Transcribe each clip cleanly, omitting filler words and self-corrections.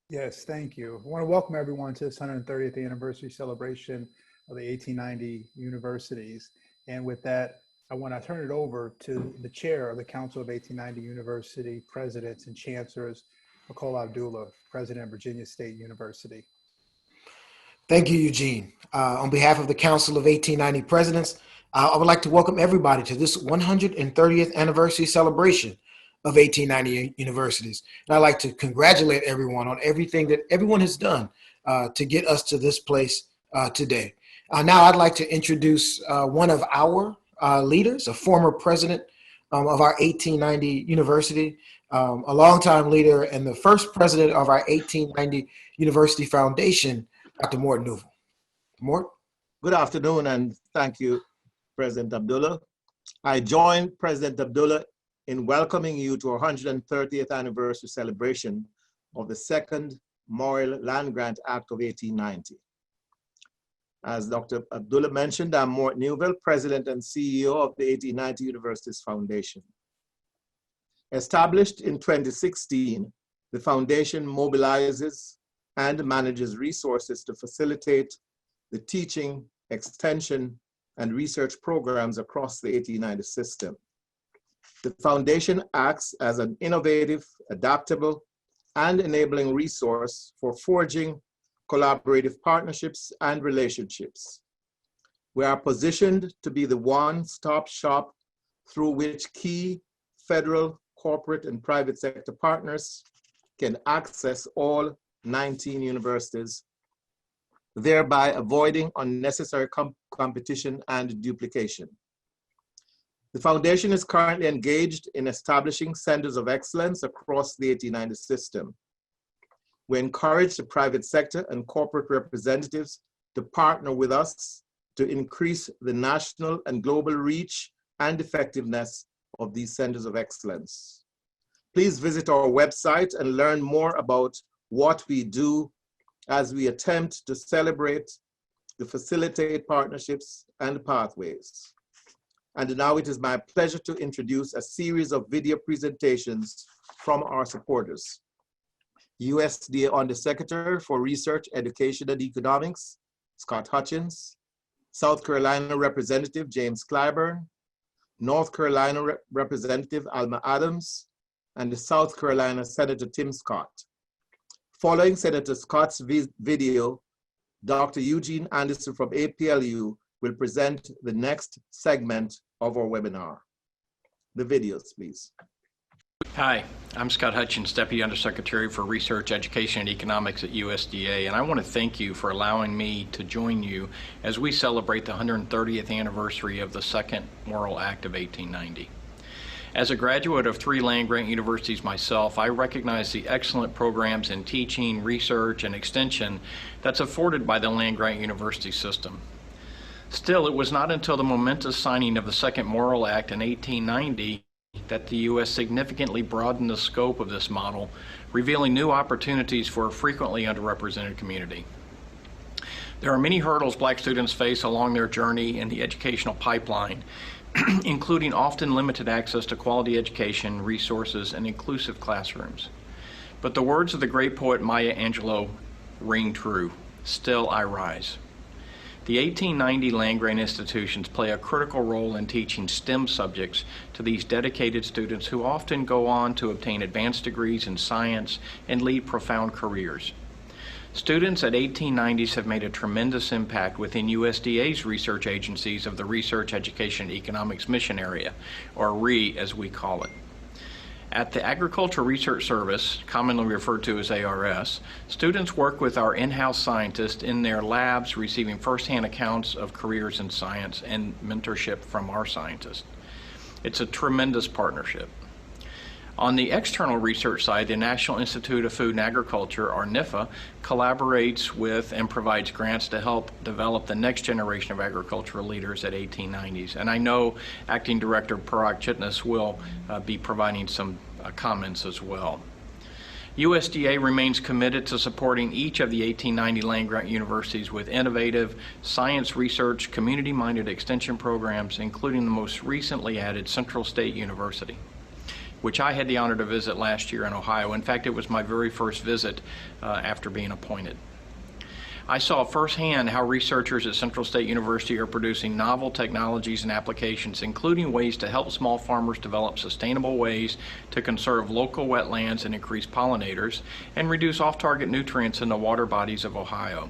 Yes, thank you. I want to welcome everyone to this 130th anniversary celebration of the 1890 universities. And with that, I want to turn it over to the chair of the Council of 1890 University Presidents and Chancellors, Morrill Abdullah, President of Virginia State University. Thank you, Eugene. On behalf of the Council of 1890 Presidents, I would like to welcome everybody to this 130th anniversary celebration of 1890 universities. And I'd like to congratulate everyone on everything that everyone has done to get us to this place today. Now I'd like to introduce one of our leaders, a former president of our 1890 university, a longtime leader and the first president of our 1890 University Foundation, Dr. Morrill. Mort? Good afternoon, and thank you, President Abdullah. I join President Abdullah in welcoming you to our 130th anniversary celebration of the second Morrill Land Grant Act of 1890. As Dr. Abdullah mentioned, I'm Mort Newville, President and CEO of the 1890 Universities Foundation. Established in 2016, the foundation mobilizes and manages resources to facilitate the teaching, extension, and research programs across the 1890 system. The foundation acts as an innovative, adaptable, and enabling resource for forging collaborative partnerships and relationships. We are positioned to be the one-stop shop through which key federal, corporate, and private sector partners can access all 19 universities, thereby avoiding unnecessary competition and duplication. The foundation is currently engaged in establishing centers of excellence across the 1890 system. We encourage the private sector and corporate representatives to partner with us to increase the national and global reach and effectiveness of these centers of excellence. Please visit our website and learn more about what we do as we attempt to celebrate, to facilitate partnerships and pathways. And now it is my pleasure to introduce a series of video presentations from our supporters. USDA Undersecretary for Research, Education, and Economics, Scott Hutchins, South Carolina Representative James Clyburn, North Carolina Representative Alma Adams, and the South Carolina Senator Tim Scott. Following Senator Scott's video, Dr. Eugene Anderson from APLU will present the next segment of our webinar. The videos, please. Hi, I'm Scott Hutchins, Deputy Undersecretary for Research, Education, and Economics at USDA, and I want to thank you for allowing me to join you as we celebrate the 130th anniversary of the second Morrill Act of 1890. As a graduate of 3 land-grant universities myself, I recognize the excellent programs in teaching, research, and extension that's afforded by the land-grant university system. Still, it was not until the momentous signing of the second Morrill Act in 1890 that the U.S. significantly broadened the scope of this model, revealing new opportunities for a frequently underrepresented community. There are many hurdles Black students face along their journey in the educational pipeline, including often limited access to quality education, resources, and inclusive classrooms. But the words of the great poet Maya Angelou ring true: still I rise. The 1890 land-grant institutions play a critical role in teaching STEM subjects to these dedicated students who often go on to obtain advanced degrees in science and lead profound careers. Students at 1890s have made a tremendous impact within USDA's research agencies of the Research, Education, and Economics Mission Area, or RE as we call it. At the Agricultural Research Service, commonly referred to as ARS, students work with our in-house scientists in their labs, receiving firsthand accounts of careers in science and mentorship from our scientists. It's a tremendous partnership. On the external research side, the National Institute of Food and Agriculture, or NIFA, collaborates with and provides grants to help develop the next generation of agricultural leaders at 1890s. And I know Acting Director Parag Chitnis will be providing some comments as well. USDA remains committed to supporting each of the 1890 land-grant universities with innovative science research, community-minded extension programs, including the most recently added Central State University. which I had the honor to visit last year in Ohio. In fact, it was my very first visit after being appointed. I saw firsthand how researchers at Central State University are producing novel technologies and applications, including ways to help small farmers develop sustainable ways to conserve local wetlands and increase pollinators, and reduce off-target nutrients in the water bodies of Ohio.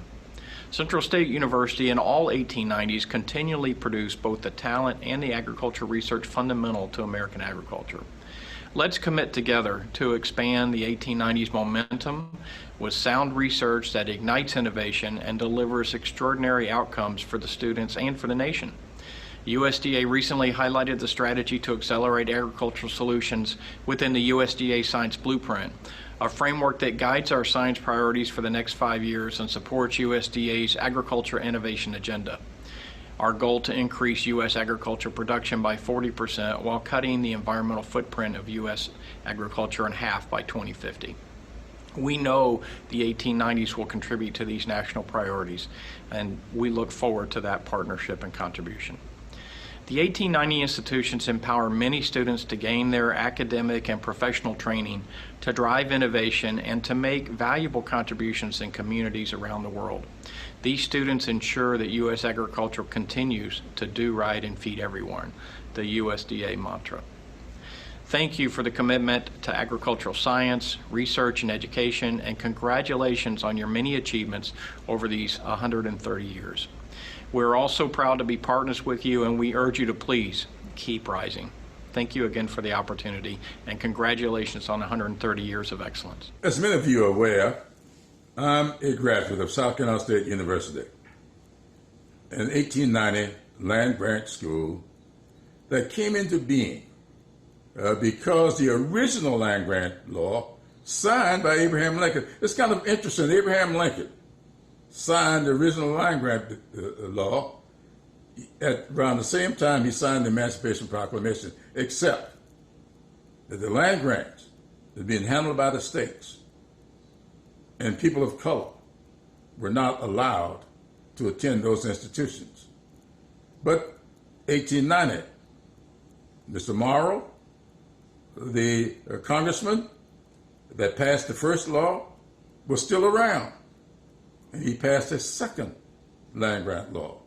Central State University in all 1890s continually produced both the talent and the agriculture research fundamental to American agriculture. Let's commit together to expand the 1890s momentum with sound research that ignites innovation and delivers extraordinary outcomes for the students and for the nation. USDA recently highlighted the strategy to accelerate agricultural solutions within the USDA Science Blueprint, a framework that guides our science priorities for the next 5 years and supports USDA's agriculture innovation agenda. Our goal to increase U.S. agriculture production by 40% while cutting the environmental footprint of U.S. agriculture in half by 2050. We know the 1890s will contribute to these national priorities, and we look forward to that partnership and contribution. The 1890 institutions empower many students to gain their academic and professional training, to drive innovation, and to make valuable contributions in communities around the world. These students ensure that U.S. agriculture continues to do right and feed everyone, the USDA mantra. Thank you for the commitment to agricultural science, research, and education, and congratulations on your many achievements over these 130 years. We're also proud to be partners with you, and we urge you to please keep rising. Thank you again for the opportunity, and congratulations on 130 years of excellence. As many of you are aware, I'm a graduate of South Carolina State University, an 1890 land-grant school that came into being because the original land-grant law signed by Abraham Lincoln. It's kind of interesting. Abraham Lincoln signed the original land-grant law at around the same time he signed the Emancipation Proclamation, except that the land grants is being handled by the states, and people of color were not allowed to attend those institutions. But 1890, Mr. Morrill, the congressman that passed the first law, was still around, and he passed a second land grant law.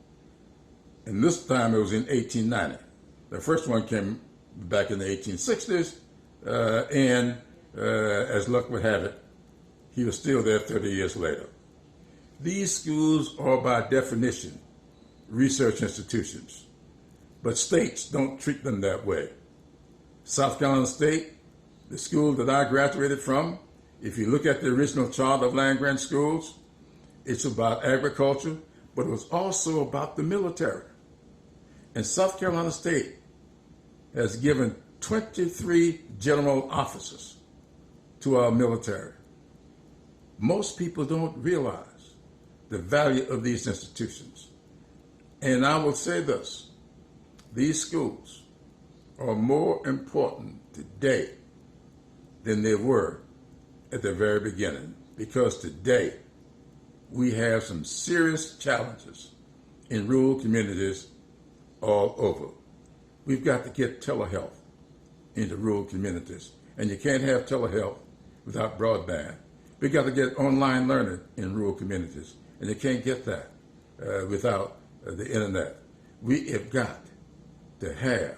And this time it was in 1890. The first one came back in the 1860s, and as luck would have it, he was still there 30 years later. These schools are by definition research institutions, but states don't treat them that way. South Carolina State, the school that I graduated from, if you look at the original charter of land-grant schools, it's about agriculture, but it was also about the military. And South Carolina State has given 23 general officers to our military. Most people don't realize the value of these institutions. And I will say this, these schools are more important today than they were at the very beginning, because today we have some serious challenges in rural communities all over. We've got to get telehealth into rural communities, and you can't have telehealth without broadband. We've got to get online learning in rural communities, and you can't get that without the internet. We have got to have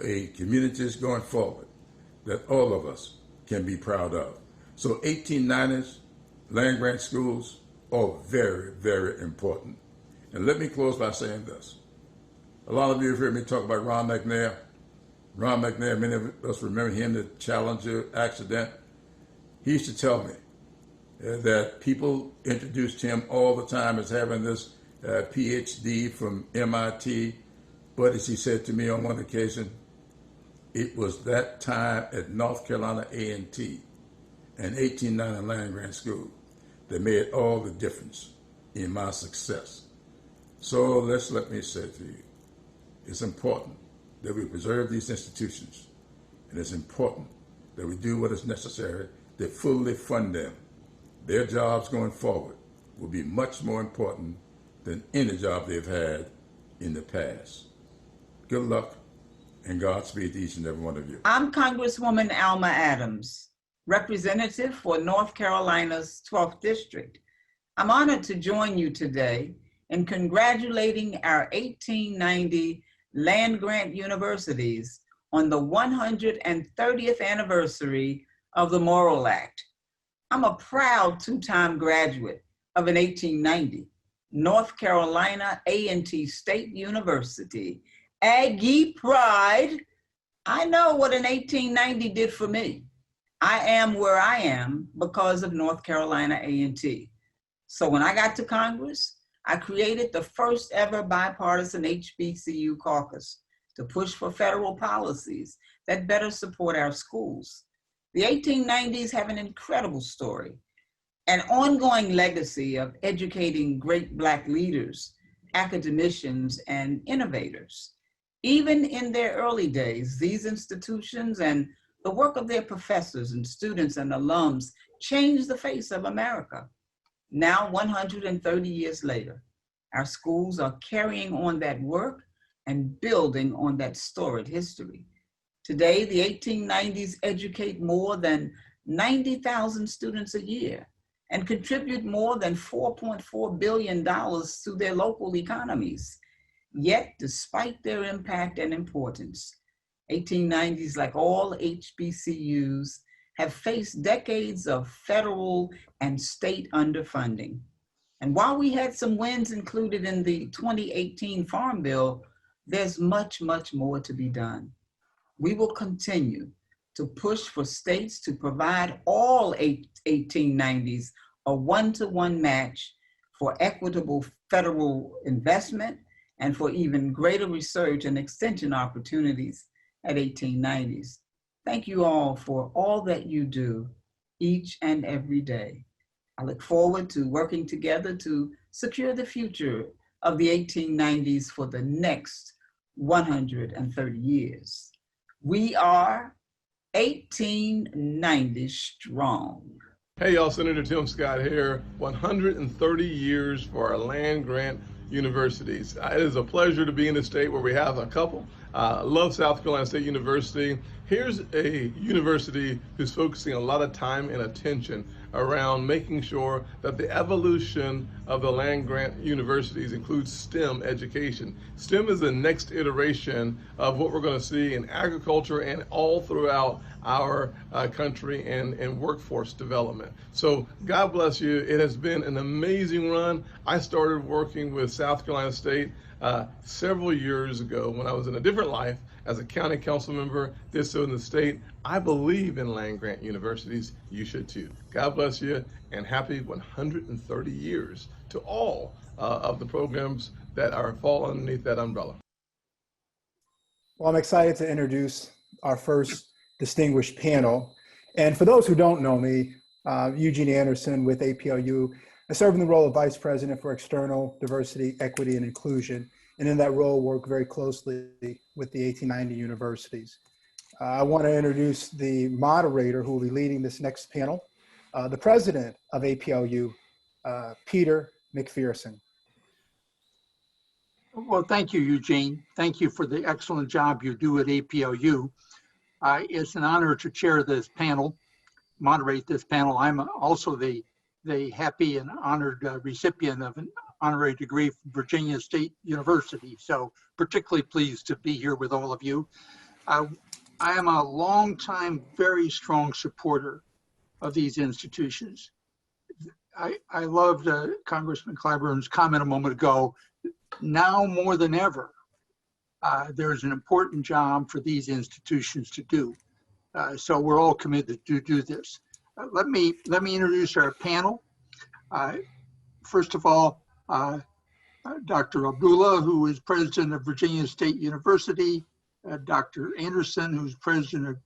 a communities going forward that all of us can be proud of. So 1890s land-grant schools are very, very important. And let me close by saying this. A lot of you have heard me talk about Ron McNair. Ron McNair, many of us remember him, the Challenger accident. He used to tell me that people introduced him all the time as having this PhD from MIT. But as he said to me on one occasion, it was that time at North Carolina A&T, an 1890 land-grant school, that made all the difference in my success. So let me say to you, it's important that we preserve these institutions, and it's important that we do what is necessary to fully fund them. Their jobs going forward will be much more important than any job they've had in the past. Good luck, And Godspeed to each and every one of you. I'm Congresswoman Alma Adams, representative for North Carolina's 12th District. I'm honored to join you today in congratulating our 1890 land-grant universities on the 130th anniversary of the Morrill Act. I'm a proud two-time graduate of an 1890 North Carolina A&T State University. Aggie pride. I know what an 1890 did for me. I am where I am because of North Carolina A&T. So when I got to Congress, I created the first ever bipartisan HBCU caucus to push for federal policies that better support our schools. The 1890s have an incredible story, an ongoing legacy of educating great Black leaders, academicians, and innovators. Even in their early days, these institutions and the work of their professors and students and alums changed the face of America. Now, 130 years later, our schools are carrying on that work and building on that storied history. Today, the 1890s educate more than 90,000 students a year and contribute more than $4.4 billion to their local economies. Yet, despite their impact and importance, 1890s, like all HBCUs, have faced decades of federal and state underfunding. And while we had some wins included in the 2018 Farm Bill, there's much, much more to be done. We will continue to push for states to provide all 1890s a one-to-one match for equitable federal investment and for even greater research and extension opportunities at 1890s. Thank you all for all that you do each and every day. I look forward to working together to secure the future of the 1890s for the next 130 years. We are 1890 strong. Hey y'all, Senator Tim Scott here. 130 years for our land-grant universities. It is a pleasure to be in a state where we have a couple. Love South Carolina State University. Here's a university who's focusing a lot of time and attention around making sure that the evolution of the land-grant universities includes STEM education. STEM is the next iteration of what we're going to see in agriculture and all throughout our country and workforce development. So God bless you. It has been an amazing run. I started working with South Carolina State several years ago when I was in a different life as a county council member, did so in the state. I believe in land-grant universities. You should too. God bless you, and happy 130 years to all of the programs that fall underneath that umbrella. Well, I'm excited to introduce our first distinguished panel. And for those who don't know me, Eugene Anderson with APLU. I serve in the role of Vice President for External Diversity, Equity, and Inclusion. And in that role, work very closely with the 1890 universities. I want to introduce the moderator who will be leading this next panel, the president of APLU, Peter McPherson. Well, thank you, Eugene. Thank you for the excellent job you do at APLU. It's an honor to chair this panel, moderate this panel. I'm also the happy and honored recipient of an honorary degree from Virginia State University. So particularly pleased to be here with all of you. I am a longtime, very strong supporter of these institutions. I loved Congressman Clyburn's comment a moment ago. Now more than ever, there's an important job for these institutions to do. So we're all committed to do this. Let me introduce our panel. First of all, Dr. Abdullah, who is president of Virginia State University, Dr. Anderson, who's president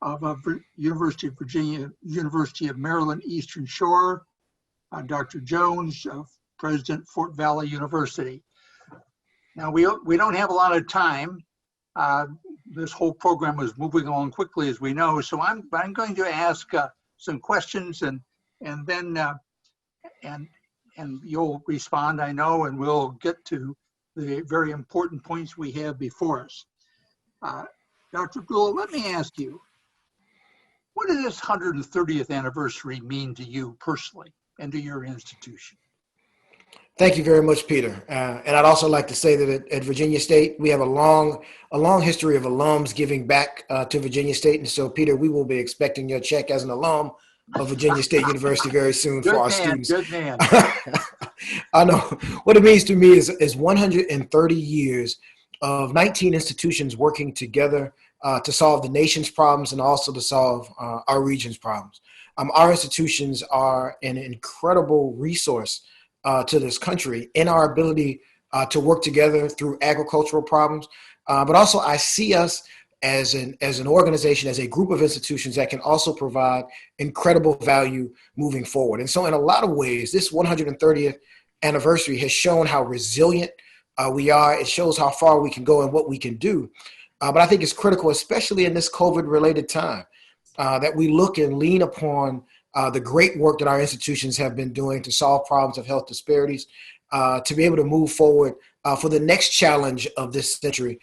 of University of Virginia, University of Maryland, Eastern Shore, Dr. Jones, president, Fort Valley University. Now, we don't have a lot of time. This whole program is moving along quickly, as we know, so I'm going to ask some questions and then you'll respond, I know, and we'll get to the very important points we have before us. Dr. Gould, let me ask you, what does this 130th anniversary mean to you personally and to your institution? Thank you very much, Peter. And I'd also like to say that at Virginia State, we have a long history of alums giving back to Virginia State. And so, Peter, we will be expecting your check as an alum of Virginia State University very soon for our students. Good man. I know what it means to me is 130 years of 19 institutions working together to solve the nation's problems and also to solve our region's problems. Our institutions are an incredible resource to this country in our ability to work together through agricultural problems. But also I see us as an organization, as a group of institutions that can also provide incredible value moving forward. And so in a lot of ways, this 130th anniversary has shown how resilient we are. It shows how far we can go and what we can do. But I think it's critical, especially in this COVID-related time, that we look and lean upon the great work that our institutions have been doing to solve problems of health disparities, to be able to move forward for the next challenge of this century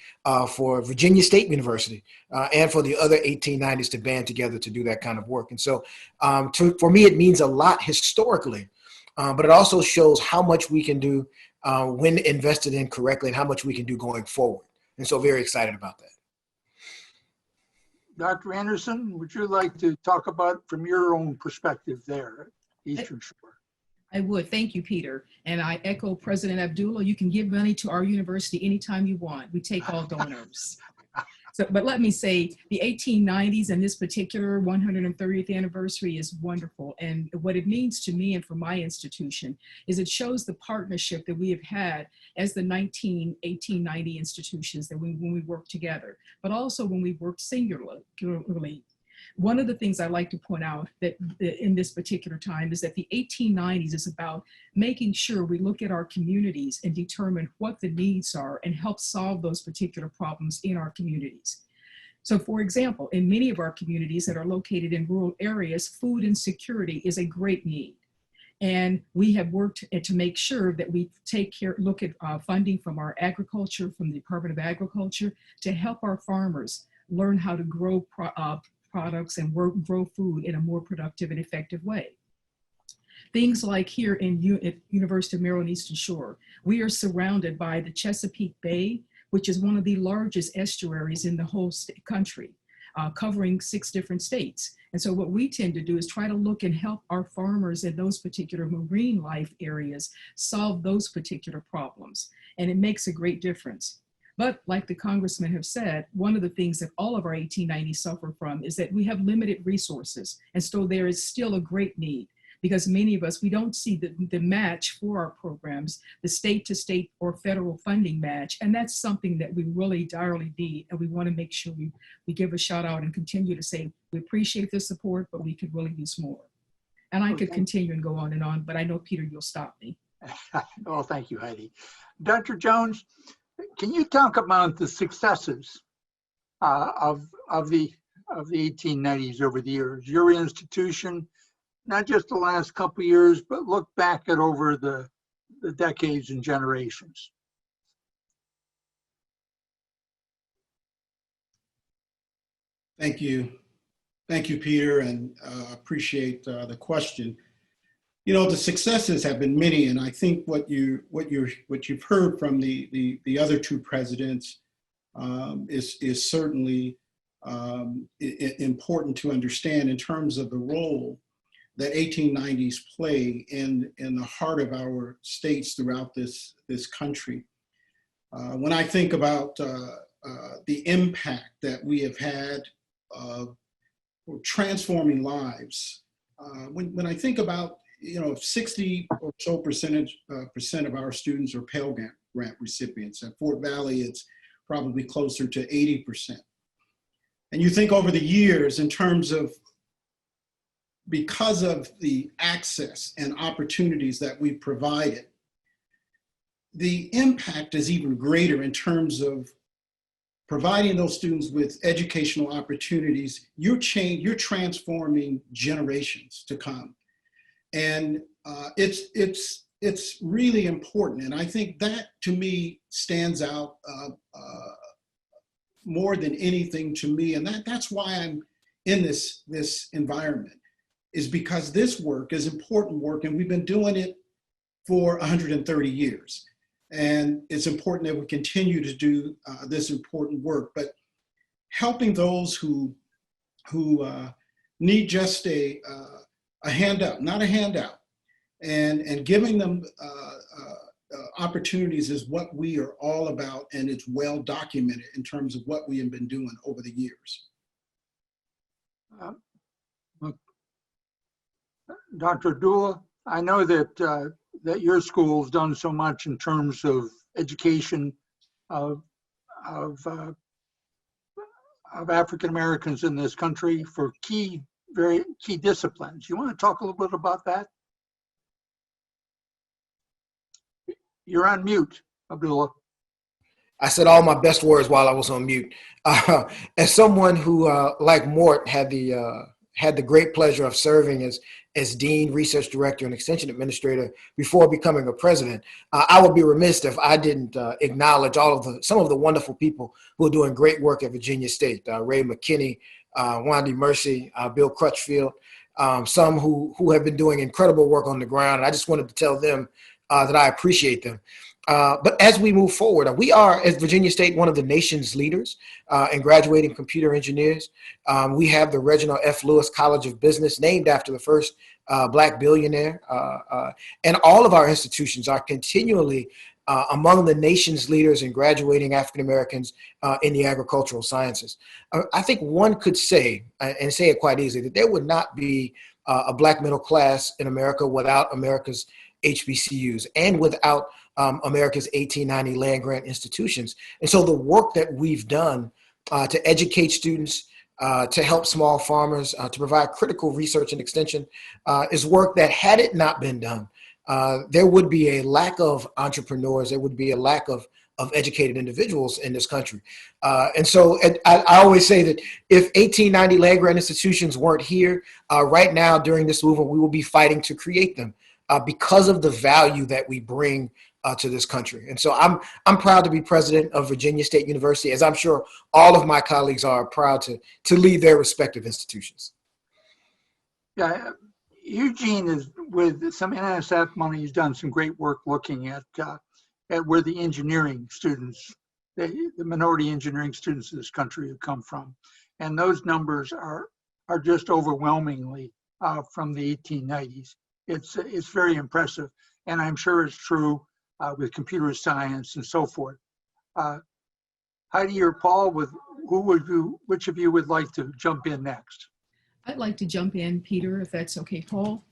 for Virginia State University and for the other 1890s to band together to do that kind of work. And so for me, it means a lot historically, but it also shows how much we can do when invested in correctly and how much we can do going forward. And so very excited about that. Dr. Anderson, would you like to talk about from your own perspective there, Eastern Shore? I would. Thank you, Peter. And I echo President Abdullah. You can give money to our university anytime you want. We take all donors. But let me say, the 1890s and this particular 130th anniversary is wonderful. And what it means to me and for my institution is it shows the partnership that we have had as the 1890 institutions that when we work together, but also when we work singularly. One of the things I like to point out that in this particular time is that the 1890s is about making sure we look at our communities and determine what the needs are and help solve those particular problems in our communities. So for example, in many of our communities that are located in rural areas, food insecurity is a great need. And we have worked to make sure that we look at funding from our agriculture, from the Department of Agriculture, to help our farmers learn how to grow products and grow food in a more productive and effective way. Things like here at University of Maryland Eastern Shore, we are surrounded by the Chesapeake Bay, which is one of the largest estuaries in the whole country, covering 6 different states. And so what we tend to do is try to look and help our farmers in those particular marine life areas solve those particular problems. And it makes a great difference. But like the congressmen have said, one of the things that all of our 1890s suffer from is that we have limited resources. And so there is still a great need because many of us, we don't see the match for our programs, the state to state or federal funding match. And that's something that we really direly need. And we want to make sure we give a shout out and continue to say, we appreciate the support, but we could really use more. And I could continue and go on, but I know, Peter, you'll stop me. Oh, thank you, Heidi. Dr. Jones, can you talk about the successes of the 1890s over the years? Your institution, not just the last couple of years, but look back at over the decades and generations. Thank you. Thank you, Peter, and appreciate the question. You know, the successes have been many, and I think what you've heard from the other 2 presidents is certainly important to understand in terms of the role that 1890s play in the heart of our states throughout this country. When I think about the impact that we have had of transforming lives, when I think about 60 or so percent of our students are Pell Grant recipients. At Fort Valley, it's probably closer to 80%. And you think over the years in terms of, because of the access and opportunities that we've provided, the impact is even greater in terms of providing those students with educational opportunities. You're transforming generations to come. And it's really important. And I think that to me stands out more than anything to me, and that's why I'm in this environment, is because this work is important work, and we've been doing it for 130 years. And it's important that we continue to do this important work, but helping those who need just a handout, not a handout, and giving them opportunities is what we are all about, and it's well documented in terms of what we have been doing over the years. Dr. Abdullah, I know that that your school's done so much in terms of education of African Americans in this country for very key disciplines. You want to talk a little bit about that? You're on mute, Abdullah. I said all my best words while I was on mute. As someone who, like Mort, had the great pleasure of serving as Dean, Research Director, and Extension Administrator before becoming a president, I would be remiss if I didn't acknowledge some of the wonderful people who are doing great work at Virginia State. Ray McKinney, Wandy Mercy, Bill Crutchfield, some who have been doing incredible work on the ground. And I just wanted to tell them that I appreciate them. But as we move forward, we are, as Virginia State, one of the nation's leaders in graduating computer engineers. We have the Reginald F. Lewis College of Business, named after the first Black billionaire. And all of our institutions are continually among the nation's leaders in graduating African Americans in the agricultural sciences. I think one could say, and say it quite easily, that there would not be a Black middle class in America without America's HBCUs and without America's 1890 land grant institutions. And so the work that we've done to educate students, to help small farmers, to provide critical research and extension is work that, had it not been done, there would be a lack of entrepreneurs, there would be a lack of educated individuals in this country. And so I always say that if 1890 land grant institutions weren't here, right now during this movement, we will be fighting to create them because of the value that we bring to this country. And so I'm proud to be president of Virginia State University, as I'm sure all of my colleagues are proud to lead their respective institutions. Yeah, Eugene is, with some NSF money, he's done some great work looking at where the engineering students, the minority engineering students in this country have come from. And those numbers are just overwhelmingly from the 1890s. It's very impressive. And I'm sure it's true with computer science and so forth. Heidi or Paul, which of you would like to jump in next? I'd like to jump in, Peter, if that's okay, Paul,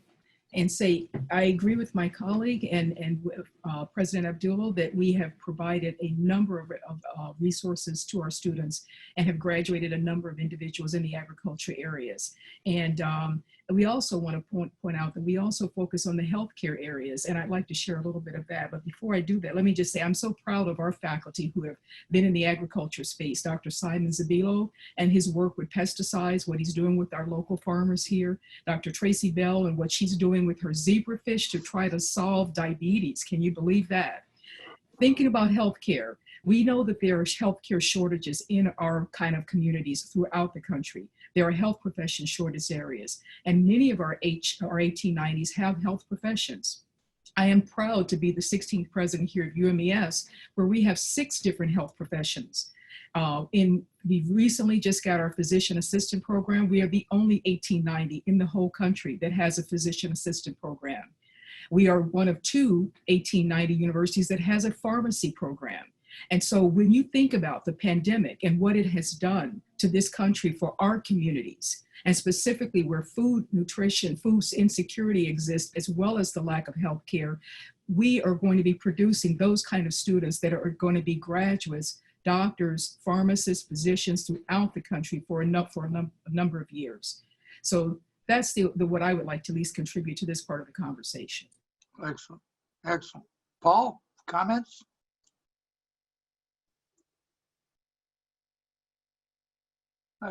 and say I agree with my colleague and President Abdullah that we have provided a number of resources to our students and have graduated a number of individuals in the agriculture areas. And we also want to point out that we also focus on the healthcare areas, and I'd like to share a little bit of that. But before I do that, let me just say I'm so proud of our faculty who have been in the agriculture space. Dr. Simon Zabilo and his work with pesticides, what he's doing with our local farmers here. Dr. Tracy Bell and what she's doing with her zebrafish to try to solve diabetes. Can you believe that? Thinking about healthcare, we know that there are healthcare shortages in our kind of communities throughout the country. There are health profession shortage areas, and many of our 1890s have health professions. I am proud to be the 16th president here at UMES, where we have 6 different health professions. We recently just got our physician assistant program. We are the only 1890 in the whole country that has a physician assistant program. We are one of 2 1890 universities that has a pharmacy program. And so when you think about the pandemic and what it has done to this country for our communities, and specifically where food, nutrition, food insecurity exists, as well as the lack of health care, we are going to be producing those kind of students that are going to be graduates, doctors, pharmacists, physicians throughout the country for a number of years. So that's what I would like to at least contribute to this part of the conversation. Excellent, excellent. Paul, comments?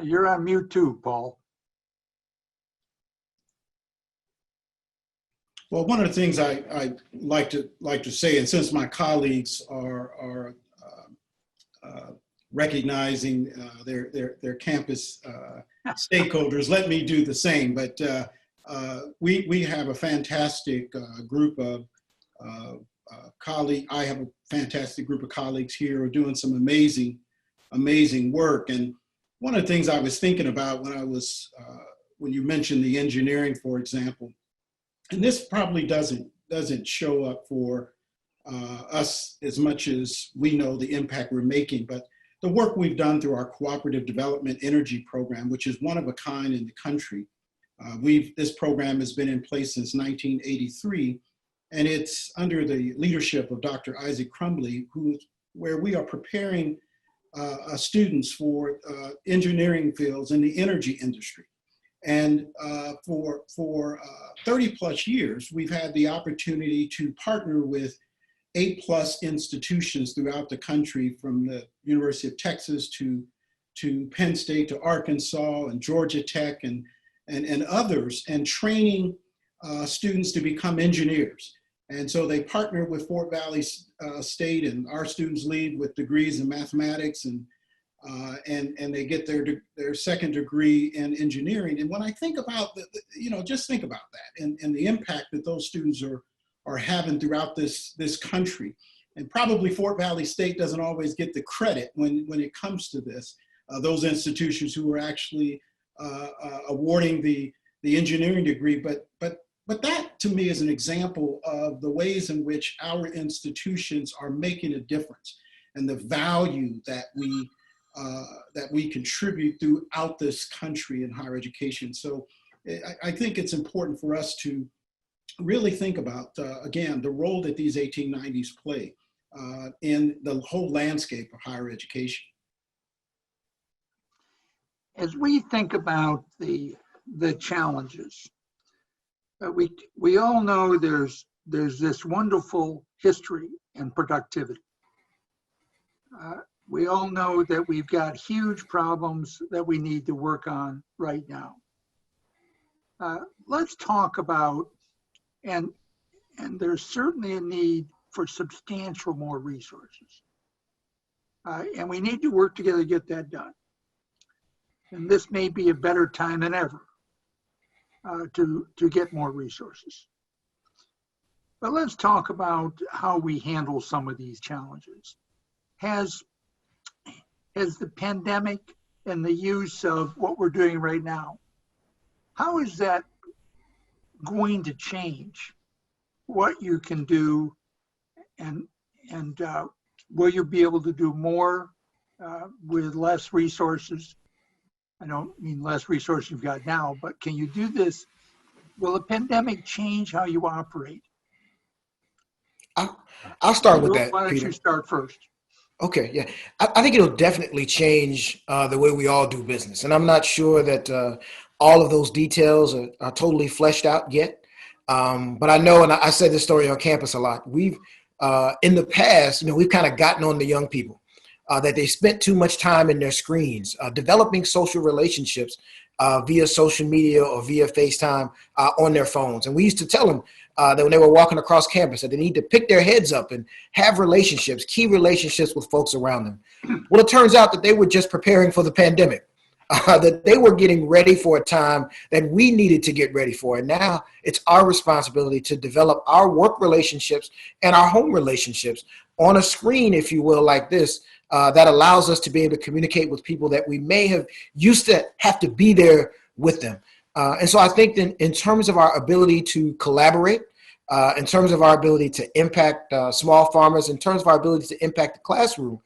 You're on mute too, Paul. Well, one of the things I like to say, and since my colleagues are recognizing their campus stakeholders. Let me do the same. But we have a fantastic group of colleagues. I have a fantastic group of colleagues here who are doing some amazing work. And one of the things I was thinking about when you mentioned the engineering, for example, and this probably doesn't show up for us as much as we know the impact we're making, but the work we've done through our Cooperative Development Energy Program, which is one of a kind in the country. This program has been in place since 1983, and it's under the leadership of Dr. Isaac Crumbly, where we are preparing students for engineering fields in the energy industry. And for 30 plus years, we've had the opportunity to partner with 8+ institutions throughout the country, from the University of Texas to Penn State to Arkansas and Georgia Tech and others, and training students to become engineers. And so they partner with Fort Valley State, and our students leave with degrees in mathematics, and they get their second degree in engineering. And when I think about just think about that and the impact that those students are having throughout this country. And probably Fort Valley State doesn't always get the credit when it comes to this. Those institutions who are actually awarding the engineering degree, but that to me is an example of the ways in which our institutions are making a difference and the value that we contribute throughout this country in higher education. So I think it's important for us to really think about, again, the role that these 1890s play in the whole landscape of higher education. As we think about the challenges, we all know there's this wonderful history in productivity. We all know that we've got huge problems that we need to work on right now. Let's talk about, and there's certainly a need for substantial more resources. And we need to work together to get that done. And this may be a better time than ever to get more resources. But let's talk about how we handle some of these challenges. Has the pandemic and the use of what we're doing right now, how is that going to change what you can do, and will you be able to do more with less resources? I don't mean less resources you've got now, but can you do this? Will the pandemic change how you operate? I'll start with that, Why don't Peter. you start first? Okay, yeah. I think it'll definitely change the way we all do business. And I'm not sure that all of those details are totally fleshed out yet. But I know, and I said this story on campus a lot, we've, in the past, we've kind of gotten on the young people that they spent too much time in their screens, developing social relationships via social media or via FaceTime on their phones. And we used to tell them that when they were walking across campus that they need to pick their heads up and have relationships, key relationships with folks around them. Well, it turns out that they were just preparing for the pandemic, that they were getting ready for a time that we needed to get ready for. And now it's our responsibility to develop our work relationships and our home relationships on a screen, if you will, like this, that allows us to be able to communicate with people that we may have used to have to be there with them. And so I think that in terms of our ability to collaborate, in terms of our ability to impact small farmers, in terms of our ability to impact the classroom,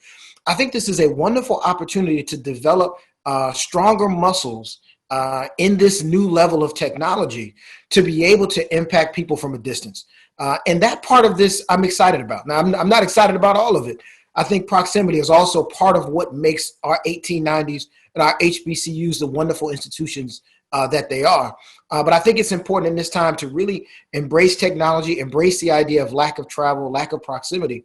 I think this is a wonderful opportunity to develop stronger muscles in this new level of technology to be able to impact people from a distance. And that part of this I'm excited about. Now, I'm not excited about all of it. I think proximity is also part of what makes our 1890s and our HBCUs the wonderful institutions that they are. But I think it's important in this time to really embrace technology, embrace the idea of lack of travel, lack of proximity,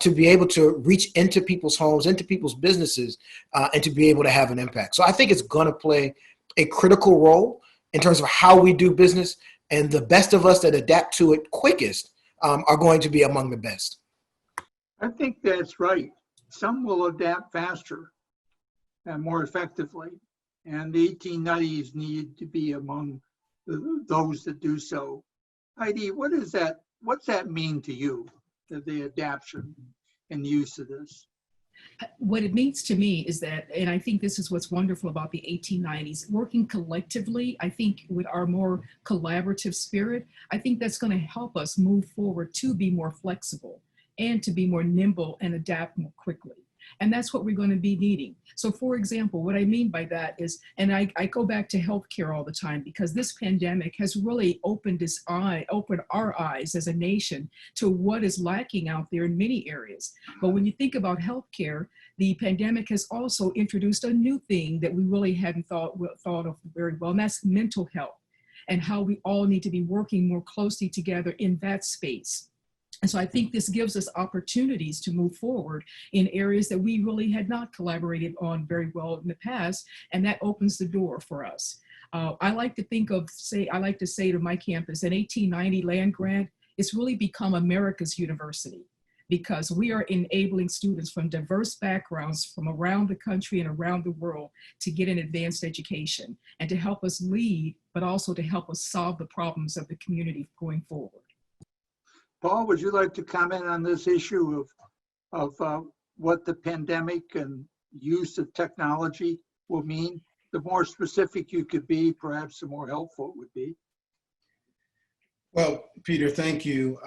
to be able to reach into people's homes, into people's businesses, and to be able to have an impact. So I think it's going to play a critical role in terms of how we do business, and the best of us that adapt to it quickest are going to be among the best. I think that's right. Some will adapt faster and more effectively. And the 1890s need to be among those that do so. Heidi, what's that mean to you, the adaptation and use of this? What it means to me is that, and I think this is what's wonderful about the 1890s, working collectively, I think with our more collaborative spirit, I think that's going to help us move forward to be more flexible and to be more nimble and adapt more quickly. And that's what we're going to be needing. So for example, what I mean by that is, and I go back to healthcare all the time, because this pandemic has really opened our eyes as a nation to what is lacking out there in many areas. But when you think about healthcare, the pandemic has also introduced a new thing that we really hadn't thought of very well, and that's mental health, and how we all need to be working more closely together in that space. And so I think this gives us opportunities to move forward in areas that we really had not collaborated on very well in the past, and that opens the door for us. I like to say to my campus, an 1890 land grant, it's really become America's university, because we are enabling students from diverse backgrounds from around the country and around the world to get an advanced education and to help us lead, but also to help us solve the problems of the community going forward. Paul, would you like to comment on this issue of what the pandemic and use of technology will mean? The more specific you could be, perhaps the more helpful it would be. Well, Peter, thank you.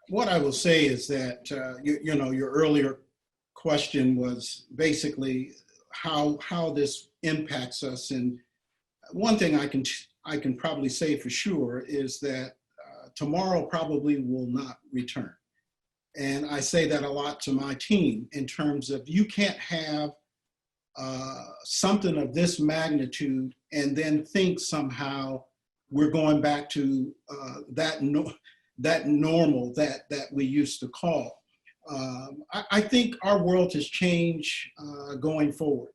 What I will say is that, your earlier question was basically how this impacts us. And one thing I can probably say for sure is that tomorrow probably will not return. And I say that a lot to my team in terms of, you can't have something of this magnitude and then think somehow we're going back to that normal that we used to call. I think our world has changed going forward.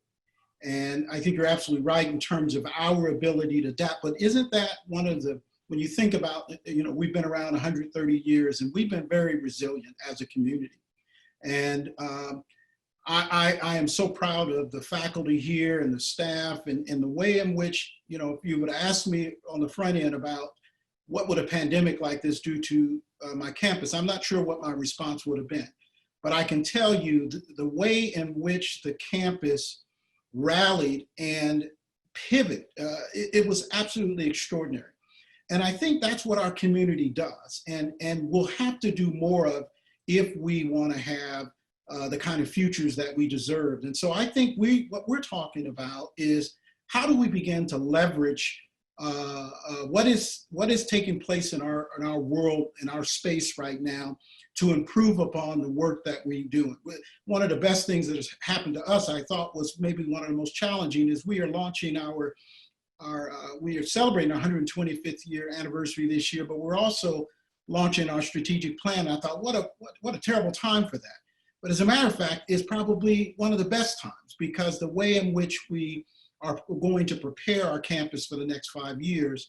And I think you're absolutely right in terms of our ability to adapt. But isn't that one of the, when you think about, we've been around 130 years and we've been very resilient as a community. And I am so proud of the faculty here and the staff and the way in which, if you would ask me on the front end about what would a pandemic like this do to my campus, I'm not sure what my response would have been. But I can tell you the way in which the campus rallied and pivoted, it was absolutely extraordinary. And I think that's what our community does, and we'll have to do more of if we want to have the kind of futures that we deserve. And so I think what we're talking about is, how do we begin to leverage what is taking place in our world, in our space right now, to improve upon the work that we do. One of the best things that has happened to us, I thought, was maybe one of the most challenging, is we are launching we are celebrating our 125th year anniversary this year, but we're also launching our strategic plan. I thought, what a terrible time for that. But as a matter of fact, it's probably one of the best times, because the way in which we are going to prepare our campus for the next 5 years,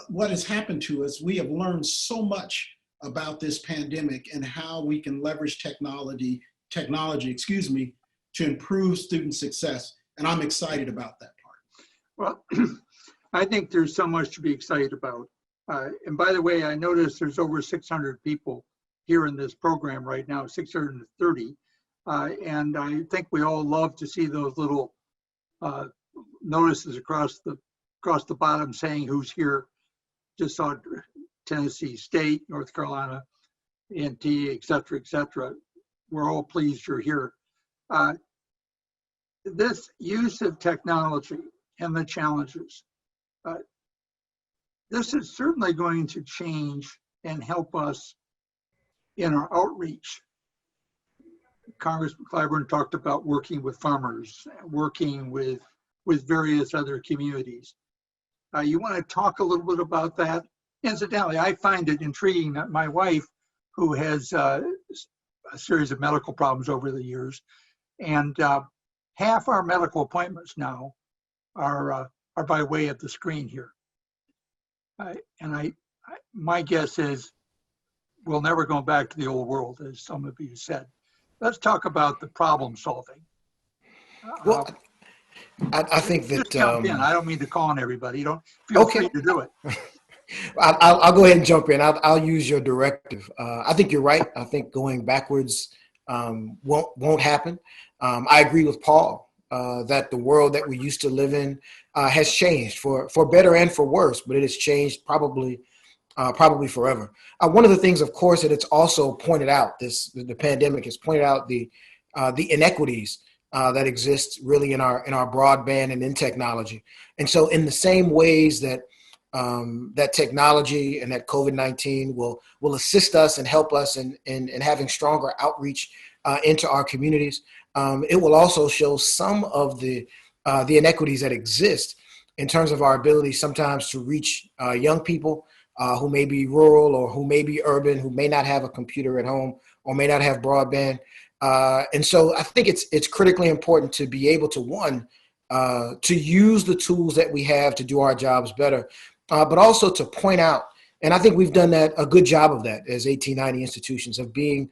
what has happened to us, we have learned so much about this pandemic and how we can leverage technology, to improve student success. And I'm excited about that. Well, I think there's so much to be excited about. And by the way, I noticed there's over 600 people here in this program right now, 630. And I think we all love to see those little notices across the bottom saying who's here. Just saw Tennessee State, North Carolina, A&T, et cetera, et cetera. We're all pleased you're here. This use of technology and the challenges, this is certainly going to change and help us in our outreach. Congressman Clyburn talked about working with farmers, working with various other communities. You want to talk a little bit about that? Incidentally, I find it intriguing that my wife, who has a series of medical problems over the years, and half our medical appointments now are by way of the screen here. My guess is we'll never go back to the old world, as some of you said. Let's talk about the problem solving. Well, I think Just that, jump in. I don't mean to call on everybody. You don't feel Okay. free to do it. I'll go ahead and jump in. I'll use your directive. I think you're right. I think going backwards won't happen. I agree with Paul that the world that we used to live in has changed for better and for worse, but it has changed probably forever. One of the things, of course, that it's also pointed out, the pandemic has pointed out the inequities that exist really in our broadband and in technology. And so in the same ways that that technology and that COVID-19 will assist us and help us in having stronger outreach into our communities, it will also show some of the inequities that exist in terms of our ability sometimes to reach young people who may be rural or who may be urban, who may not have a computer at home or may not have broadband. And so I think it's critically important to be able to, one, to use the tools that we have to do our jobs better, but also to point out, and I think we've done a good job of that as 1890 institutions, of being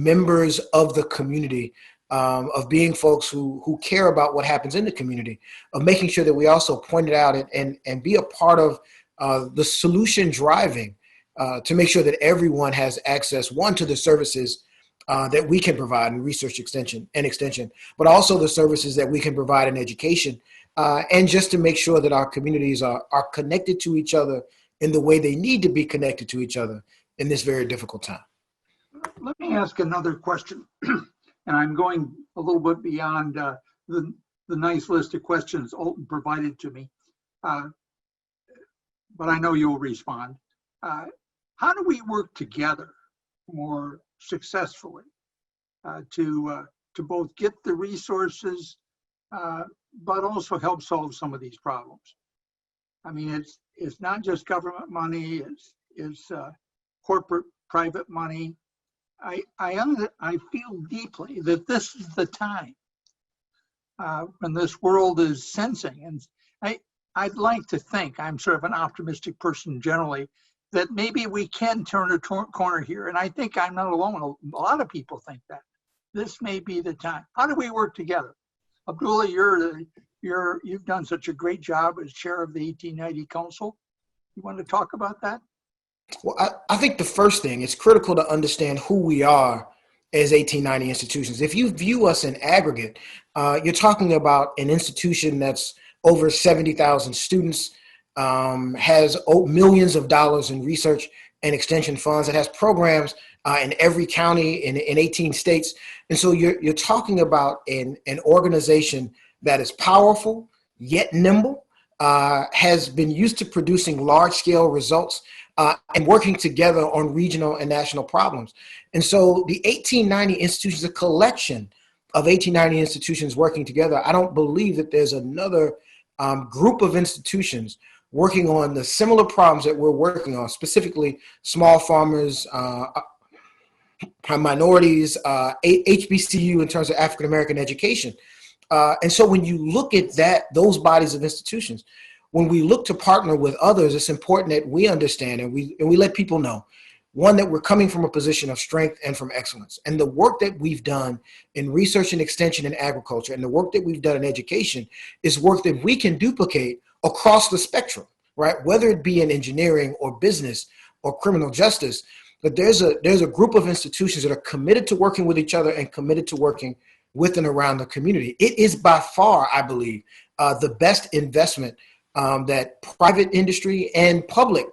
members of the community, of being folks who care about what happens in the community, of making sure that we also point it out and be a part of the solution driving to make sure that everyone has access, one, to the services that we can provide in research extension, but also the services that we can provide in education, and just to make sure that our communities are connected to each other in the way they need to be connected to each other in this very difficult time. Let me ask another question, and I'm going a little bit beyond the nice list of questions Alton provided to me, but I know you'll respond. How do we work together more successfully to both get the resources, but also help solve some of these problems? I mean, it's not just government money; it's corporate, private money. I feel deeply that this is the time when this world is sensing, and I'd like to think, I'm sort of an optimistic person generally, that maybe we can turn a corner here. And I think I'm not alone. A lot of people think that this may be the time. How do we work together? Abdullah, you've done such a great job as chair of the 1890 Council. You want to talk about that? Well, I think the first thing, it's critical to understand who we are as 1890 institutions. If you view us in aggregate, you're talking about an institution that's over 70,000 students, has millions of dollars in research and extension funds. It has programs in every county in 18 states. And so you're talking about an organization that is powerful, yet nimble, has been used to producing large-scale results and working together on regional and national problems. And so the 1890 institution is a collection of 1890 institutions working together. I don't believe that there's another group of institutions working on the similar problems that we're working on, specifically small farmers, minorities, HBCU in terms of African-American education. And so when you look at those bodies of institutions, when we look to partner with others, it's important that we understand and we let people know, one, that we're coming from a position of strength and from excellence. And the work that we've done in research and extension in agriculture and the work that we've done in education is work that we can duplicate across the spectrum, right? Whether it be in engineering or business or criminal justice, but there's a group of institutions that are committed to working with each other and committed to working with and around the community. It is by far, I believe, the best investment that private industry and public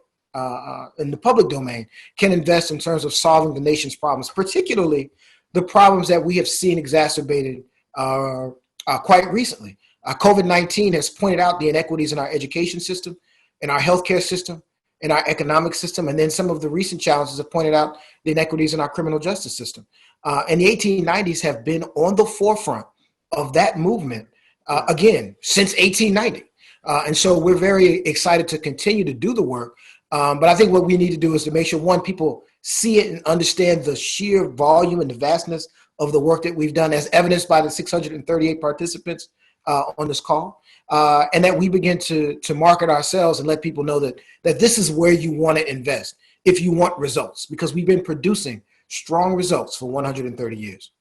in the public domain can invest in terms of solving the nation's problems, particularly the problems that we have seen exacerbated quite recently. COVID-19 has pointed out the inequities in our education system, in our healthcare system, in our economic system, and then some of the recent challenges have pointed out the inequities in our criminal justice system. And the 1890s have been on the forefront of that movement, again, since 1890. And so we're very excited to continue to do the work. But I think what we need to do is to make sure, one, people see it and understand the sheer volume and the vastness of the work that we've done, as evidenced by the 638 participants on this call, and that we begin to market ourselves and let people know that this is where you want to invest if you want results, because we've been producing strong results for 130 years.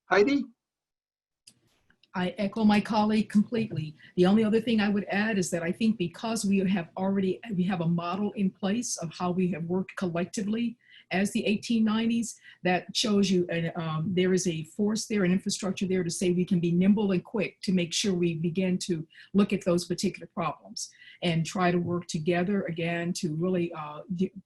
Heidi? I echo my colleague completely. The only other thing I would add is that I think because we have a model in place of how we have worked collectively as the 1890s, that shows you there is a force there, an infrastructure there to say we can be nimble and quick to make sure we begin to look at those particular problems and try to work together again to really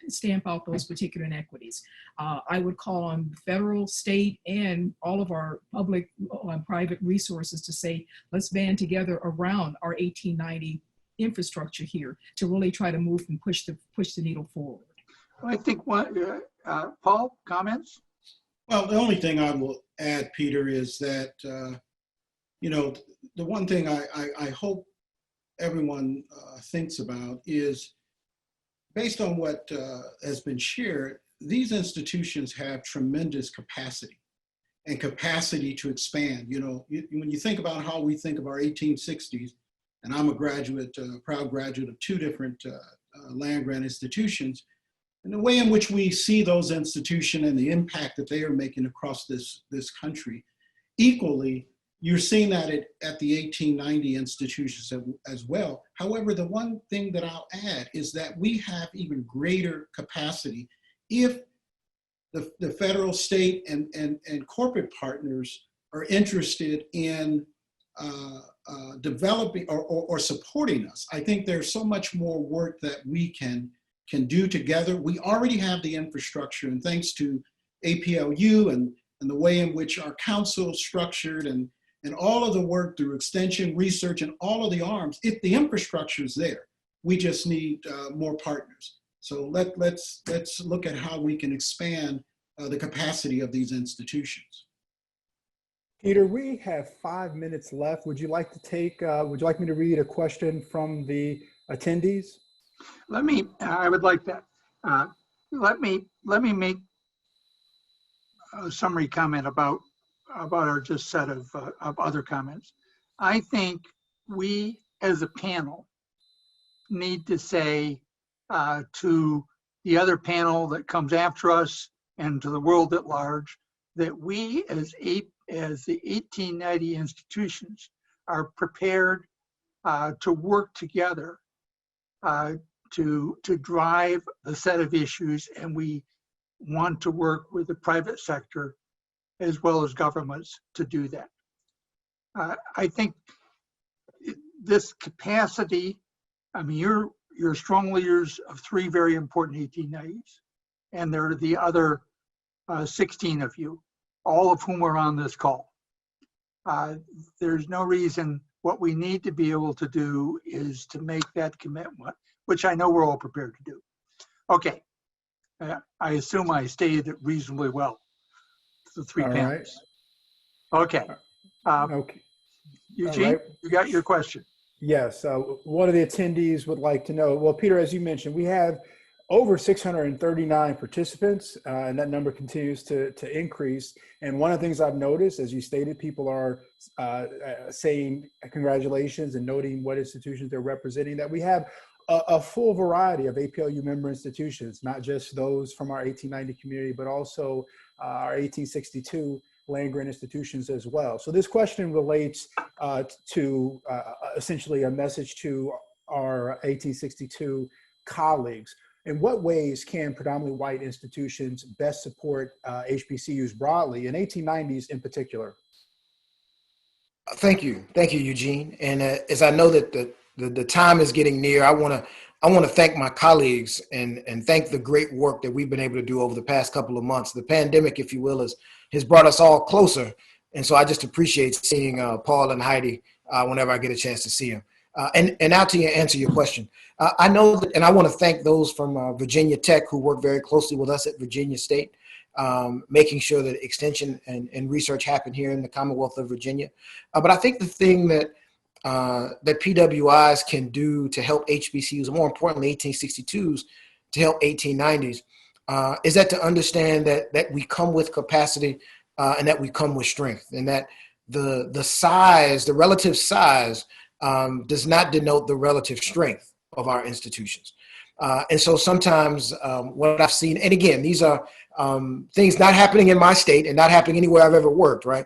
stamp out those particular inequities. I would call on federal, state, and all of our public and private resources to say, let's band together around our 1890 infrastructure here to really try to move and push the needle forward. I think Paul, comments? Well, the only thing I will add, Peter, is that, the one thing I hope everyone thinks about is, based on what has been shared, these institutions have tremendous capacity and capacity to expand. When you think about how we think of our 1860s, and I'm a proud graduate of two different land-grant institutions, and the way in which we see those institutions and the impact that they are making across this country, equally, you're seeing that at the 1890 institutions as well. However, the one thing that I'll add is that we have even greater capacity if the federal, state, and corporate partners are interested in developing or supporting us. I think there's so much more work that we can do together. We already have the infrastructure, and thanks to APLU and the way in which our council is structured and all of the work through extension, research, and all of the arms, if the infrastructure is there, we just need more partners. So let's look at how we can expand the capacity of these institutions. Peter, we have 5 minutes left. Would you like me to read a question from the attendees? I would like that. Let me make a summary comment about our just set of other comments. I think we as a panel need to say to the other panel that comes after us and to the world at large that we as the 1890 institutions are prepared to work together to drive the set of issues, and we want to work with the private sector as well as governments to do that. I think this capacity, you're strong leaders of three very important 1890s, and there are the other 16 of you, all of whom are on this call. There's no reason. What we need to be able to do is to make that commitment, which I know we're all prepared to do. Okay, I assume I stated it reasonably well. The three panels. Right. Okay. Okay. Eugene, right. You got your question. Yes. One of the attendees would like to know, well, Peter, as you mentioned, we have over 639 participants, and that number continues to increase. And one of the things I've noticed, as you stated, people are saying congratulations and noting what institutions they're representing, that we have a full variety of APLU member institutions, not just those from our 1890 community, but also our 1862 land-grant institutions as well. So this question relates to essentially a message to our 1862 colleagues. In what ways can predominantly white institutions best support HBCUs broadly, and 1890s in particular? Thank you, Eugene. And as I know that the time is getting near, I want to thank my colleagues and thank the great work that we've been able to do over the past couple of months. The pandemic, if you will, has brought us all closer, and so I just appreciate seeing Paul and Heidi whenever I get a chance to see them. And now to answer your question, I know that, and I want to thank those from Virginia Tech who work very closely with us at Virginia State, making sure that extension and research happen here in the Commonwealth of Virginia. But I think the thing that PWIs can do to help HBCUs, and more importantly 1862s, to help 1890s, is that to understand that we come with capacity and that we come with strength, and that the relative size does not denote the relative strength of our institutions. And so sometimes what I've seen, and again, these are things not happening in my state and not happening anywhere I've ever worked, right?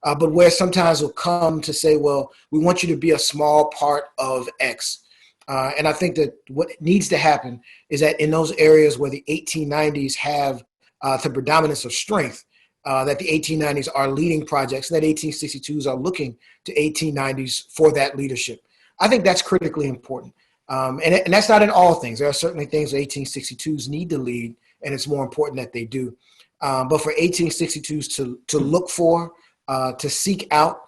but where sometimes will come to say, well, we want you to be a small part of X. And I think that what needs to happen is that in those areas where the 1890s have the predominance of strength, that the 1890s are leading projects, and that 1862s are looking to 1890s for that leadership. I think that's critically important. And that's not in all things. There are certainly things that 1862s need to lead, and it's more important that they do. But for 1862s to look for, to seek out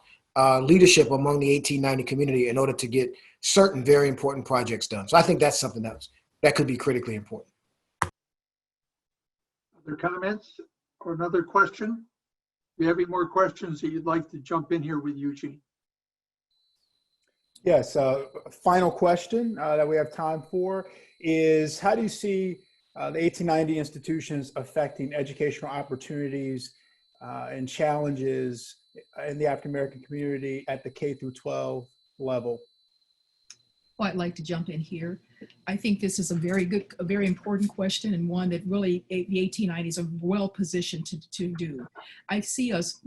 leadership among the 1890 community in order to get certain very important projects done. So I think that's something that could be critically important. Other comments or another question? Do you have any more questions that you'd like to jump in here with Eugene? Yes, final question that we have time for is, how do you see the 1890 institutions affecting educational opportunities and challenges in the African American community at the K through 12 level? Well, I'd like to jump in here. I think this is a very important question, and one that really the 1890s are well positioned to do. I see us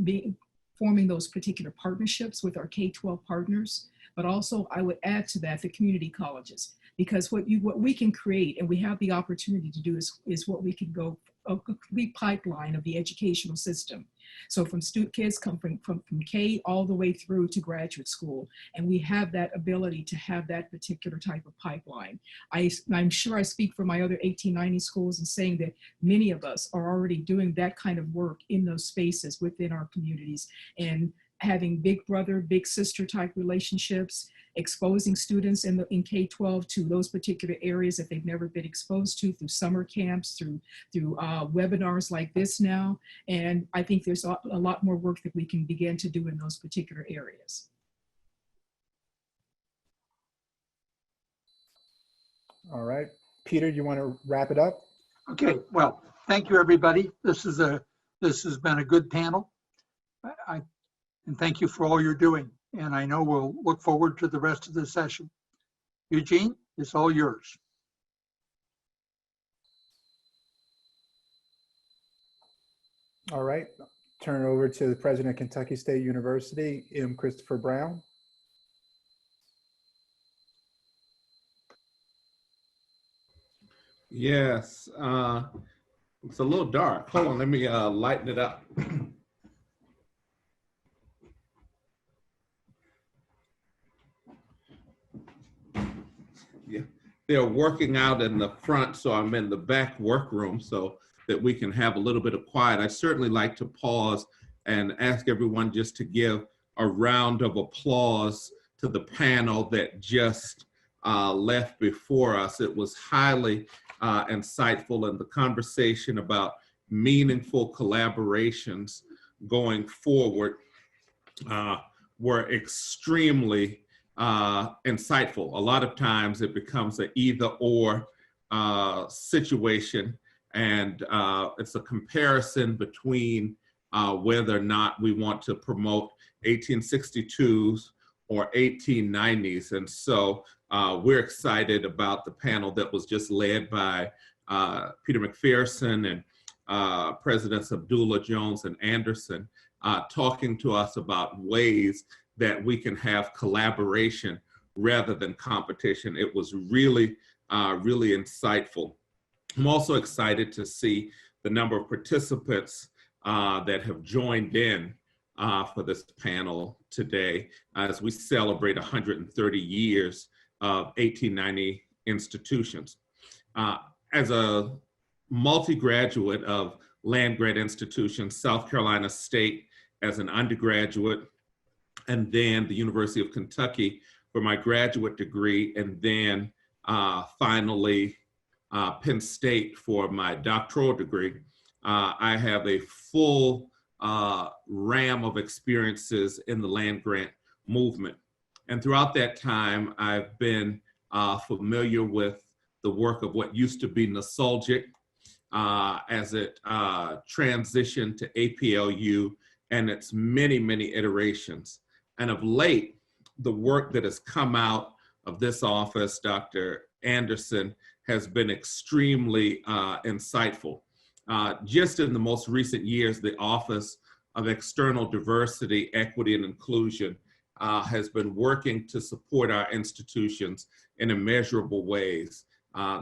forming those particular partnerships with our K-12 partners, but also I would add to that the community colleges, because what we can create and we have the opportunity to do is what we can go a complete pipeline of the educational system. So from kids come from K all the way through to graduate school, and we have that ability to have that particular type of pipeline. I'm sure I speak for my other 1890 schools in saying that many of us are already doing that kind of work in those spaces within our communities, and having big brother, big sister type relationships, exposing students in K-12 to those particular areas that they've never been exposed to through summer camps, through webinars like this now. And I think there's a lot more work that we can begin to do in those particular areas. All right, Peter, you want to wrap it up? Okay, well, thank you, everybody. This has been a good panel. And thank you for all you're doing. And I know we'll look forward to the rest of the session. Eugene, it's all yours. All right, turn it over to the president of Kentucky State University, M. Christopher Brown. Yes, it's a little dark. Hold on, let me lighten it up. Yeah, they're working out in the front, so I'm in the back workroom so that we can have a little bit of quiet. I'd certainly like to pause and ask everyone just to give a round of applause to the panel that just left before us. It was highly insightful, and the conversation about meaningful collaborations going forward were extremely insightful. A lot of times it becomes an either or situation, and it's a comparison between whether or not we want to promote 1862s or 1890s. And so we're excited about the panel that was just led by Peter McPherson and Presidents Abdullah, Jones, and Anderson, talking to us about ways that we can have collaboration rather than competition. It was really, really insightful. I'm also excited to see the number of participants that have joined in for this panel today as we celebrate 130 years of 1890 institutions. As a multi-graduate of land-grant institutions, South Carolina State as an undergraduate, and then the University of Kentucky for my graduate degree, and then finally Penn State for my doctoral degree. I have a full ram of experiences in the land grant movement. And throughout that time, I've been familiar with the work of what used to be Nostalgic as it transitioned to APLU and its many, many iterations. And of late, the work that has come out of this office, Dr. Anderson, has been extremely insightful. Just in the most recent years, the office of External Diversity, Equity, and Inclusion has been working to support our institutions in immeasurable ways.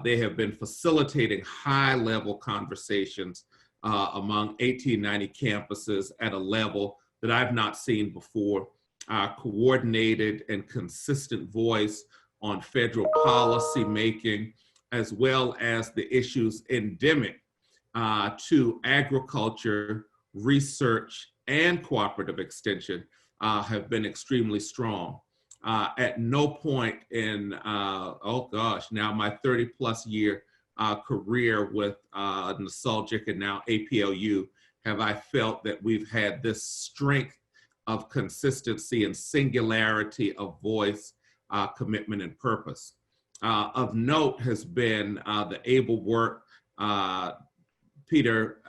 They have been facilitating high-level conversations among 1890 campuses at a level that I've not seen before. Our coordinated and consistent voice on federal policy making, as well as the issues endemic to agriculture, research, and cooperative extension have been extremely strong. At no point in, oh gosh, now my 30+ year career with nostalgic and now APLU, have I felt that we've had this strength of consistency and singularity of voice, commitment, and purpose. Of note has been the able work, Peter,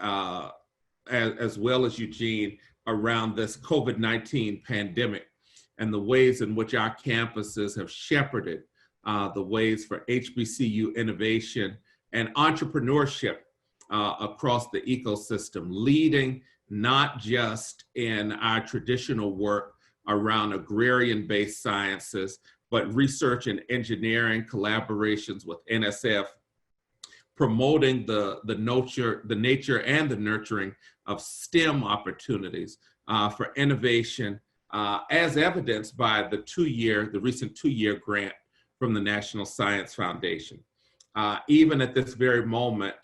as well as Eugene, around this COVID-19 pandemic and the ways in which our campuses have shepherded the ways for HBCU innovation and entrepreneurship across the ecosystem, leading not just in our traditional work around agrarian-based sciences, but research and engineering collaborations with NSF, promoting the nature and the nurturing of STEM opportunities for innovation, as evidenced by the recent two-year grant from the National Science Foundation. Even at this very moment,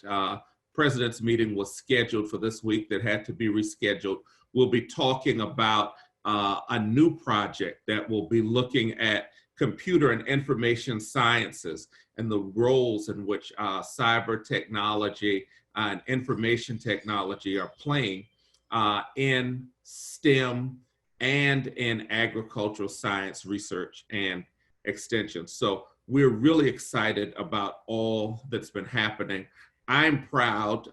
President's meeting was scheduled for this week that had to be rescheduled. We'll be talking about a new project that will be looking at computer and information sciences and the roles in which cyber technology and information technology are playing in STEM and in agricultural science research and extension. So we're really excited about all that's been happening. I'm proud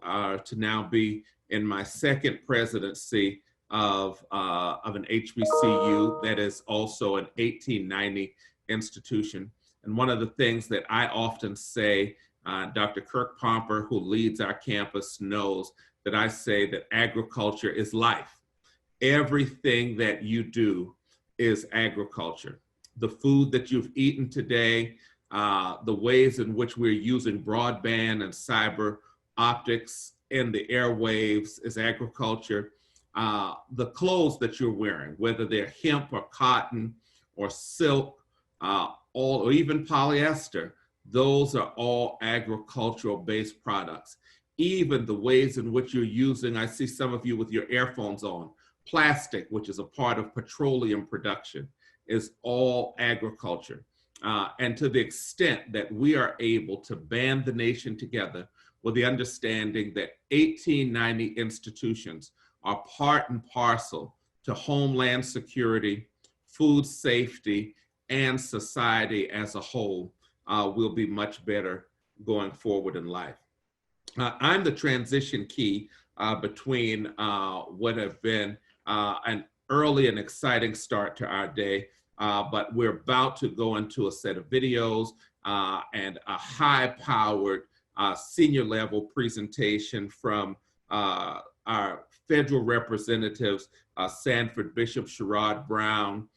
to now be in my second presidency of an HBCU that is also an 1890 institution. And one of the things that I often say, Dr. Kirk Pomper, who leads our campus, knows that I say that agriculture is life. Everything that you do is agriculture. The food that you've eaten today, the ways in which we're using broadband and cyber optics in the airwaves is agriculture. The clothes that you're wearing, whether they're hemp or cotton or silk, or even polyester, those are all agricultural based products. Even the ways in which you're using, I see some of you with your earphones on, plastic, which is a part of petroleum production, is all agriculture. And to the extent that we are able to band the nation together with the understanding that 1890 institutions are part and parcel to homeland security, food safety, and society as a whole, will be much better going forward in life. I'm the transition key between what have been an early and exciting start to our day, but we're about to go into a set of videos and a high-powered senior level presentation from our federal representatives, Sanford Bishop Sherrod Brown,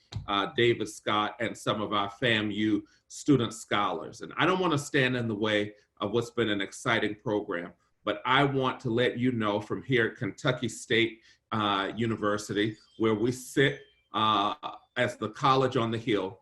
David Scott, and some of our FAMU student scholars. And I don't want to stand in the way of what's been an exciting program, but I want to let you know from here at Kentucky State University, where we sit as the college on the Hill,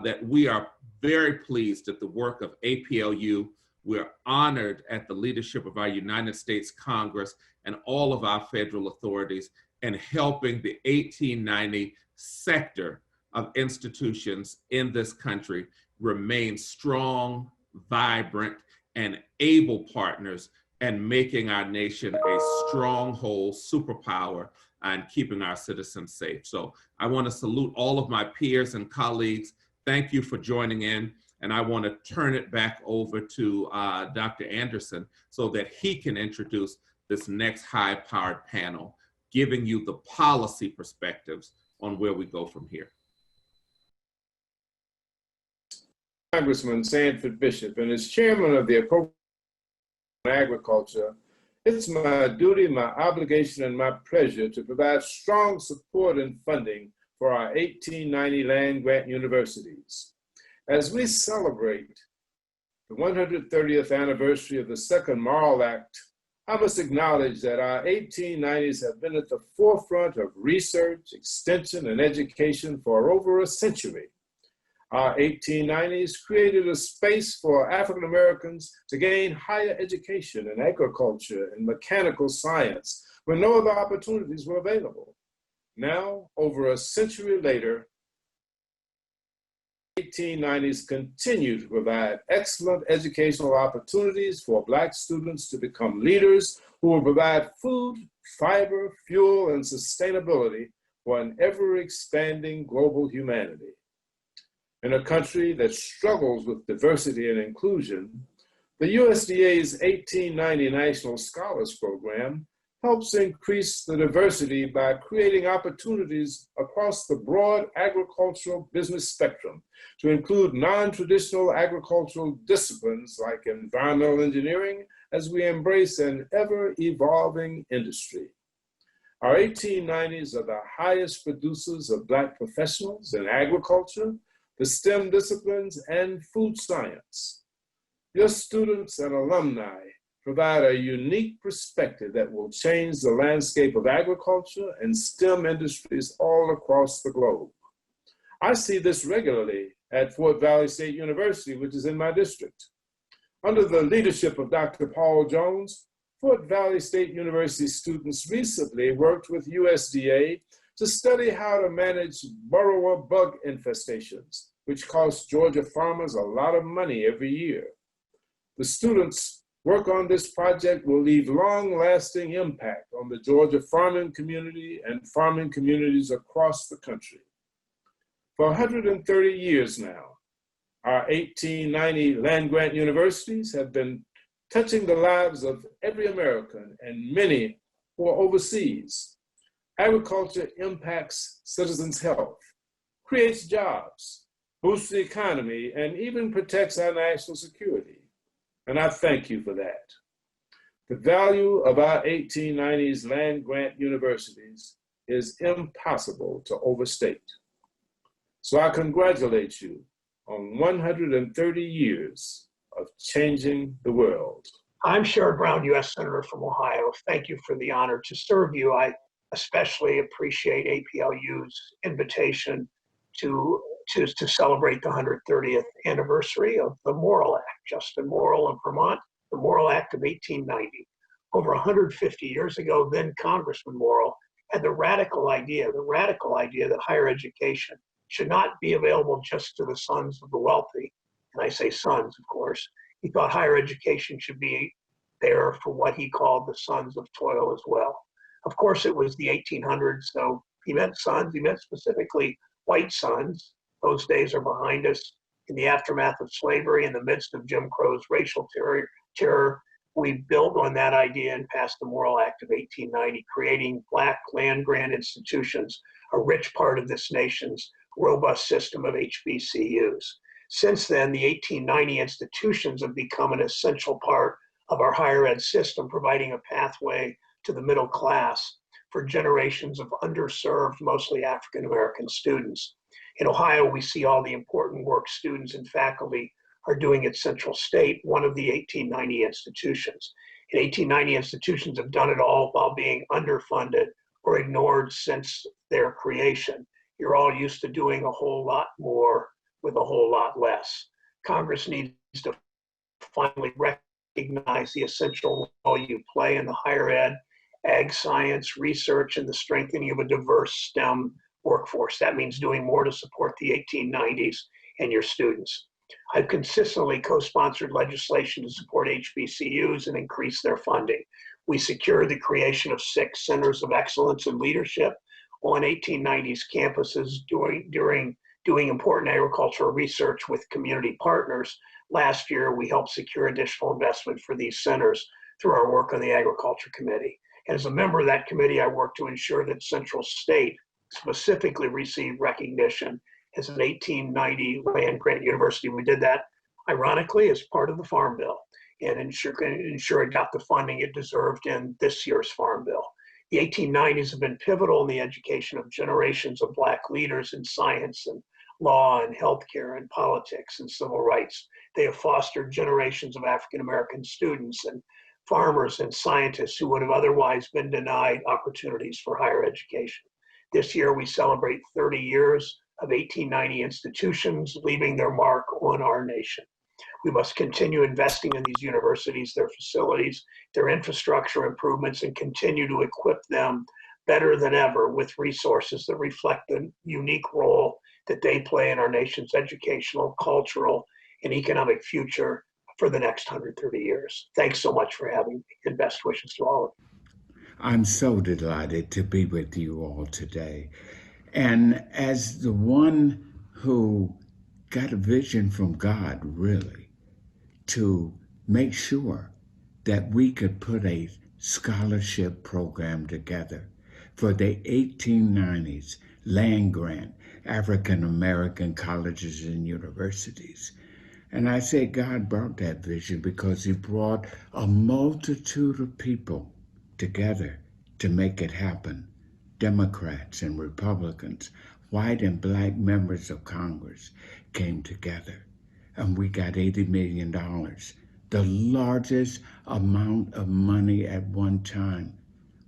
that we are very pleased at the work of APLU. We're honored at the leadership of our United States Congress and all of our federal authorities in helping the 1890 sector of institutions in this country remain strong, vibrant, and able partners and making our nation a stronghold superpower and keeping our citizens safe. So I want to salute all of my peers and colleagues. Thank you for joining in. And I want to turn it back over to Dr. Anderson so that he can introduce this next high-powered panel, giving you the policy perspectives on where we go from here. Congressman Sanford Bishop, and as chairman of the Appropriate Agriculture, It's my duty, my obligation, and my pleasure to provide strong support and funding for our 1890 land-grant universities. As we celebrate the 130th anniversary of the second Morrill Act, I must acknowledge that our 1890s have been at the forefront of research, extension, and education for over a century. Our 1890s created a space for African Americans to gain higher education in agriculture and mechanical science when no other opportunities were available. Now, over a century later, 1890s continue to provide excellent educational opportunities for Black students to become leaders who will provide food, fiber, fuel, and sustainability for an ever-expanding global humanity. In a country that struggles with diversity and inclusion, the USDA's 1890 National Scholars Program helps increase the diversity by creating opportunities across the broad agricultural business spectrum to include non-traditional agricultural disciplines like environmental engineering as we embrace an ever-evolving industry. Our 1890s are the highest producers of Black professionals in agriculture, the STEM disciplines, and food science. Your students and alumni provide a unique perspective that will change the landscape of agriculture and STEM industries all across the globe. I see this regularly at Fort Valley State University, which is in my district. Under the leadership of Dr. Paul Jones, Fort Valley State University students recently worked with USDA to study how to manage borrower bug infestations, which cost Georgia farmers a lot of money every year. The students' work on this project will leave long-lasting impact on the Georgia farming community and farming communities across the country. For 130 years now, our 1890 land-grant universities have been touching the lives of every American and many who are overseas. Agriculture impacts citizens' health, creates jobs, boosts the economy, and even protects our national security. And I thank you for that. The value of our 1890s land-grant universities is impossible to overstate. So I congratulate you on 130 years of changing the world. I'm Sherrod Brown, U.S. Senator from Ohio. Thank you for the honor to serve you. I especially appreciate APLU's invitation to celebrate the 130th anniversary of the Morrill Act. Justin Morrill of Vermont, the Morrill Act of 1890. Over 150 years ago, then Congressman Morrill had the radical idea that higher education should not be available just to the sons of the wealthy. And I say sons, of course. He thought higher education should be there for what he called the sons of toil as well. Of course, it was the 1800s, so he meant sons. He meant specifically white sons. Those days are behind us. In the aftermath of slavery, in the midst of Jim Crow's racial terror, we built on that idea and passed the Morrill Act of 1890, creating Black land-grant institutions, a rich part of this nation's robust system of HBCUs. Since then, the 1890 institutions have become an essential part of our higher ed system, providing a pathway to the middle class for generations of underserved, mostly African American students. In Ohio, we see all the important work students and faculty are doing at Central State, one of the 1890 institutions. And 1890 institutions have done it all while being underfunded or ignored since their creation. You're all used to doing a whole lot more with a whole lot less. Congress needs to finally recognize the essential role you play in the higher ed, ag science, research, and the strengthening of a diverse STEM workforce. That means doing more to support the 1890s and your students. I've consistently co-sponsored legislation to support HBCUs and increase their funding. We secured the creation of 6 centers of excellence in leadership on 1890s campuses doing important agricultural research with community partners. Last year, we helped secure additional investment for these centers through our work on the Agriculture Committee. And as a member of that committee, I worked to ensure that Central State specifically received recognition as an 1890 land-grant university. We did that, ironically, as part of the Farm Bill. and ensure it got the funding it deserved in this year's Farm Bill. The 1890s have been pivotal in the education of generations of Black leaders in science and law and healthcare and politics and civil rights. They have fostered generations of African-American students and farmers and scientists who would have otherwise been denied opportunities for higher education. This year, we celebrate 30 years of 1890 institutions leaving their mark on our nation. We must continue investing in these universities, their facilities, their infrastructure improvements, and continue to equip them better than ever with resources that reflect the unique role that they play in our nation's educational, cultural, and economic future for the next 130 years. Thanks so much for having me, and best wishes to all of you. I'm so delighted to be with you all today. And as the one who got a vision from God, really, to make sure that we could put a scholarship program together for the 1890s land grant African American colleges and universities. And I say God brought that vision because he brought a multitude of people together to make it happen. Democrats and Republicans, white and Black members of Congress came together, and we got $80 million, the largest amount of money at one time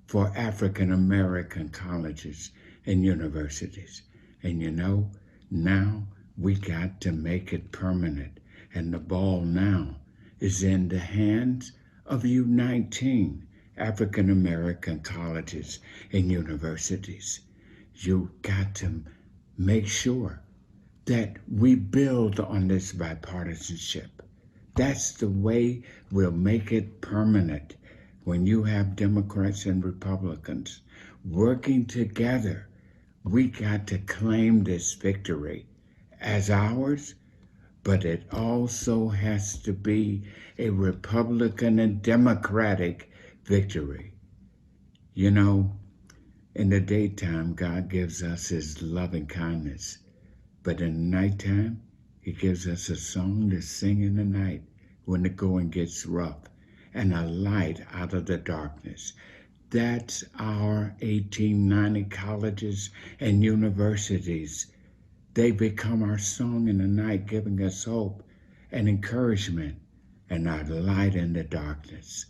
for African American colleges and universities. And you know, now we got to make it permanent. And the ball now is in the hands of you 19 African American colleges and universities. You got to make sure that we build on this bipartisanship. That's the way we'll make it permanent. When you have Democrats and Republicans working together, we got to claim this victory as ours, but it also has to be a Republican and Democratic victory. You know, in the daytime, God gives us his loving kindness, but in the nighttime, he gives us a song to sing in the night when the going gets rough, and a light out of the darkness. That's our 1890 colleges and universities. They become our song in the night, giving us hope and encouragement and our light in the darkness.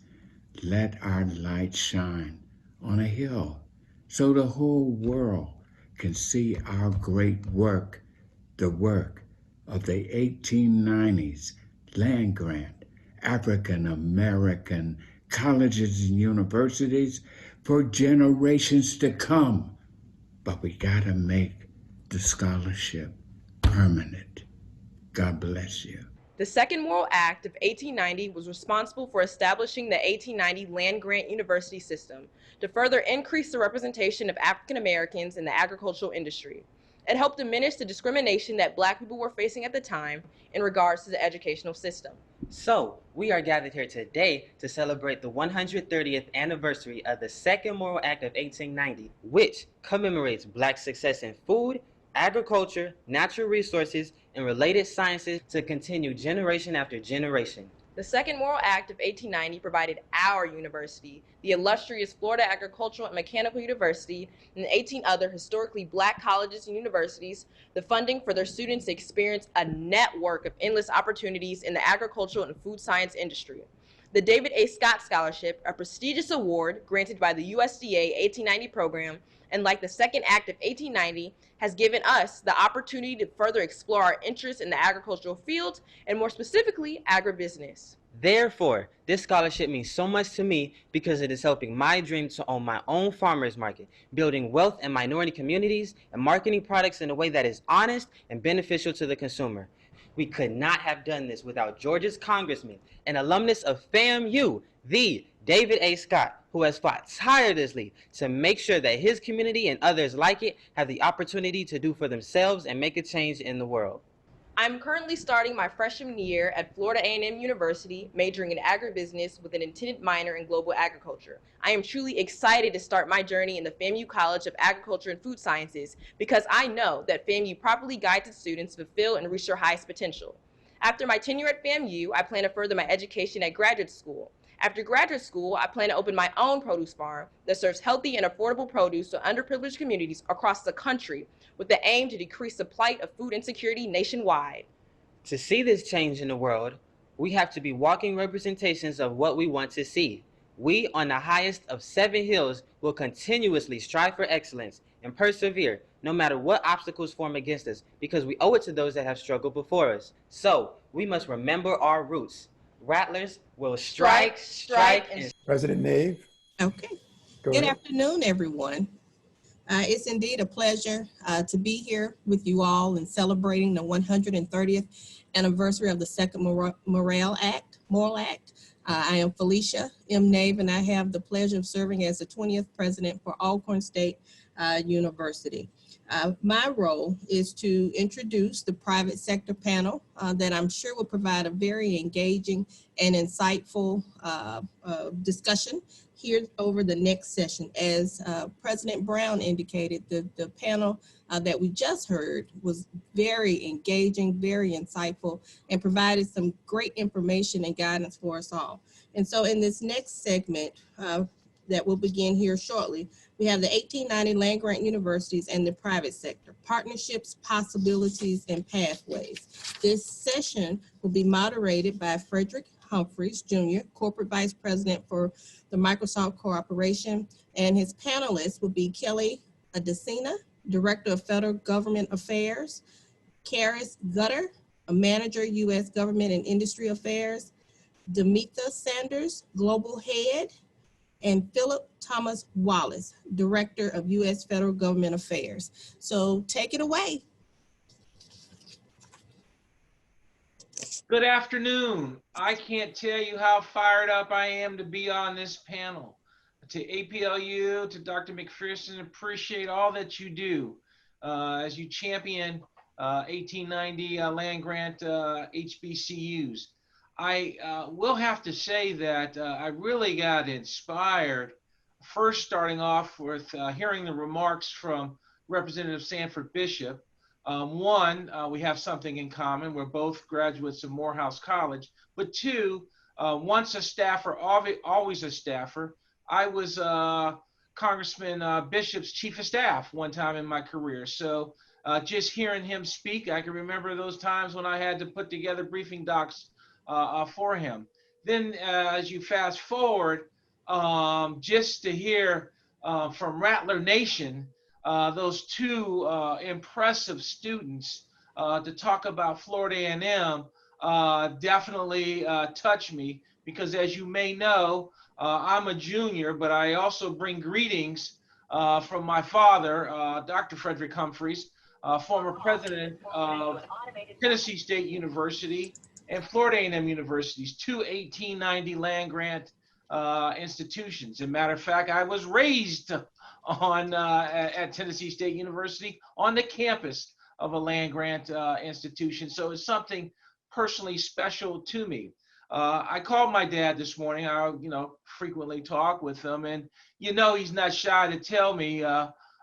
Let our light shine on a hill so the whole world can see our great work, the work of the 1890s land grant African American colleges and universities for generations to come. But we gotta make the scholarship permanent. God bless you. The Second Morrill Act of 1890 was responsible for establishing the 1890 land grant university system to further increase the representation of African Americans in the agricultural industry. It helped diminish the discrimination that Black people were facing at the time in regards to the educational system. So, we are gathered here today to celebrate the 130th anniversary of the Second Morrill Act of 1890, which commemorates Black success in food, agriculture, natural resources, and related sciences to continue generation after generation. The Second Morrill Act of 1890 provided our university, the illustrious Florida Agricultural and Mechanical University, and 18 other historically Black colleges and universities, the funding for their students to experience a network of endless opportunities in the agricultural and food science industry. The David A. Scott Scholarship, a prestigious award granted by the USDA 1890 program, and like the Second Act of 1890, has given us the opportunity to further explore our interests in the agricultural field, and more specifically, agribusiness. Therefore, this scholarship means so much to me because it is helping my dream to own my own farmers market, building wealth in minority communities, and marketing products in a way that is honest and beneficial to the consumer. We could not have done this without Georgia's congressman, an alumnus of FAMU, the David A. Scott, who has fought tirelessly to make sure that his community and others like it have the opportunity to do for themselves and make a change in the world. I'm currently starting my freshman year at Florida A&M University, majoring in agribusiness with an intended minor in global agriculture. I am truly excited to start my journey in the FAMU College of Agriculture and Food Sciences because I know that FAMU properly guides its students to fulfill and reach their highest potential. After my tenure at FAMU, I plan to further my education at graduate school. After graduate school, I plan to open my own produce farm that serves healthy and affordable produce to underprivileged communities across the country with the aim to decrease the plight of food insecurity nationwide. To see this change in the world, we have to be walking representations of what we want to see. We, on the highest of 7 hills, will continuously strive for excellence and persevere no matter what obstacles form against us, because we owe it to those that have struggled before us. So, we must remember our roots. Rattlers will strike, and... President Nave. Okay. Go Good ahead. afternoon, everyone. It's indeed a pleasure to be here with you all and celebrating the 130th anniversary of the second Morrill Act. I am Felicia M. Nave, and I have the pleasure of serving as the 20th president for Alcorn State University. My role is to introduce the private sector panel that I'm sure will provide a very engaging and insightful discussion here over the next session. As President Brown indicated, the panel that we just heard was very engaging, very insightful, and provided some great information and guidance for us all. And so in this next segment that will begin here shortly, we have the 1890 land-grant universities and the private sector, partnerships, possibilities, and pathways. This session will be moderated by Frederick Humphreys, Jr., Corporate Vice President for the Microsoft Corporation, and his panelists will be Kelly Adesina, Director of Federal Government Affairs, Karis Gutter, a Manager, U.S. Government and Industry Affairs, Demetha Sanders, Global Head, and Philip Thomas Wallace, Director of U.S. Federal Government Affairs. So take it away. Good afternoon. I can't tell you how fired up I am to be on this panel. To APLU, to Dr. McPherson, appreciate all that you do as you champion 1890 land grant HBCUs. I will have to say that I really got inspired, first starting off with hearing the remarks from Representative Sanford Bishop. We have something in common. We're both graduates of Morehouse College. But two, once a staffer, always a staffer. I was Congressman Bishop's chief of staff one time in my career. So just hearing him speak, I can remember those times when I had to put together briefing docs for him. Then as you fast forward, just to hear from Rattler Nation, those two impressive students to talk about Florida A&M definitely touched me, because as you may know, I'm a junior, but I also bring greetings from my father, Dr. Frederick Humphreys, former president of Tennessee State University and Florida A&M Universities, two 1890 land grant institutions. As a matter of fact, I was raised at Tennessee State University on the campus of a land grant institution. So it's something personally special to me. I called my dad this morning. I frequently talk with him, and he's not shy to tell me,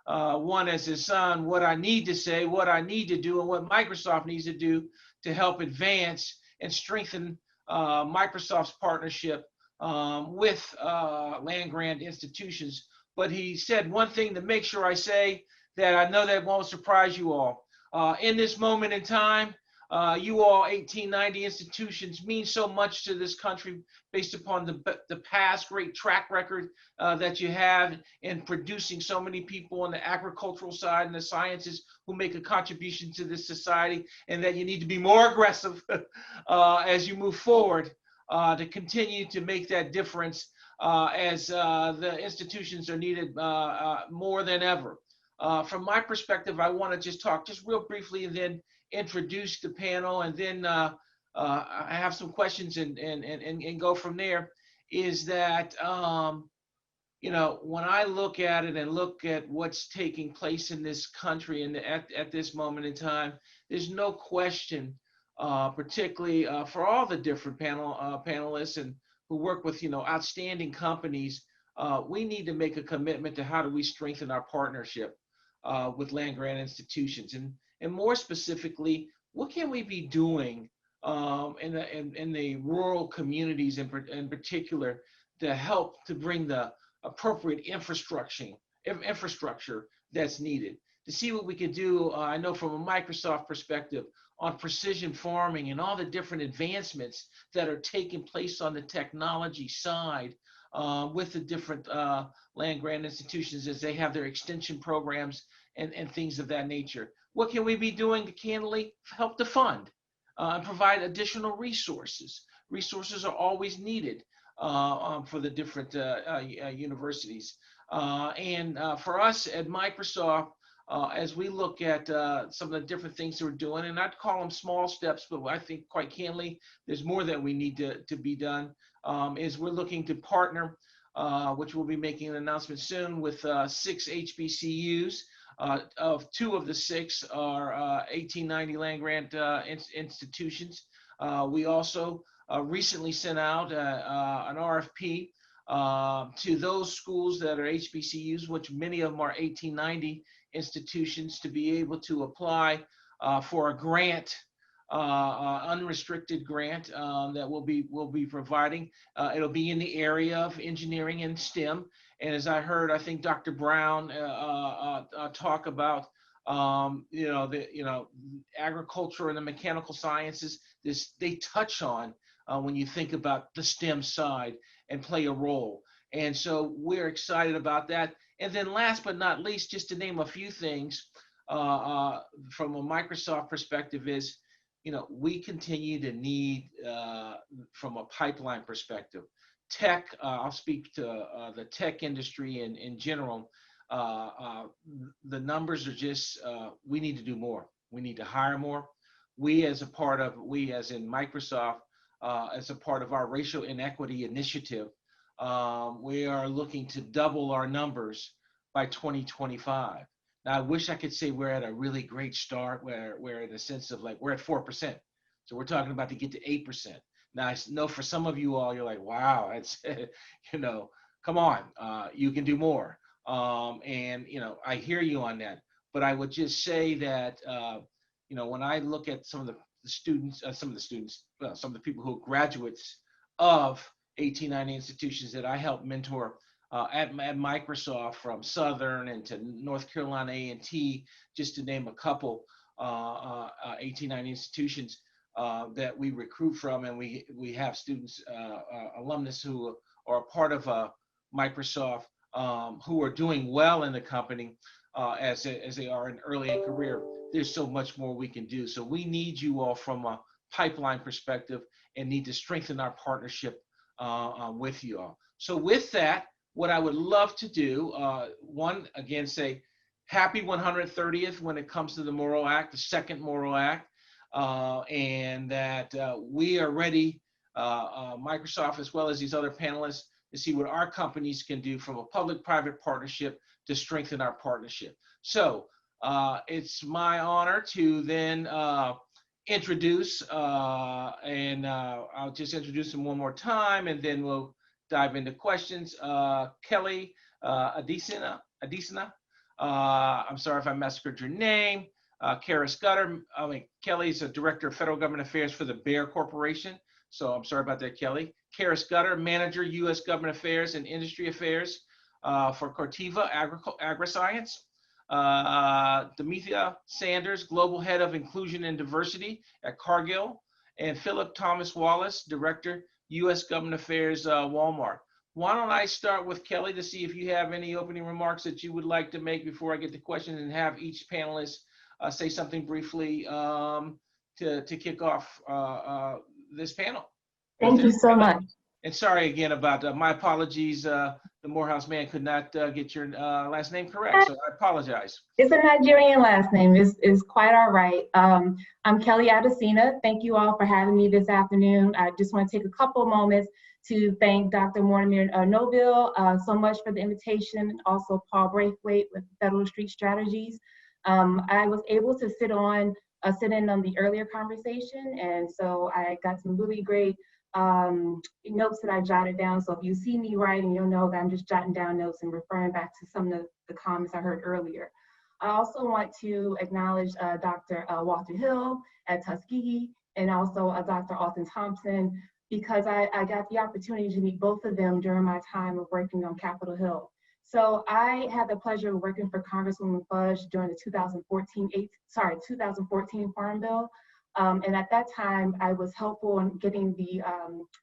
one as his son, what I need to say, what I need to do, and what Microsoft needs to do to help advance and strengthen Microsoft's partnership with land grant institutions. But he said one thing to make sure I say that I know that won't surprise you all. In this moment in time, you all 1890 institutions mean so much to this country based upon the past great track record that you have in producing so many people on the agricultural side and the sciences who make a contribution to this society, and that you need to be more aggressive as you move forward to continue to make that difference as the institutions are needed more than ever. From my perspective, I want to just talk just real briefly and then introduce the panel, and then I have some questions and go from there. Is that when I look at it and look at what's taking place in this country and at this moment in time, there's no question, particularly for all the different panelists and who work with outstanding companies, we need to make a commitment to how do we strengthen our partnership with land grant institutions, and more specifically, what can we be doing in the rural communities in particular to help to bring the appropriate infrastructure that's needed. To see what we can do, I know from a Microsoft perspective, on precision farming and all the different advancements that are taking place on the technology side with the different land grant institutions as they have their extension programs and things of that nature. What can we be doing to candidly help to fund and provide additional resources? Resources are always needed for the different universities. And for us at Microsoft, as we look at some of the different things that we're doing, and I'd call them small steps, but I think quite candidly, there's more that we need to be done, is we're looking to partner, which we'll be making an announcement soon, with 6 HBCUs. Of 2 of the 6 are 1890 land grant institutions. We also recently sent out an RFP to those schools that are HBCUs, which many of them are 1890 institutions, to be able to apply for a grant, unrestricted grant that we'll be providing. It'll be in the area of engineering and STEM. And as I heard, I think Dr. Brown talk about, agriculture and the mechanical sciences. They touch on when you think about the STEM side and play a role. And so we're excited about that. And then last but not least, just to name a few things from a Microsoft perspective is, we continue to need, from a pipeline perspective, tech, I'll speak to the tech industry in general. The numbers are just, we need to do more. We need to hire more. We as in Microsoft, as a part of our racial inequity initiative, we are looking to double our numbers by 2025. Now, I wish I could say we're at a really great start, where we're in the sense of we're at 4%. So we're talking about to get to 8%. Now, I know for some of you all, you're like, wow, that's, come on, you can do more. And, I hear you on that. But I would just say that, when I look at some of the people who are graduates of 1890 institutions that I help mentor at Microsoft, from Southern and to North Carolina A&T, just to name a couple, 1890 institutions that we recruit from, and we have students, alumnus who are a part of Microsoft, who are doing well in the company as they are in early in career. There's so much more we can do. So we need you all from a pipeline perspective and need to strengthen our partnership with you all. So with that, what I would love to do, one, again, say happy 130th when it comes to the Morrill Act, the second Morrill Act, and that we are ready, Microsoft as well as these other panelists, to see what our companies can do from a public-private partnership to strengthen our partnership. So it's my honor to then introduce, and I'll just introduce him one more time, and then we'll dive into questions. Kelly Adesina. I'm sorry if I massacred your name. Kara Scudder. Kelly's a Director of Federal Government Affairs for the Bayer Corporation. So I'm sorry about that, Kelly. Kara Scudder, Manager, U.S. Government Affairs and Industry Affairs for Corteva Agriscience. Demethea Sanders, Global Head of Inclusion and Diversity at Cargill. And Philip Thomas Wallace, Director, U.S. Government Affairs, Walmart. Why don't I start with Kelly to see if you have any opening remarks that you would like to make before I get to questions, and have each panelist say something briefly to kick off this panel. Thank you so much. And sorry again about my apologies. The Morehouse man could not get your last name correct, so I apologize. It's a Nigerian last name. It's quite all right. I'm Kelly Adesina. Thank you all for having me this afternoon. I just want to take a couple of moments to thank Dr. Mortimer Noville so much for the invitation, and also Paul Braithwaite with Federal Street Strategies. I was able to sit in on the earlier conversation, and so I got some really great notes that I jotted down. So if you see me writing, you'll know that I'm just jotting down notes and referring back to some of the comments I heard earlier. I also want to acknowledge Dr. Walter Hill at Tuskegee, and also Dr. Alton Thompson, because I got the opportunity to meet both of them during my time of working on Capitol Hill. So I had the pleasure of working for Congresswoman Fudge during the 2014 Farm Bill. And at that time, I was helpful in getting the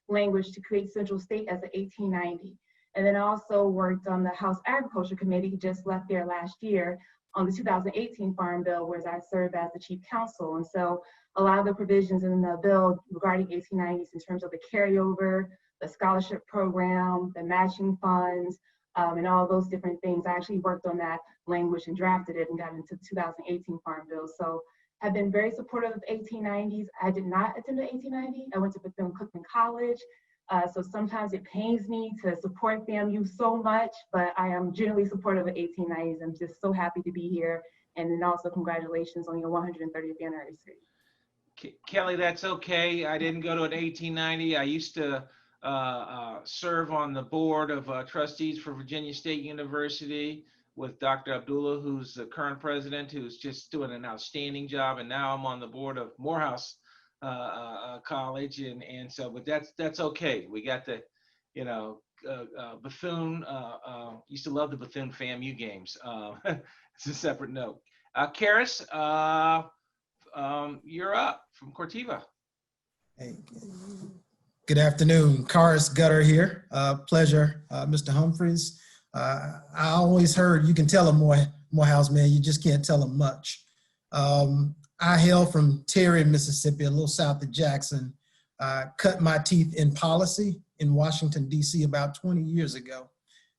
language to create Central State as the 1890. And then I also worked on the House Agriculture Committee, just left there last year, on the 2018 Farm Bill, where I served as the chief counsel. And so a lot of the provisions in the bill regarding 1890s in terms of the carryover, the scholarship program, the matching funds, and all those different things. I actually worked on that language and drafted it and got into the 2018 Farm Bill. So have been very supportive of 1890s. I did not attend the 1890. I went to Bethune-Cookman College. So sometimes it pains me to support FAMU so much, but I am generally supportive of 1890s. I'm just so happy to be here. And then also congratulations on your 130th anniversary. Kelly, that's okay. I didn't go to an 1890. I used to serve on the board of trustees for Virginia State University with Dr. Abdullah, who's the current president, who's just doing an outstanding job. And now I'm on the board of Morehouse College. And so, but that's okay. We got the, Bethune, used to love the Bethune FAMU games. It's a separate note. Karis, you're up from Corteva. Hey, good afternoon. Karis Gutter here. Pleasure, Mr. Humphreys. I always heard you can tell them Morehouse, man, you just can't tell them much. I hail from Terry, Mississippi, a little south of Jackson. Cut my teeth in policy in Washington, D.C. about 20 years ago,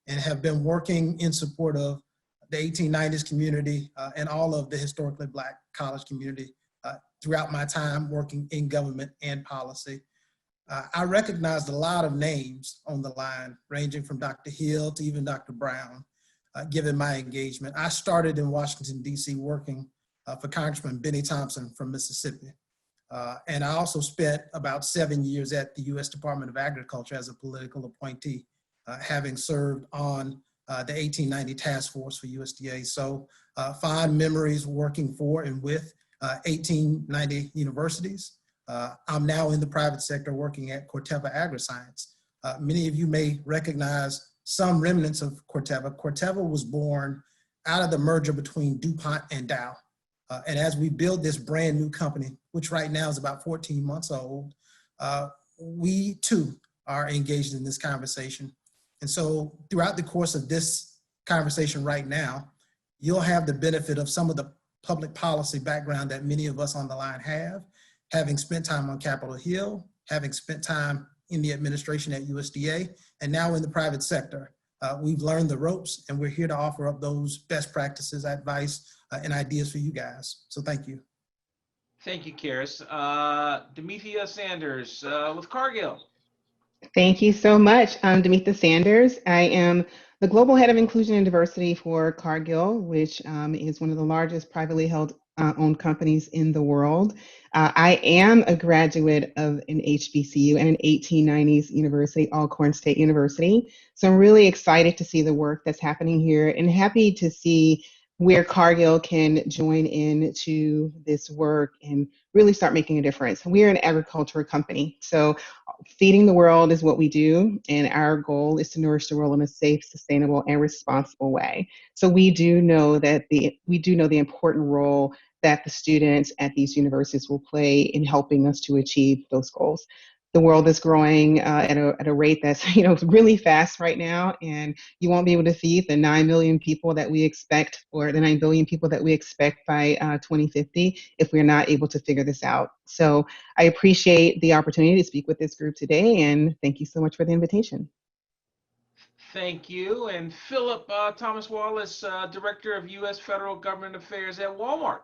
and have been working in support of the 1890s community and all of the historically Black college community throughout my time working in government and policy. I recognized a lot of names on the line, ranging from Dr. Hill to even Dr. Brown, given my engagement. I started in Washington, D.C. working for Congressman Benny Thompson from Mississippi. And I also spent about 7 years at the U.S. Department of Agriculture as a political appointee, having served on the 1890 task force for USDA. So fond memories working for and with 1890 universities. I'm now in the private sector working at Corteva Agriscience. Many of you may recognize some remnants of Corteva. Corteva was born out of the merger between DuPont and Dow. And as we build this brand new company, which right now is about 14 months old, we too are engaged in this conversation. And so throughout the course of this conversation right now, you'll have the benefit of some of the public policy background that many of us on the line have, having spent time on Capitol Hill, having spent time in the administration at USDA, and now in the private sector. We've learned the ropes, and we're here to offer up those best practices, advice, and ideas for you guys. So thank you. Thank you, Karis. Demethea Sanders with Cargill. Thank you so much. I'm Demethea Sanders. I am the Global Head of Inclusion and Diversity for Cargill, which is one of the largest privately held owned companies in the world. I am a graduate of an HBCU and an 1890s university, Alcorn State University. So I'm really excited to see the work that's happening here and happy to see where Cargill can join in to this work and really start making a difference. We're an agriculture company, so feeding the world is what we do, and our goal is to nourish the world in a safe, sustainable, and responsible way. So we do know the important role that the students at these universities will play in helping us to achieve those goals. The world is growing at a rate that's really fast right now, and you won't be able to feed the 9 million people that we expect, or the 9 billion people that we expect by 2050 if we're not able to figure this out. So I appreciate the opportunity to speak with this group today, and thank you so much for the invitation. Thank you. And Philip Thomas Wallace, Director of U.S. Federal Government Affairs at Walmart.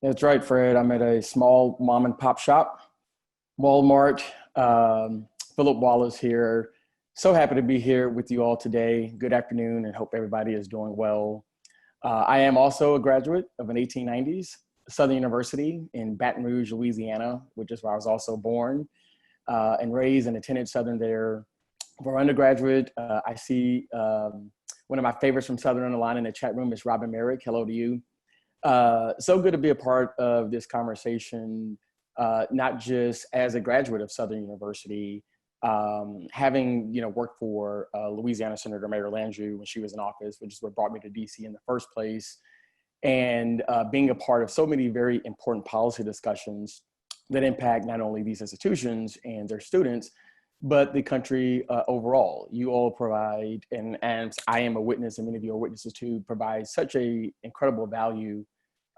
That's right, Fred. I'm at a small mom and pop shop, Walmart. Philip Wallace here. So happy to be here with you all today. Good afternoon, and hope everybody is doing well. I am also a graduate of an 1890s Southern University in Baton Rouge, Louisiana, which is where I was also born and raised, and attended Southern there. For undergraduate, I see one of my favorites from Southern on the line in the chat room is Robin Merrick. Hello to you. So good to be a part of this conversation not just as a graduate of Southern University, having worked for Louisiana Senator Mayor Landrieu when she was in office, which is what brought me to DC in the first place, and being a part of so many very important policy discussions that impact not only these institutions and their students, but the country overall. You all provide, and I am a witness, and many of you are witnesses too, provide such a incredible value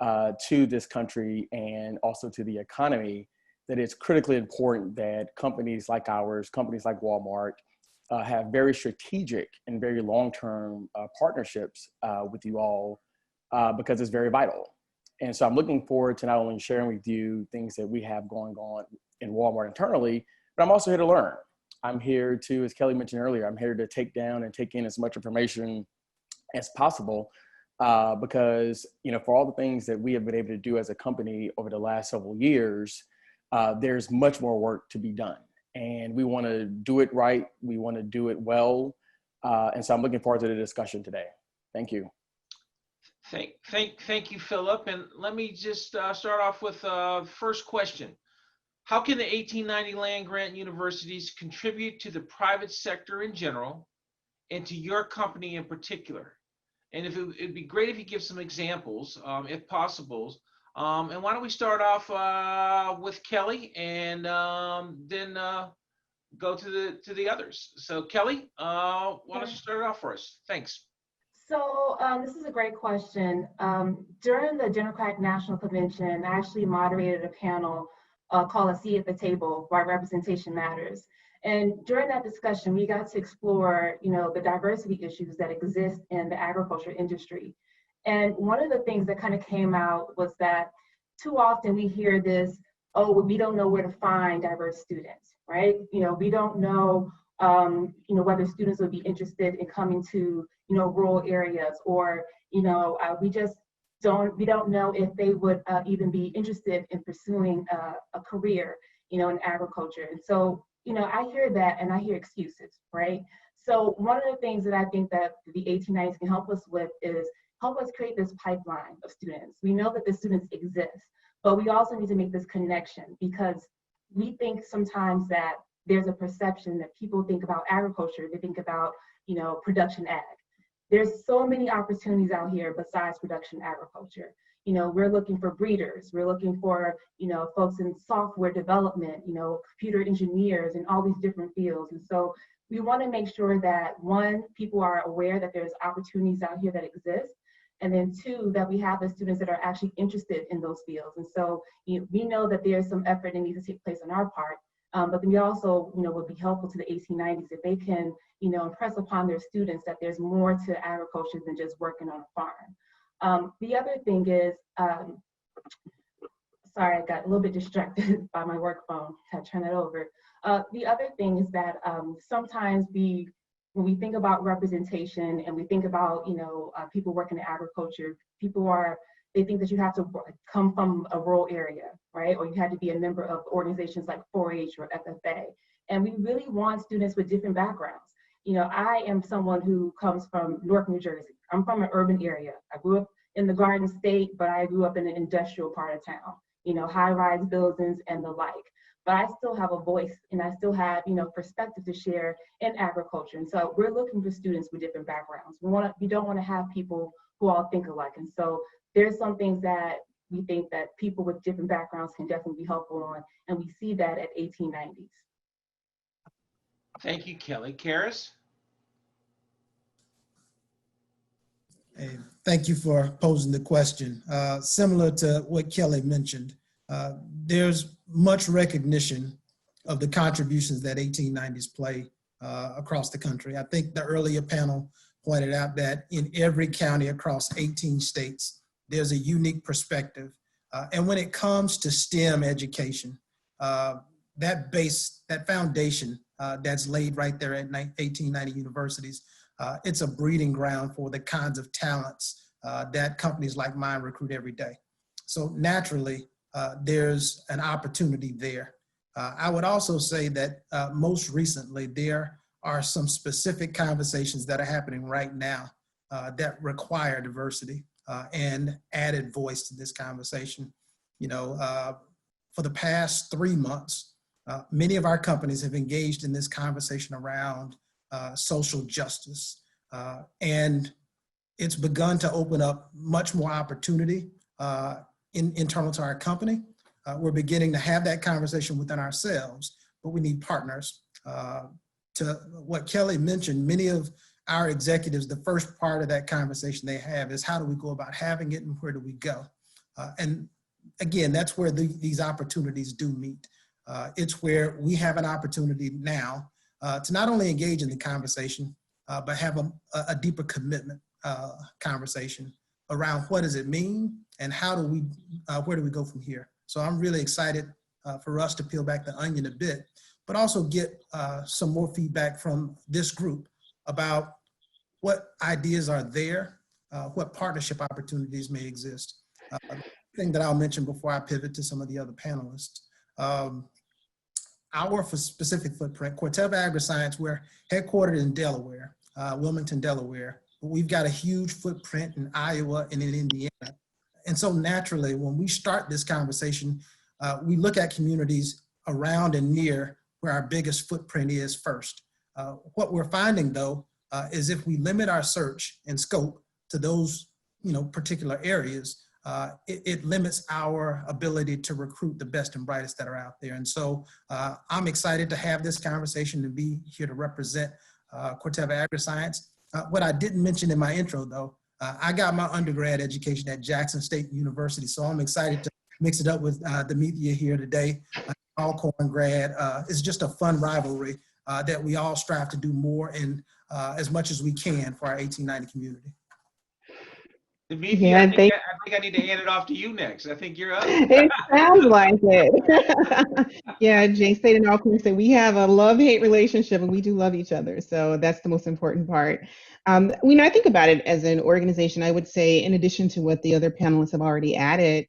to this country and also to the economy, that it's critically important that companies like ours, companies like Walmart, have very strategic and very long-term partnerships with you all, because it's very vital. And so I'm looking forward to not only sharing with you things that we have going on in Walmart internally, but I'm also here to learn. I'm here to, as Kelly mentioned earlier, I'm here to take down and take in as much information as possible, because for all the things that we have been able to do as a company over the last several years, there's much more work to be done, and we want to do it right. We want to do it well, and so I'm looking forward to the discussion today. Thank you. Thank you, Philip. And let me just start off with first question. How can the 1890 land grant universities contribute to the private sector in general and to your company in particular? And if it'd be great if you give some examples, if possible. And why don't we start off with Kelly, and then go to the others. So Kelly, why don't you start it off for us? Thanks. So this is a great question. During the Democratic National Convention, I actually moderated a panel called A Seat at the Table, Why Representation Matters. And during that discussion, we got to explore, the diversity issues that exist in the agriculture industry. And one of the things that kind of came out was that too often we hear this, oh, we don't know where to find diverse students, right? We don't know, whether students would be interested in coming to, rural areas, or, we don't know if they would even be interested in pursuing a career, in agriculture. And so, I hear that and I hear excuses, right? So one of the things that I think that the 1890s can help us with is help us create this pipeline of students. We know that the students exist, but we also need to make this connection, because we think sometimes that there's a perception that people think about agriculture, they think about, production ag. There's so many opportunities out here besides production agriculture. We're looking for breeders, we're looking for, folks in software development, computer engineers, and all these different fields. And so we want to make sure that, one, people are aware that there's opportunities out here that exist, and then two, that we have the students that are actually interested in those fields. And so we know that there's some effort that needs to take place on our part, but then we also, would be helpful to the 1890s if they can, impress upon their students that there's more to agriculture than just working on a farm. The other thing is, sorry, I got a little bit distracted by my work phone. I had to turn it over. The other thing is that sometimes when we think about representation and we think about, people working in agriculture, they think that you have to come from a rural area, right? Or you had to be a member of organizations like 4-H or FFA. And we really want students with different backgrounds. I am someone who comes from Newark, New Jersey. I'm from an urban area. I grew up in the Garden State, but I grew up in an industrial part of town, high-rise buildings and the like. But I still have a voice, and I still have, perspective to share in agriculture. And so we're looking for students with different backgrounds. We don't want to have people who all think alike. And so there's some things that we think that people with different backgrounds can definitely be helpful on, and we see that at 1890s. Thank you, Kelly. Karis? Hey, thank you for posing the question. Similar to what Kelly mentioned, there's much recognition of the contributions that 1890s play across the country. I think the earlier panel pointed out that in every county across 18 states, there's a unique perspective. And when it comes to STEM education, that foundation that's laid right there at 1890 universities, it's a breeding ground for the kinds of talents that companies like mine recruit every day. So naturally, there's an opportunity there. I would also say that most recently, there are some specific conversations that are happening right now that require diversity and added voice to this conversation. for the past 3 months, many of our companies have engaged in this conversation around social justice. And it's begun to open up much more opportunity internal to our company. We're beginning to have that conversation within ourselves, but we need partners. To what Kelly mentioned, many of our executives, the first part of that conversation they have is how do we go about having it and where do we go? And again, that's where these opportunities do meet. It's where we have an opportunity now to not only engage in the conversation, but have a deeper commitment conversation around what does it mean and how do we, where do we go from here? So I'm really excited for us to peel back the onion a bit, but also get some more feedback from this group about what ideas are there, what partnership opportunities may exist. Thing that I'll mention before I pivot to some of the other panelists. Our specific footprint, Corteva Agriscience, we're headquartered in Delaware, Wilmington, Delaware. But we've got a huge footprint in Iowa and in Indiana. And so naturally, when we start this conversation, we look at communities around and near where our biggest footprint is first. What we're finding though, is if we limit our search and scope to those particular areas, it limits our ability to recruit the best and brightest that are out there. And so I'm excited to have this conversation and be here to represent Corteva Agriscience. What I didn't mention in my intro though, I got my undergrad education at Jackson State University. So I'm excited to mix it up with Demithia here today, Alcorn grad. It's just a fun rivalry that we all strive to do more and as much as we can for our 1890 community. Demithia, Yeah, I think I need to hand it off to you next. I think you're up. it sounds like it. Yeah, Jay State and Alcorn say we have a love-hate relationship and we do love each other. So that's the most important part. I think about it as an organization, I would say, in addition to what the other panelists have already added,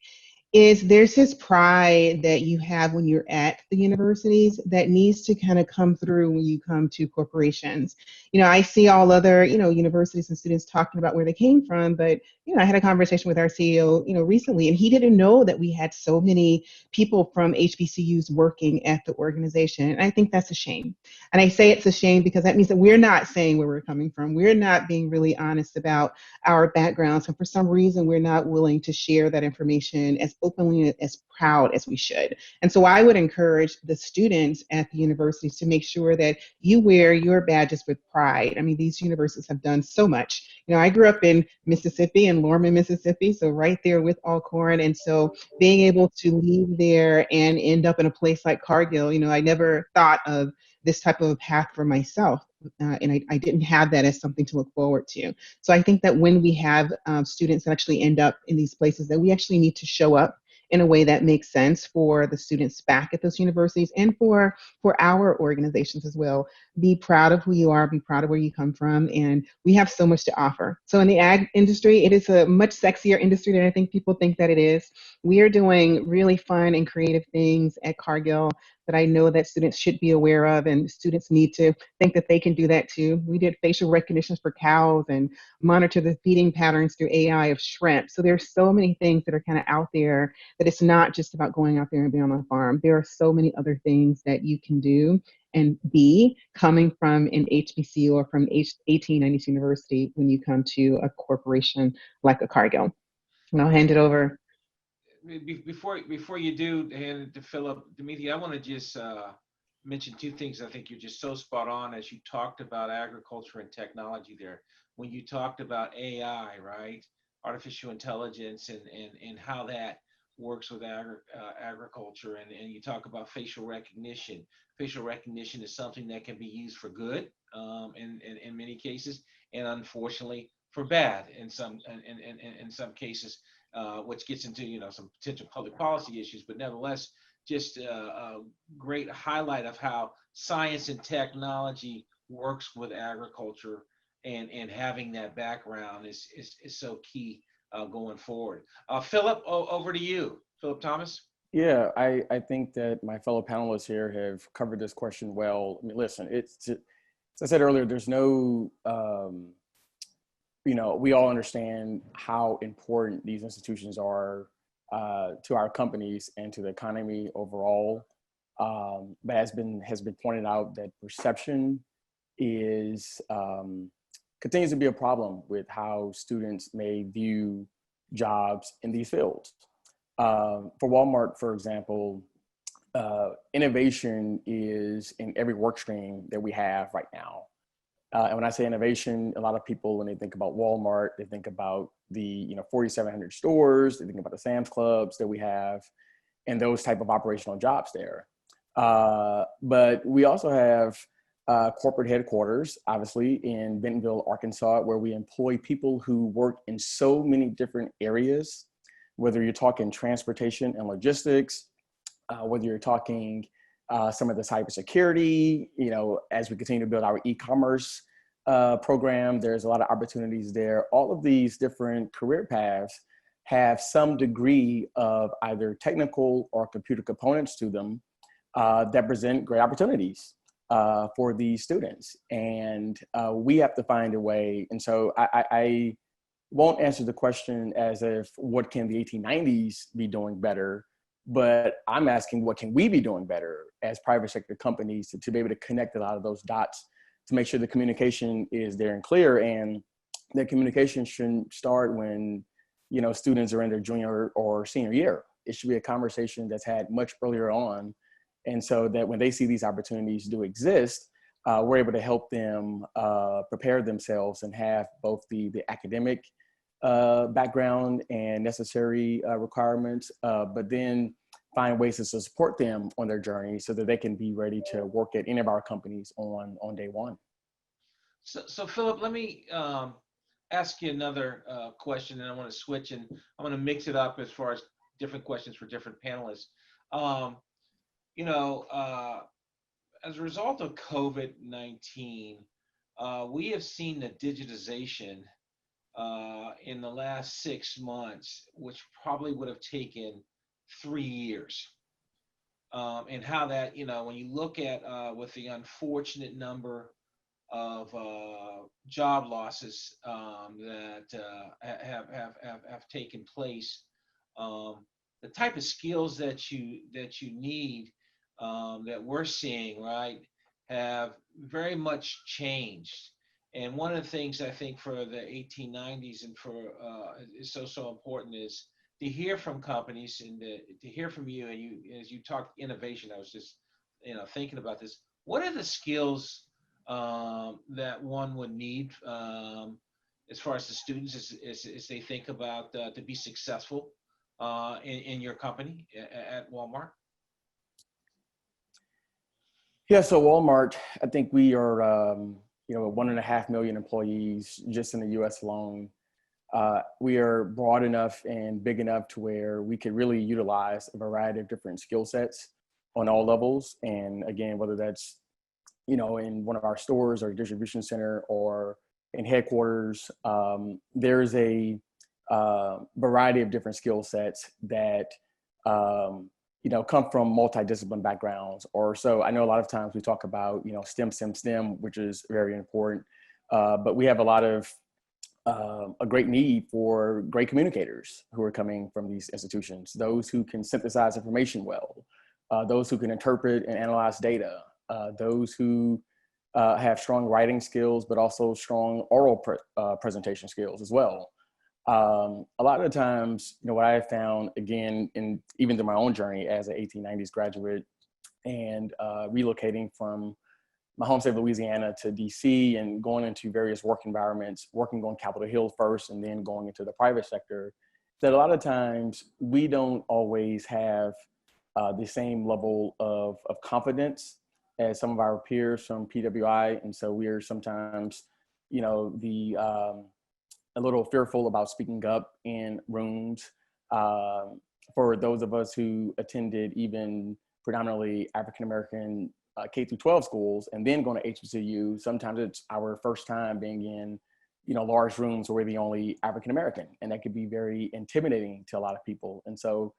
is there's this pride that you have when you're at the universities that needs to kind of come through when you come to corporations. I see all other, universities and students talking about where they came from, but, I had a conversation with our CEO, recently, and he didn't know that we had so many people from HBCUs working at the organization. And I think that's a shame. And I say it's a shame because that means that we're not saying where we're coming from. We're not being really honest about our backgrounds. And for some reason, we're not willing to share that information as openly, as proud as we should. And so I would encourage the students at the universities to make sure that you wear your badges with pride. I mean, these universities have done so much. I grew up in Mississippi, in Lorman, Mississippi, so right there with Alcorn. And so being able to leave there and end up in a place like Cargill, I never thought of this type of a path for myself. And I didn't have that as something to look forward to. So I think that when we have students that actually end up in these places, that we actually need to show up in a way that makes sense for the students back at those universities and for our organizations as well. Be proud of who you are, be proud of where you come from, and we have so much to offer. So in the ag industry, it is a much sexier industry than I think people think that it is. We are doing really fun and creative things at Cargill that I know that students should be aware of, and students need to think that they can do that too. We did facial recognitions for cows and monitor the feeding patterns through AI of shrimp. So there's so many things that are kind of out there that it's not just about going out there and being on a farm. There are so many other things that you can do and be coming from an HBCU or from 1890s University when you come to a corporation like a Cargill. And I'll hand it over. Before you do hand it to Philip, Demithia, I want to just mention two things. I think you're just so spot on as you talked about agriculture and technology there. When you talked about AI, right, artificial intelligence, and how that works with agriculture, and you talk about facial recognition. Facial recognition is something that can be used for good in many cases, and unfortunately for bad in some cases. Which gets into some potential public policy issues, but nevertheless, just a great highlight of how science and technology works with agriculture, and having that background is so key going forward. Philip, over to you. Philip Thomas. Yeah, I think that my fellow panelists here have covered this question well. I mean, listen, it's, as I said earlier, there's no we all understand how important these institutions are to our companies and to the economy overall. But has been pointed out that perception is continues to be a problem with how students may view jobs in these fields. For Walmart, for example, innovation is in every work stream that we have right now. And when I say innovation, a lot of people, when they think about Walmart, they think about the 4,700 stores, they think about the Sam's Clubs that we have, and those type of operational jobs there. But we also have corporate headquarters, obviously, in Bentonville, Arkansas, where we employ people who work in so many different areas, whether you're talking transportation and logistics, whether you're talking some of the cybersecurity, as we continue to build our e-commerce program, there's a lot of opportunities there. All of these different career paths have some degree of either technical or computer components to them that present great opportunities for these students. And we have to find a way. And so I won't answer the question as if what can the 1890s be doing better, but I'm asking what can we be doing better as private sector companies to be able to connect a lot of those dots to make sure the communication is there and clear. And that communication shouldn't start when students are in their junior or senior year. It should be a conversation that's had much earlier on. And so that when they see these opportunities do exist, we're able to help them prepare themselves and have both the academic background and necessary requirements, but then find ways to support them on their journey so that they can be ready to work at any of our companies on day one. So Philip, let me ask you another question, and I want to switch and I want to mix it up as far as different questions for different panelists. As a result of COVID-19, we have seen the digitization in the last 6 months, which probably would have taken 3 years. And how that, when you look at with the unfortunate number of job losses that have taken place, the type of skills that you need that we're seeing, right, have very much changed. And one of the things I think for the 1890s and for is so important is to hear from companies and to hear from you. And you, as you talked innovation, I was just thinking about this. What are the skills that one would need as far as the students as they think about to be successful in your company at Walmart? Yeah, so Walmart, I think we are 1.5 million employees just in the U.S. alone. We are broad enough and big enough to where we could really utilize a variety of different skill sets on all levels. And again, whether that's, in one of our stores or distribution center or in headquarters, there's a variety of different skill sets that, come from multidiscipline backgrounds. Or so I know a lot of times we talk about, STEM, which is very important. But we have a lot of a great need for great communicators who are coming from these institutions, those who can synthesize information well, those who can interpret and analyze data, those who have strong writing skills, but also strong oral presentation skills as well. A lot of the times, what I have found, again, even through my own journey as an 1890s graduate and relocating from my home state of Louisiana to DC and going into various work environments, working on Capitol Hill first and then going into the private sector, that a lot of times we don't always have the same level of confidence as some of our peers from PWI. And so we're sometimes, a little fearful about speaking up in rooms. For those of us who attended even predominantly African-American K through 12 schools and then going to HBCU, sometimes it's our first time being in, large rooms where we're the only African-American, and that could be very intimidating to a lot of people. And so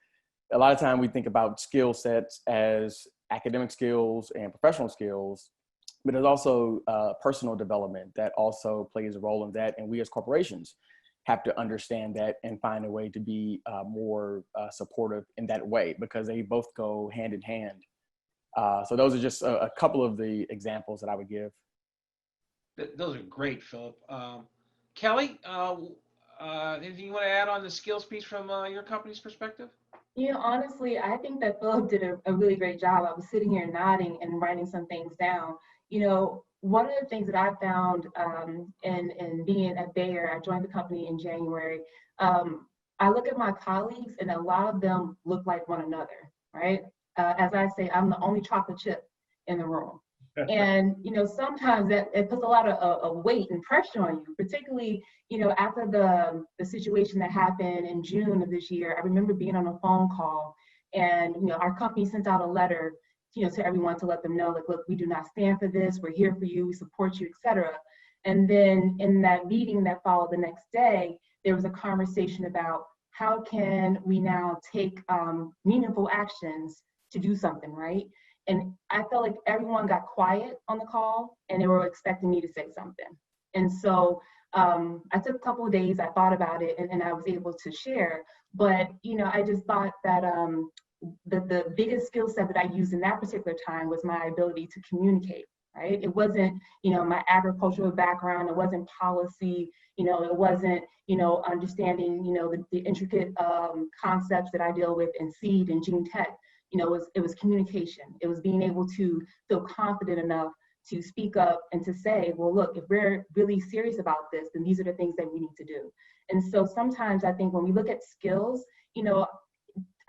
a lot of time we think about skill sets as academic skills and professional skills, but there's also personal development that also plays a role in that. And we as corporations have to understand that and find a way to be more supportive in that way, because they both go hand in hand. So those are just a couple of the examples that I would give. Those are great, Philip. Kelly, anything you want to add on the skills piece from your company's perspective? You know, honestly, I think that Philip did a really great job. I was sitting here nodding and writing some things down. You know, one of the things that I found in being at Bayer, I joined the company in January. I look at my colleagues and a lot of them look like one another, right? As I say, I'm the only chocolate chip in the room. And, you know, sometimes it puts a lot of weight and pressure on you, particularly, you know, after the situation that happened in June of this year. I remember being on a phone call and, you know, our company sent out a letter, you know, to everyone to let them know, like, look, we do not stand for this. We're here for you. We support you, et cetera. And then in that meeting that followed the next day, there was a conversation about how can we now take meaningful actions to do something, right? And I felt like everyone got quiet on the call and they were expecting me to say something. And so I took a couple of days, I thought about it, and I was able to share. But, you know, I just thought that the biggest skill set that I used in that particular time was my ability to communicate, right? It wasn't, you know, my agricultural background, it wasn't policy, you know, it wasn't, you know, understanding, you know, the intricate concepts that I deal with in seed and gene tech. You know, it was communication. It was being able to feel confident enough to speak up and to say, well, look, if we're really serious about this, then these are the things that we need to do. And so sometimes I think when we look at skills, you know,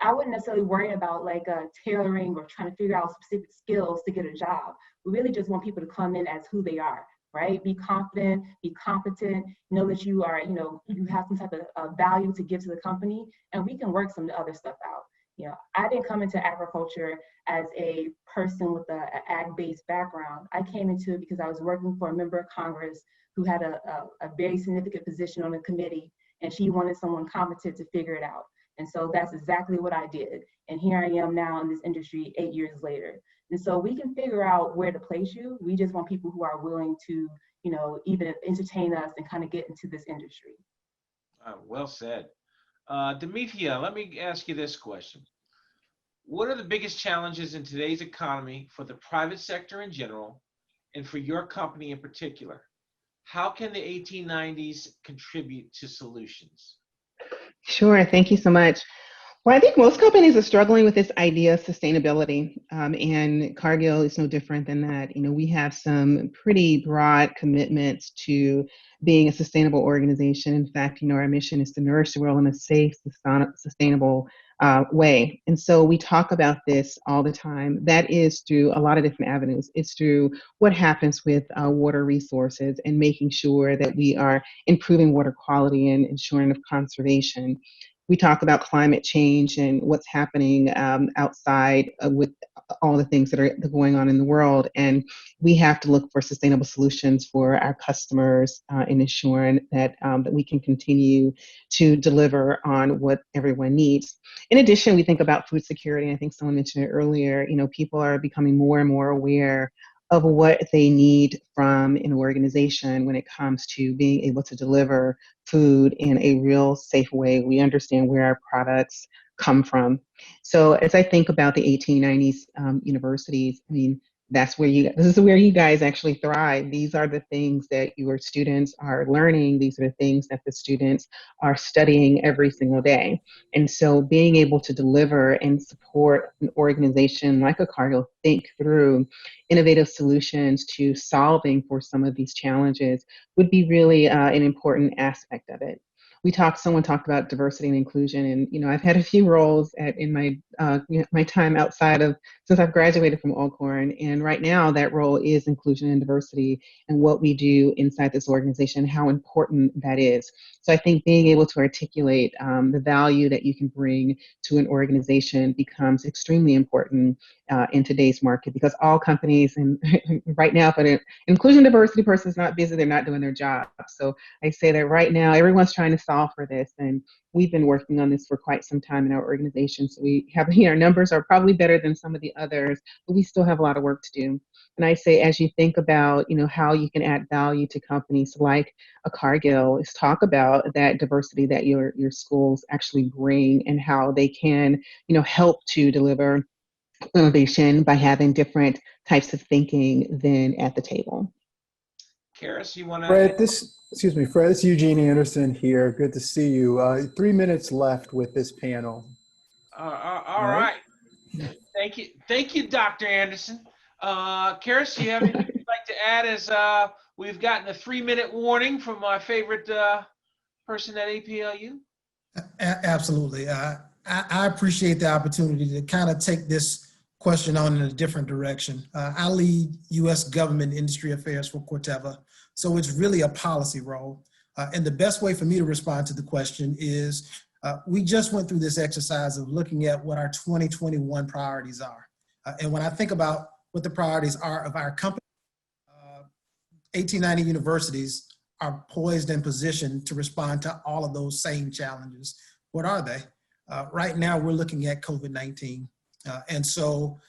I wouldn't necessarily worry about like tailoring or trying to figure out specific skills to get a job. We really just want people to come in as who they are, right? Be confident, be competent, know that you are, you know, you have some type of value to give to the company, and we can work some of the other stuff out. You know, I didn't come into agriculture as a person with an ag-based background. I came into it because I was working for a member of Congress who had a very significant position on the committee, and she wanted someone competent to figure it out. And so that's exactly what I did. And here I am now in this industry 8 years later. And so we can figure out where to place you. We just want people who are willing to, you know, even entertain us and kind of get into this industry. Well said. Demetria, let me ask you this question. What are the biggest challenges in today's economy for the private sector in general and for your company in particular? How can the 1890s contribute to solutions? Sure, thank you so much. Well, I think most companies are struggling with this idea of sustainability, and Cargill is no different than that. You know, we have some pretty broad commitments to being a sustainable organization. In fact, you know, our mission is to nourish the world in a safe, sustainable way. And so we talk about this all the time. That is through a lot of different avenues. It's through what happens with water resources and making sure that we are improving water quality and ensuring of conservation. We talk about climate change and what's happening outside with all the things that are going on in the world. And we have to look for sustainable solutions for our customers and ensuring that, that we can continue to deliver on what everyone needs. In addition, we think about food security. I think someone mentioned it earlier. You know, people are becoming more and more aware of what they need from an organization when it comes to being able to deliver food in a real safe way. We understand where our products come from. So as I think about the 1890s universities, I mean, this is where you guys actually thrive. These are the things that your students are learning. These are the things that the students are studying every single day. And so being able to deliver and support an organization like a Cargill think through innovative solutions to solving for some of these challenges would be really an important aspect of it. Someone talked about diversity and inclusion, and you know, I've had a few roles in my my time outside of, since I've graduated from Alcorn, and right now that role is inclusion and diversity and what we do inside this organization, how important that is. So I think being able to articulate the value that you can bring to an organization becomes extremely important in today's market, because all companies, and right now, if an inclusion diversity person is not busy, they're not doing their job. So I say that right now, everyone's trying to solve for this, and we've been working on this for quite some time in our organization. So we have have, our numbers are probably better than some of the others, but we still have a lot of work to do. And I say, as you think about, how you can add value to companies like a Cargill, is talk about that diversity that your schools actually bring and how they can, help to deliver innovation by having different types of thinking than at the table. Karis, you want to? Fred, Fred, it's Eugene Anderson here. Good to see you. 3 minutes left with this panel. All right. Thank you, Dr. Anderson. Karis, you have anything you'd like to add as we've gotten a 3-minute warning from my favorite person at APLU? Absolutely. I appreciate the opportunity to kind of take this question on in a different direction. I lead U.S. government industry affairs for Corteva, so it's really a policy role. And the best way for me to respond to the question is we just went through this exercise of looking at what our 2021 priorities are. And when I think about what the priorities are of our company, 1890 universities are poised and positioned to respond to all of those same challenges. What are they? Right now, we're looking at COVID-19. And so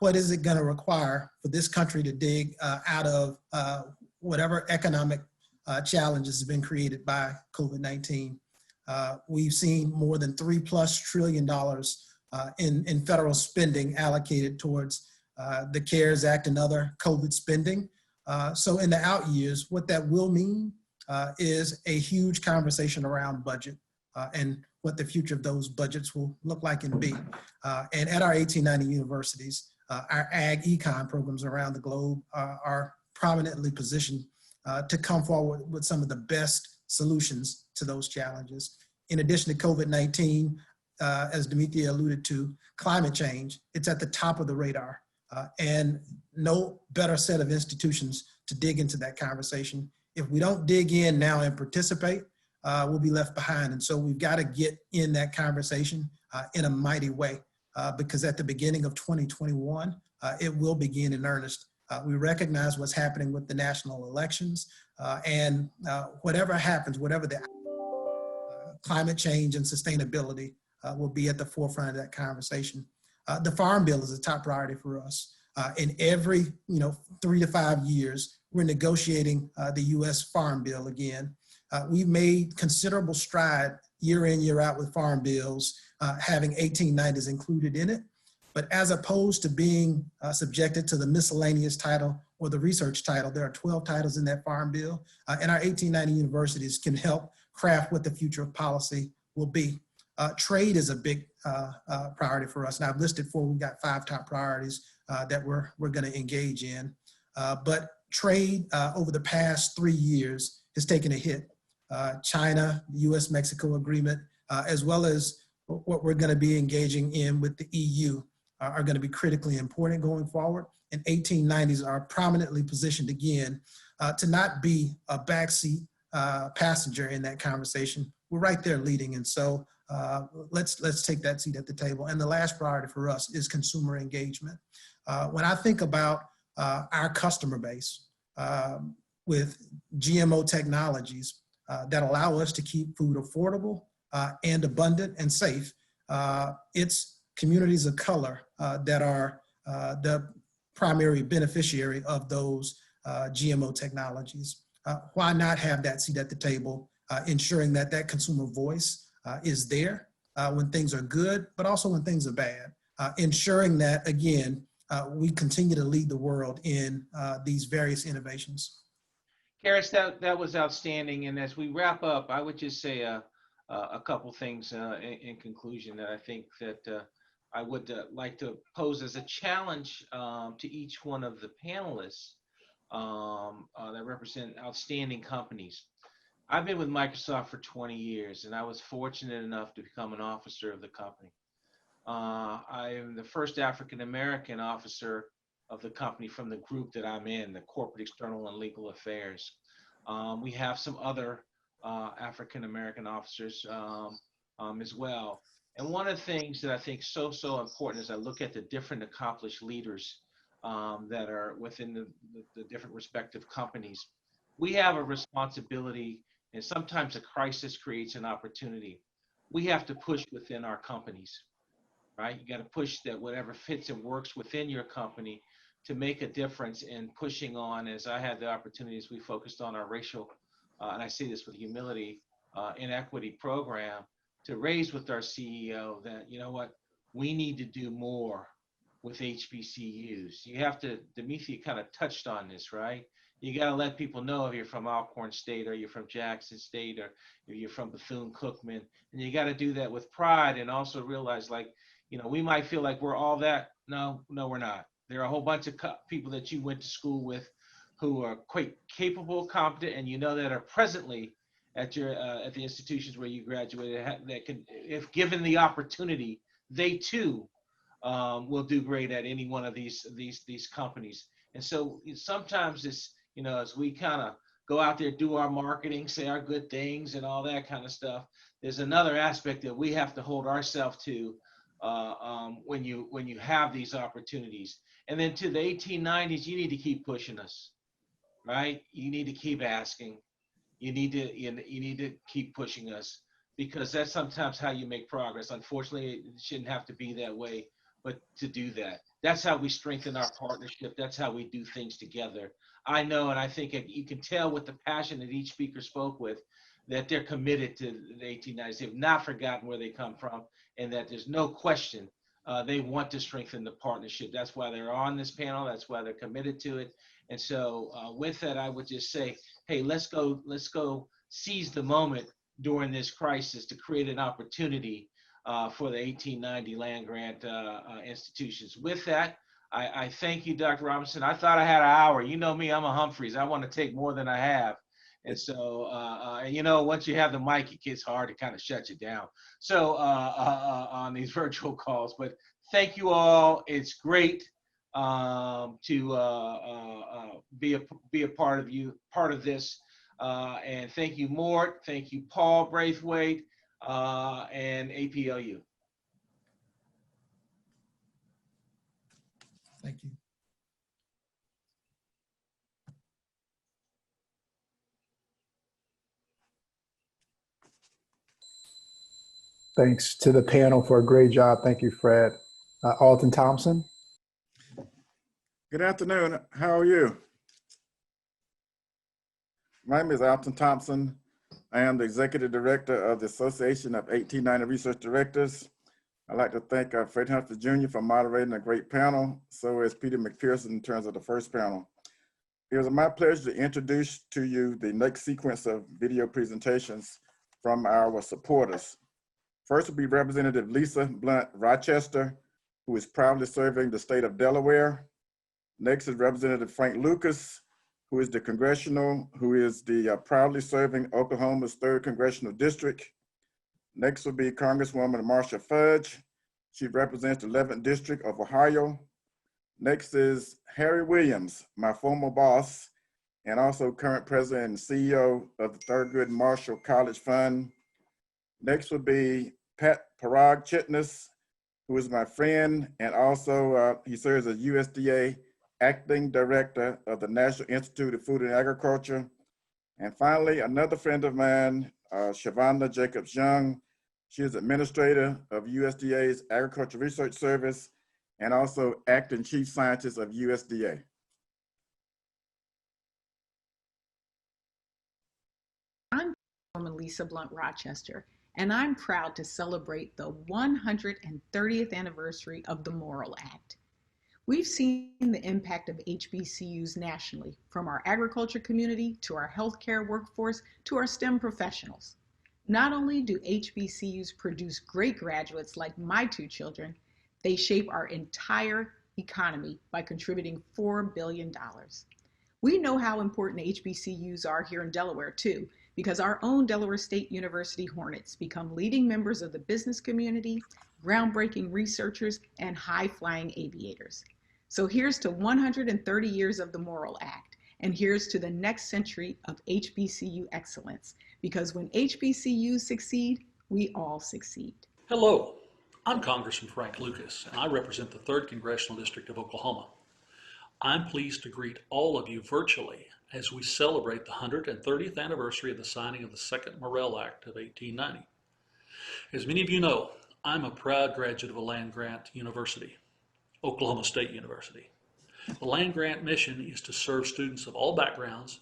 what is it going to require for this country to dig out of whatever economic challenges have been created by COVID-19? We've seen more than $3+ trillion in federal spending allocated towards the CARES Act and other COVID spending. So in the out years, what that will mean is a huge conversation around budget and what the future of those budgets will look like and be. And at our 1890 universities, our ag econ programs around the globe are prominently positioned to come forward with some of the best solutions to those challenges. In addition to COVID-19, as Demetria alluded to, climate change, it's at the top of the radar. And no better set of institutions to dig into that conversation. If we don't dig in now and participate, we'll be left behind. And so we've got to get in that conversation in a mighty way, because at the beginning of 2021, it will begin in earnest. We recognize what's happening with the national elections, and whatever happens, whatever the climate change and sustainability will be at the forefront of that conversation. The Farm Bill is a top priority for us. In every 3 to 5 years, we're negotiating the U.S. Farm Bill again. We've made considerable stride year in, year out with farm bills, having 1890s included in it. But as opposed to being subjected to the miscellaneous title or the research title, there are 12 titles in that farm bill, and our 1890 universities can help craft what the future of policy will be. Trade is a big priority for us, and I've listed 4. We've got 5 top priorities that we're going to engage in. But trade over the past 3 years has taken a hit. China, the U.S.-Mexico agreement, as well as what we're going to be engaging in with the EU are going to be critically important going forward. And 1890s are prominently positioned again to not be a backseat passenger in that conversation. We're right there leading. And so let's take that seat at the table. And the last priority for us is consumer engagement. When I think about our customer base with GMO technologies that allow us to keep food affordable and abundant and safe, it's communities of color that are the primary beneficiary of those GMO technologies. Why not have that seat at the table, ensuring that that consumer voice is there when things are good, but also when things are bad, ensuring that, again, we continue to lead the world in these various innovations. Karis, that was outstanding. And as we wrap up, I would just say a couple things in conclusion that I think that I would like to pose as a challenge to each one of the panelists that represent outstanding companies. I've been with Microsoft for 20 years, and I was fortunate enough to become an officer of the company. I am the first African-American officer of the company from the group that I'm in, the Corporate External and Legal Affairs. We have some other African-American officers as well. And one of the things that I think so important as I look at the different accomplished leaders that are within the different respective companies, we have a responsibility, and sometimes a crisis creates an opportunity. We have to push within our companies. right? You got to push that whatever fits and works within your company to make a difference in pushing on, as I had the opportunities, we focused on our racial, and I say this with humility, inequity program, to raise with our CEO that, you know what, we need to do more with HBCUs. You have to, Demetria kind of touched on this, right? You got to let people know if you're from Alcorn State or you're from Jackson State or if you're from Bethune-Cookman. And you got to do that with pride and also realize, like, you know, we might feel like we're all that. No, we're not. There are a whole bunch of people that you went to school with who are quite capable, competent, and you know that are presently at your at the institutions where you graduated that can, if given the opportunity, they too will do great at any one of these companies. And so sometimes it's, you know, as we kind of go out there, do our marketing, say our good things and all that kind of stuff, there's another aspect that we have to hold ourselves to when you have these opportunities. And then to the 1890s, you need to keep pushing us, right? You need to keep asking. You need to keep pushing us, because that's sometimes how you make progress. Unfortunately, it shouldn't have to be that way, but to do that, that's how we strengthen our partnership. That's how we do things together. I know, and I think you can tell with the passion that each speaker spoke with, that they're committed to the 1890s. They've not forgotten where they come from, and that there's no question they want to strengthen the partnership. That's why they're on this panel. That's why they're committed to it. And so with that, I would just say, hey, let's go seize the moment during this crisis to create an opportunity for the 1890 land grant institutions. With that, I thank you, Dr. Robinson. I thought I had an hour. You know me, I'm a Humphreys. I want to take more than I have. And so, you know, once you have the mic, it gets hard to kind of shut you down. So on these virtual calls, but thank you all. It's great to be a part of this. And thank you, Mort. Thank you, Paul Braithwaite, and APLU. Thank you. Thanks to the panel for a great job. Thank you, Fred. Alton Thompson. Good afternoon. How are you? My name is Alton Thompson. I am the Executive Director of the Association of 1890 Research Directors. I'd like to thank Fred Humphrey Jr. for moderating a great panel, so is Peter McPherson in terms of the first panel. It was my pleasure to introduce to you the next sequence of video presentations from our supporters. First will be Representative Lisa Blunt Rochester, who is proudly serving the state of Delaware. Next is Representative Frank Lucas, who is the proudly serving Oklahoma's 3rd Congressional District. Next will be Congresswoman Marsha Fudge. She represents the 11th District of Ohio. Next is Harry Williams, my former boss, and also current president and CEO of the Thurgood Marshall College Fund. Next will be Pat Parag Chitnis, who is my friend, and also he serves as USDA Acting Director of the National Institute of Food and Agriculture. And finally, another friend of mine, Shavonda Jacobs-Young. She is Administrator of USDA's Agriculture Research Service and also Acting Chief Scientist of USDA. I'm Lisa Blunt Rochester, and I'm proud to celebrate the 130th anniversary of the Morrill Act. We've seen the impact of HBCUs nationally, from our agriculture community to our healthcare workforce to our STEM professionals. Not only do HBCUs produce great graduates like my 2 children, they shape our entire economy by contributing $4 billion. We know how important HBCUs are here in Delaware too, because our own Delaware State University Hornets become leading members of the business community, groundbreaking researchers, and high-flying aviators. So here's to 130 years of the Morrill Act, and here's to the next century of HBCU excellence, because when HBCUs succeed, we all succeed. Hello, I'm Congressman Frank Lucas, and I represent the 3rd Congressional District of Oklahoma. I'm pleased to greet all of you virtually as we celebrate the 130th anniversary of the signing of the 2nd Morrill Act of 1890. As many of you know, I'm a proud graduate of a land-grant university, Oklahoma State University. The land-grant mission is to serve students of all backgrounds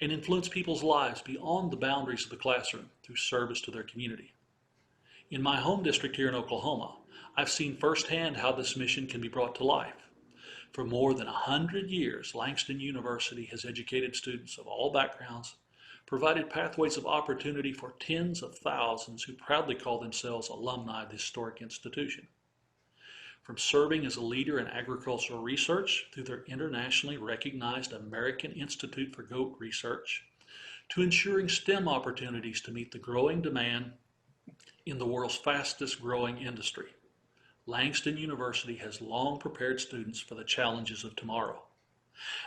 and influence people's lives beyond the boundaries of the classroom through service to their community. In my home district here in Oklahoma, I've seen firsthand how this mission can be brought to life. For more than 100 years, Langston University has educated students of all backgrounds, provided pathways of opportunity for tens of thousands who proudly call themselves alumni of the historic institution. From serving as a leader in agricultural research through their internationally recognized American Institute for Goat Research, to ensuring STEM opportunities to meet the growing demand in the world's fastest growing industry, Langston University has long prepared students for the challenges of tomorrow.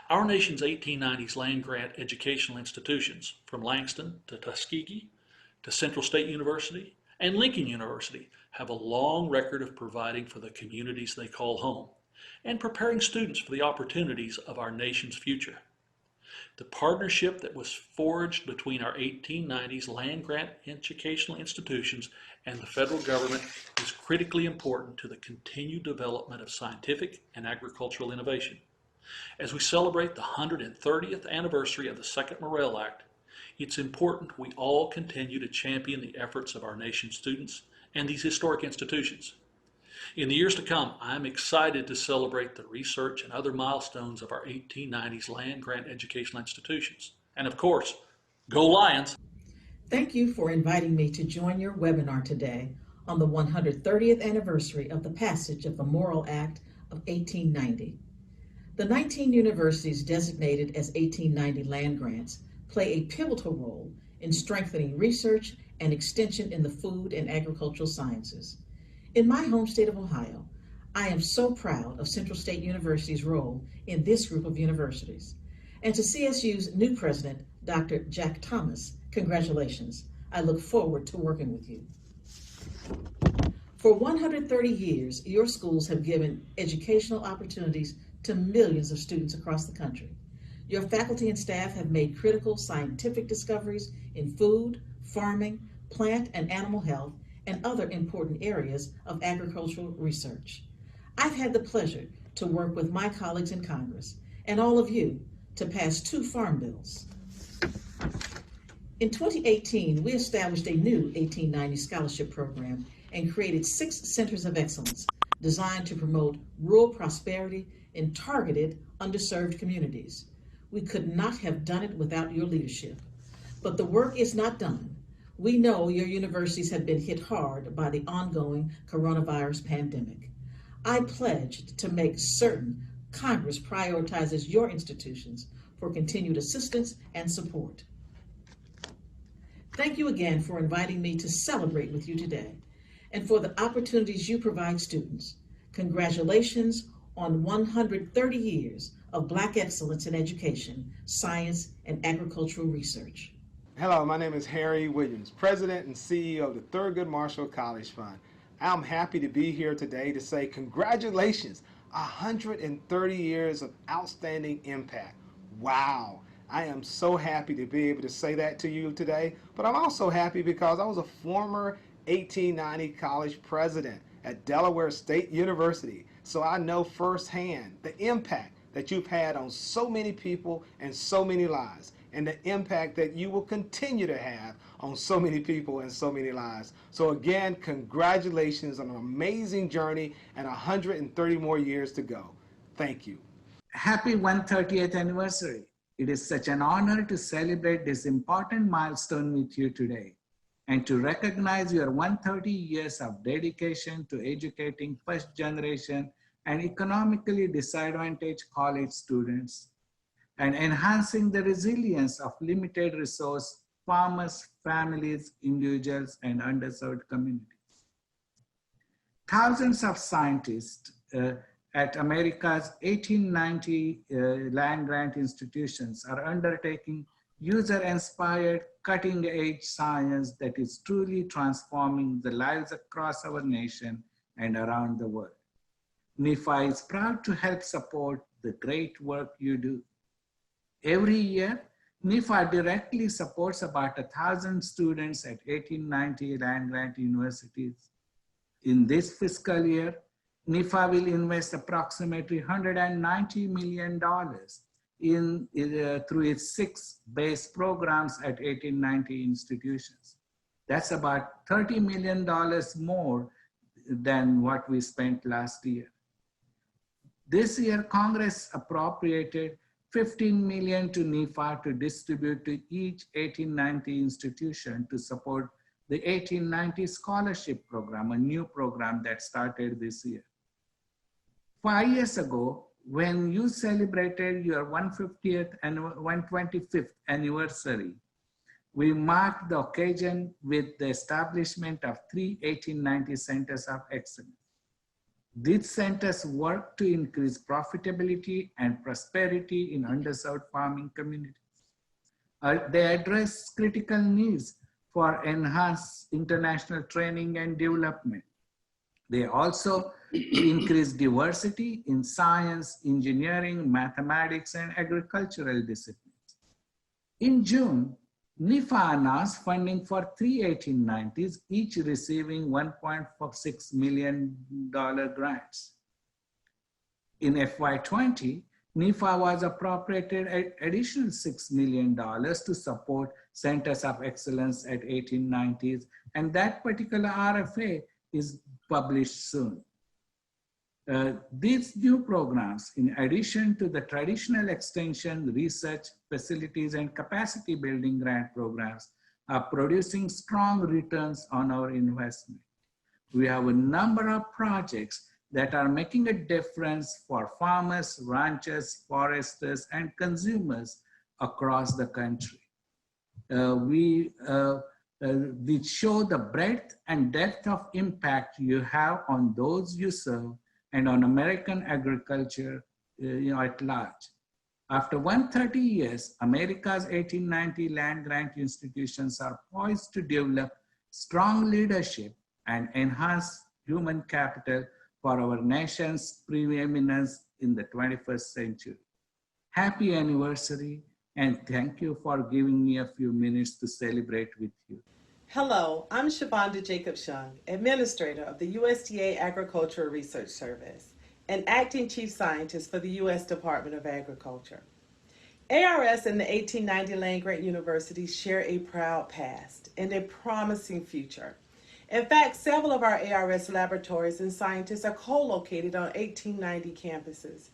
Our nation's 1890s land-grant educational institutions, from Langston to Tuskegee to Central State University and Lincoln University, have a long record of providing for the communities they call home and preparing students for the opportunities of our nation's future. The partnership that was forged between our 1890s land-grant educational institutions and the federal government is critically important to the continued development of scientific and agricultural innovation. As we celebrate the 130th anniversary of the Second Morrill Act, it's important we all continue to champion the efforts of our nation's students and these historic institutions. In the years to come, I'm excited to celebrate the research and other milestones of our 1890s land-grant educational institutions. And of course, go Lions! Thank you for inviting me to join your webinar today on the 130th anniversary of the passage of the Morrill Act of 1890. The 19 universities designated as 1890 land grants play a pivotal role in strengthening research and extension in the food and agricultural sciences. In my home state of Ohio, I am so proud of Central State University's role in this group of universities. And to CSU's new president, Dr. Jack Thomas, congratulations. I look forward to working with you. For 130 years, your schools have given educational opportunities to millions of students across the country. Your faculty and staff have made critical scientific discoveries in food, farming, plant and animal health, and other important areas of agricultural research. I've had the pleasure to work with my colleagues in Congress and all of you to pass 2 farm bills. In 2018, we established a new 1890 scholarship program and created 6 centers of excellence designed to promote rural prosperity in targeted, underserved communities. We could not have done it without your leadership. But the work is not done. We know your universities have been hit hard by the ongoing coronavirus pandemic. I pledged to make certain Congress prioritizes your institutions for continued assistance and support. Thank you again for inviting me to celebrate with you today and for the opportunities you provide students. Congratulations on 130 years of Black excellence in education, science, and agricultural research. Hello, my name is Harry Williams, President and CEO of the Thurgood Marshall College Fund. I'm happy to be here today to say congratulations, 130 years of outstanding impact. Wow, I am so happy to be able to say that to you today, but I'm also happy because I was a former 1890 college president at Delaware State University, so I know firsthand the impact that you've had on so many people and so many lives, and the impact that you will continue to have on so many people and so many lives. So again, congratulations on an amazing journey and 130 more years to go. Thank you. Happy 130th anniversary. It is such an honor to celebrate this important milestone with you today and to recognize your 130 years of dedication to educating first generation and economically disadvantaged college students and enhancing the resilience of limited resource farmers, families, individuals, and underserved communities. Thousands of scientists at America's 1890 land-grant institutions are undertaking user-inspired, cutting-edge science that is truly transforming the lives across our nation and around the world. NIFA is proud to help support the great work you do. Every year, NIFA directly supports about 1,000 students at 1890 land-grant universities. In this fiscal year, NIFA will invest approximately $190 million through its 6 base programs at 1890 institutions. That's about $30 million more than what we spent last year. This year, Congress appropriated $15 million to NIFA to distribute to each 1890 institution to support the 1890 Scholarship Program, a new program that started this year. 5 years ago, when you celebrated your 150th and 125th anniversary, we marked the occasion with the establishment of 3 1890 Centers of Excellence. These centers work to increase profitability and prosperity in underserved farming communities. They address critical needs for enhanced international training and development. They also increase diversity in science, engineering, mathematics, and agricultural disciplines. In June, NIFA announced funding for 3 1890s, each receiving $1.46 million grants. In FY20, NIFA was appropriated an additional $6 million to support Centers of Excellence at 1890s, and that particular RFA is published soon. These new programs, in addition to the traditional extension, research, facilities, and capacity building grant programs, are producing strong returns on our investment. We have a number of projects that are making a difference for farmers, ranchers, foresters, and consumers across the country. We show the breadth and depth of impact you have on those you serve and on American agriculture at large. After 130 years, America's 1890 land grant institutions are poised to develop strong leadership and enhance human capital for our nation's preeminence in the 21st century. Happy anniversary, and thank you for giving me a few minutes to celebrate with you. Hello, I'm Shabonda Jacobs-Young, Administrator of the USDA Agricultural Research Service and Acting Chief Scientist for the U.S. Department of Agriculture. ARS and the 1890 Land Grant Universities share a proud past and a promising future. In fact, several of our ARS laboratories and scientists are co-located on 1890 campuses.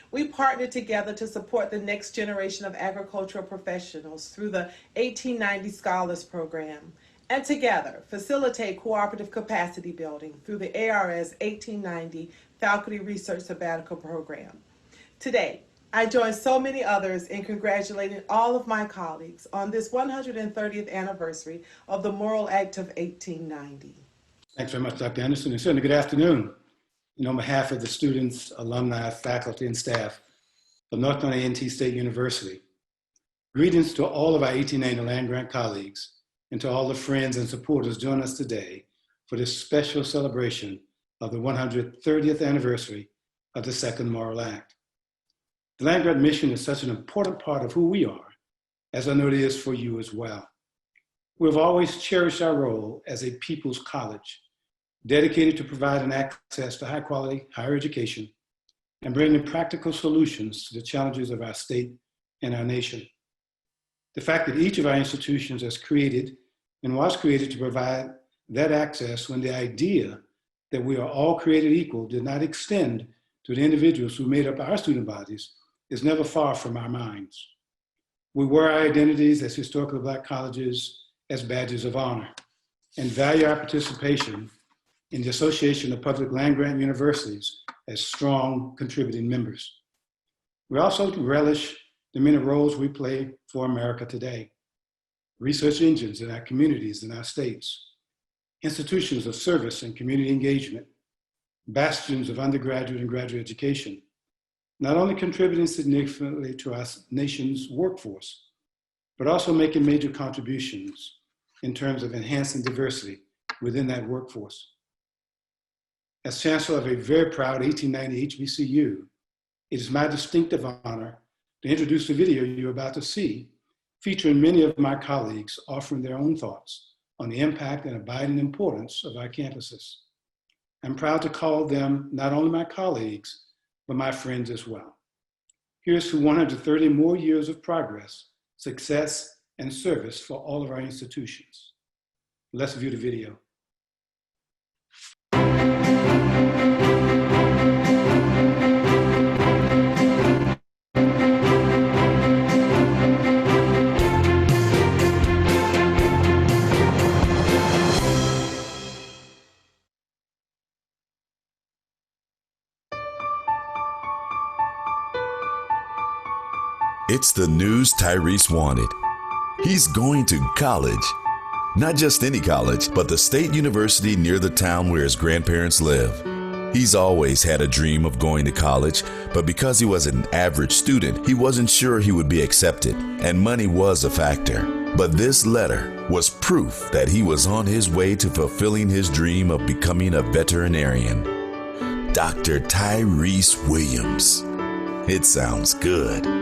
We partner together to support the next generation of agricultural professionals through the 1890 Scholars Program, and together facilitate cooperative capacity building through the ARS 1890 Faculty Research Sabbatical Program. Today, I join so many others in congratulating all of my colleagues on this 130th anniversary of the Morrill Act of 1890. Thanks very much, Dr. Anderson, and certainly good afternoon. On behalf of the students, alumni, faculty, and staff of North Carolina A&T State University, greetings to all of our 1890 land grant colleagues and to all the friends and supporters joining us today for this special celebration of the 130th anniversary of the Second Morrill Act. The land grant mission is such an important part of who we are, as I know it is for you as well. We've always cherished our role as a people's college, dedicated to providing access to high quality higher education and bringing practical solutions to the challenges of our state and our nation. The fact that each of our institutions has created and was created to provide that access when the idea that we are all created equal did not extend to the individuals who made up our student bodies is never far from our minds. We wear our identities as historically Black colleges as badges of honor and value our participation in the Association of Public Land Grant Universities as strong contributing members. We also relish the many roles we play for America today. Research engines in our communities and our states, institutions of service and community engagement, bastions of undergraduate and graduate education, not only contributing significantly to our nation's workforce, but also making major contributions in terms of enhancing diversity within that workforce. As Chancellor of a very proud 1890 HBCU, it is my distinctive honor to introduce the video you're about to see, featuring many of my colleagues offering their own thoughts on the impact and abiding importance of our campuses. I'm proud to call them not only my colleagues, but my friends as well. Here's to 130 more years of progress, success, and service for all of our institutions. Let's view the video. It's the news Tyrese wanted. He's going to college. Not just any college, but the state university near the town where his grandparents live. He's always had a dream of going to college, but because he was an average student, he wasn't sure he would be accepted, and money was a factor. But this letter was proof that he was on his way to fulfilling his dream of becoming a veterinarian. Dr. Tyrese Williams. It sounds good.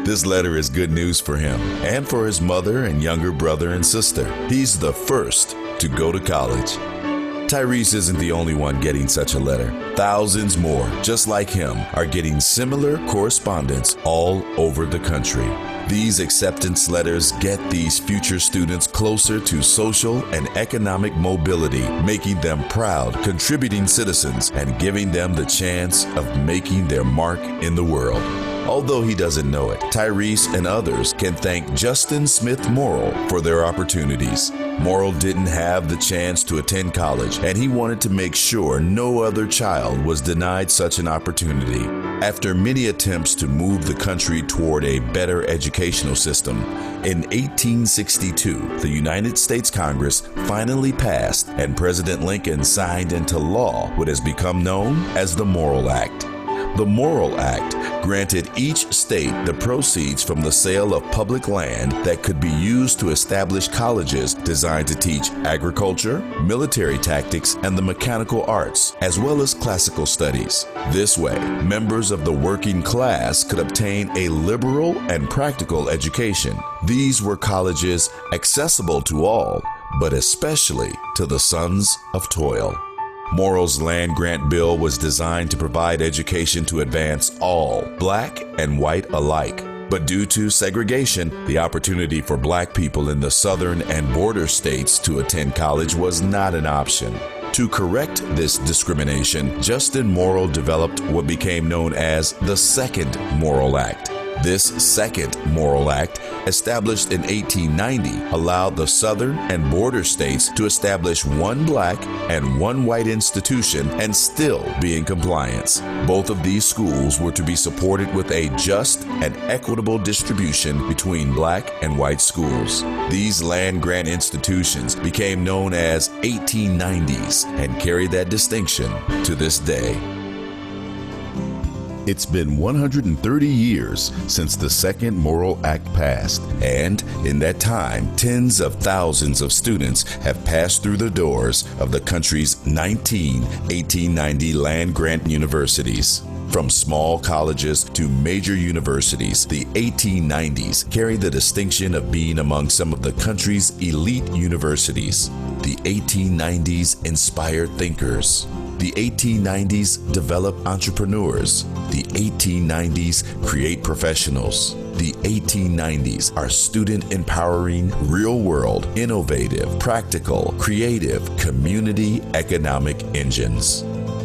This letter is good news for him and for his mother and younger brother and sister. He's the first to go to college. Tyrese isn't the only one getting such a letter. Thousands more, just like him, are getting similar correspondence all over the country. These acceptance letters get these future students closer to social and economic mobility, making them proud, contributing citizens, and giving them the chance of making their mark in the world. Although he doesn't know it, Tyrese and others can thank Justin Smith Morrill for their opportunities. Morrill didn't have the chance to attend college, and he wanted to make sure no other child was denied such an opportunity. After many attempts to move the country toward a better educational system, in 1862, the United States Congress finally passed and President Lincoln signed into law what has become known as the Morrill Act. The Morrill Act granted each state the proceeds from the sale of public land that could be used to establish colleges designed to teach agriculture, military tactics, and the mechanical arts, as well as classical studies. This way, members of the working class could obtain a liberal and practical education. These were colleges accessible to all, but especially to the sons of toil. Morrill's land grant bill was designed to provide education to advance all, black and white alike. But due to segregation, the opportunity for black people in the southern and border states to attend college was not an option. To correct this discrimination, Justin Morrill developed what became known as the Second Morrill Act. This Second Morrill Act, established in 1890, allowed the southern and border states to establish one black and one white institution and still be in compliance. Both of these schools were to be supported with a just and equitable distribution between black and white schools. These land grant institutions became known as 1890s and carry that distinction to this day. It's been 130 years since the Second Morrill Act passed, and in that time, tens of thousands of students have passed through the doors of the country's 19 1890 land-grant universities. From small colleges to major universities, the 1890s carry the distinction of being among some of the country's elite universities. The 1890s inspire thinkers. The 1890s develop entrepreneurs. The 1890s create professionals. The 1890s are student empowering, real world, innovative, practical, creative, community economic engines.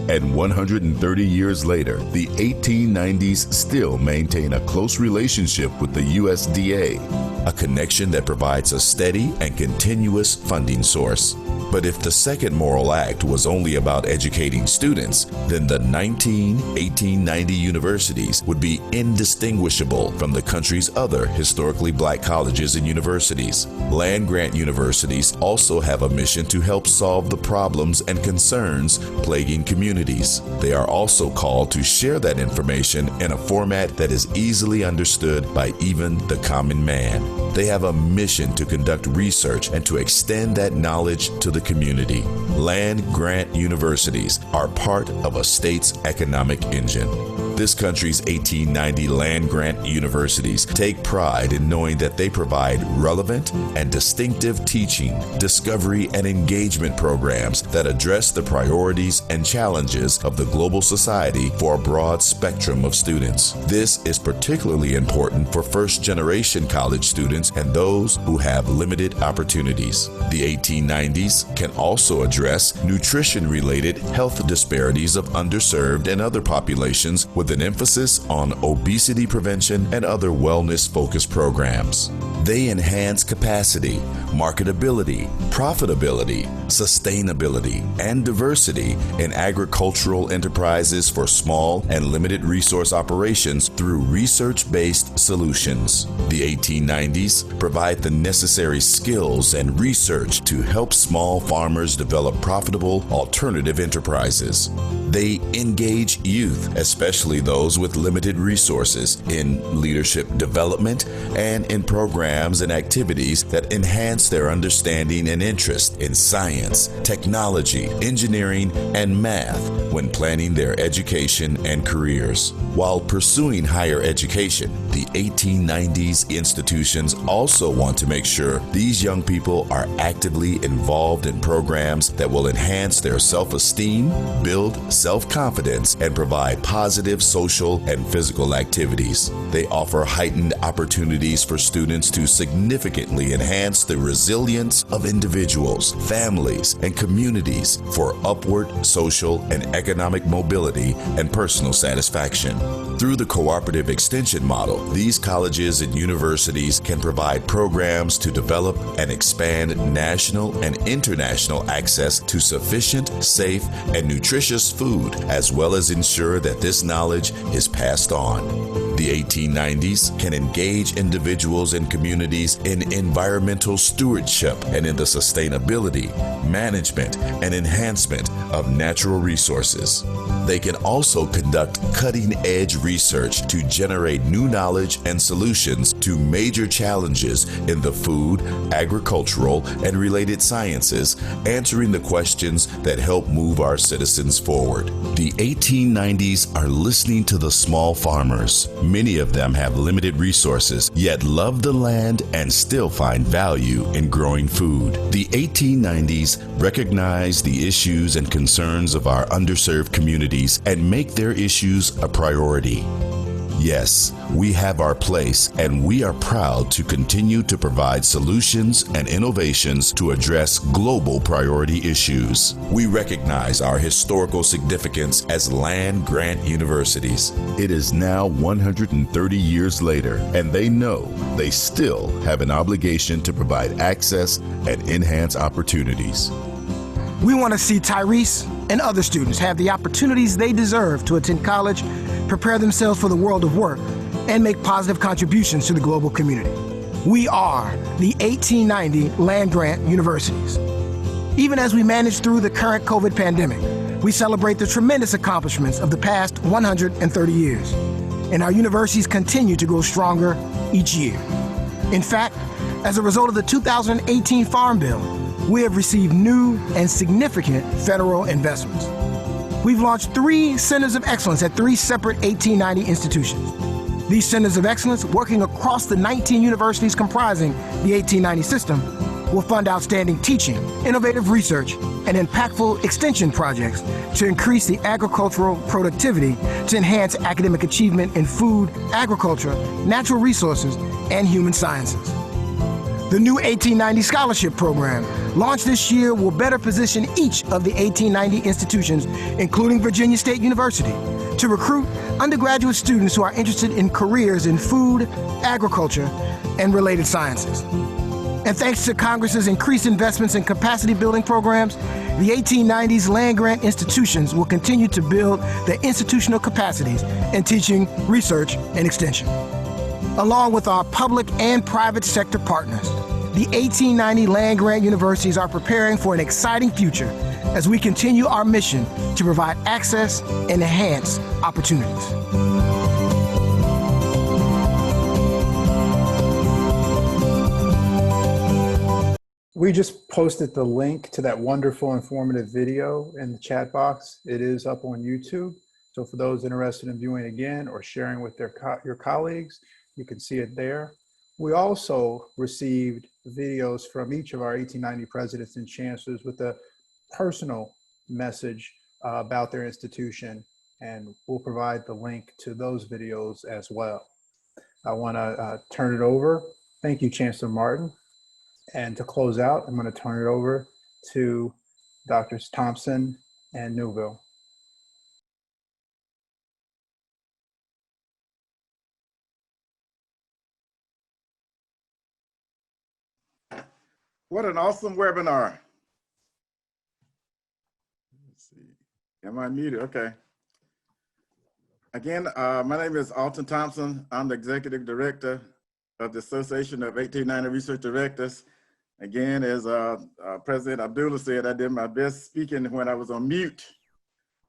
And 130 years later, the 1890s still maintain a close relationship with the USDA, a connection that provides a steady and continuous funding source. But if the Second Morrill Act was only about educating students, then the 19 1890 universities would be indistinguishable from the country's other historically black colleges and universities. Land-grant universities also have a mission to help solve the problems and concerns plaguing communities. They are also called to share that information in a format that is easily understood by even the common man. They have a mission to conduct research and to extend that knowledge to the community. Land-grant universities are part of a state's economic engine. This country's 1890 land-grant universities take pride in knowing that they provide relevant and distinctive teaching, discovery, and engagement programs that address the priorities and challenges of the global society for a broad spectrum of students. This is particularly important for first-generation college students and those who have limited opportunities. The 1890s can also address nutrition-related health disparities of underserved and other populations with an emphasis on obesity prevention and other wellness-focused programs. They enhance capacity, marketability, profitability, sustainability, and diversity in agricultural enterprises for small and limited resource operations through research-based solutions. The 1890s provide the necessary skills and research to help small farmers develop profitable alternative enterprises. They engage youth, especially those with limited resources, in leadership development and in programs and activities that enhance their understanding and interest in science, technology, engineering, and math when planning their education and careers. While pursuing higher education, the 1890s institutions also want to make sure these young people are actively involved in programs that will enhance their self-esteem, build self-confidence, and provide positive social and physical activities. They offer heightened opportunities for students to significantly enhance the resilience of individuals, families, and communities for upward social and economic mobility and personal satisfaction. Through the cooperative extension model, these colleges and universities can provide programs to develop and expand national and international access to sufficient, safe, and nutritious food, as well as ensure that this knowledge is passed on. The 1890s can engage individuals and communities in environmental stewardship and in the sustainability, management, and enhancement of natural resources. They can also conduct cutting-edge research to generate new knowledge and solutions to major challenges in the food, agricultural, and related sciences, answering the questions that help move our citizens forward. The 1890s are listening to the small farmers. Many of them have limited resources, yet love the land and still find value in growing food. The 1890s recognize the issues and concerns of our underserved communities and make their issues a priority. Yes, we have our place, and we are proud to continue to provide solutions and innovations to address global priority issues. We recognize our historical significance as land-grant universities. It is now 130 years later, and they know they still have an obligation to provide access and enhance opportunities. We want to see Tyrese and other students have the opportunities they deserve to attend college, prepare themselves for the world of work, and make positive contributions to the global community. We are the 1890 land-grant universities. Even as we manage through the current COVID pandemic, we celebrate the tremendous accomplishments of the past 130 years, and our universities continue to grow stronger each year. In fact, as a result of the 2018 Farm Bill, we have received new and significant federal investments. We've launched 3 centers of excellence at 3 separate 1890 institutions. These centers of excellence, working across the 19 universities comprising the 1890 system, will fund outstanding teaching, innovative research, and impactful extension projects to increase the agricultural productivity to enhance academic achievement in food, agriculture, natural resources, and human sciences. The new 1890 Scholarship Program, launched this year, will better position each of the 1890 institutions, including Virginia State University, to recruit undergraduate students who are interested in careers in food, agriculture, and related sciences. And thanks to Congress's increased investments in capacity building programs, the 1890s land-grant institutions will continue to build their institutional capacities in teaching, research, and extension. Along with our public and private sector partners, the 1890 land-grant universities are preparing for an exciting future as we continue our mission to provide access and enhance opportunities. We just posted the link to that wonderful informative video in the chat box. It is up on YouTube. So for those interested in viewing again or sharing with your colleagues, you can see it there. We also received videos from each of our 1890 presidents and chancellors with a personal message about their institution, and we'll provide the link to those videos as well. I want to turn it over. Thank you, Chancellor Martin. And to close out, I'm going to turn it over to Drs. Thompson and Newville. What an awesome webinar. Let's see. Am I muted? Okay. Again, my name is Alton Thompson. I'm the Executive Director of the Association of 1890 Research Directors. Again, as President Abdullah said, I did my best speaking when I was on mute.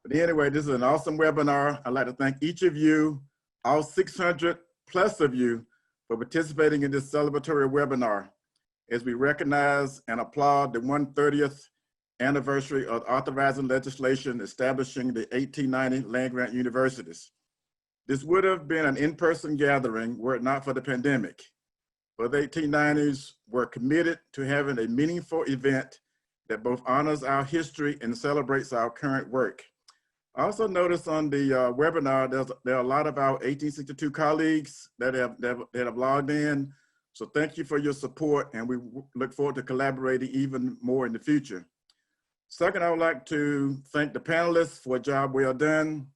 But anyway, this is an awesome webinar. I'd like to thank each of you, all 600 plus of you, for participating in this celebratory webinar as we recognize and applaud the 130th anniversary of authorizing legislation establishing the 1890 land-grant universities. This would have been an in-person gathering were it not for the pandemic. But the 1890s were committed to having a meaningful event that both honors our history and celebrates our current work. I also noticed on the webinar, there are a lot of our 1862 colleagues that have logged in. So thank you for your support, and we look forward to collaborating even more in the future. Second, I would like to thank the panelists for a job well done.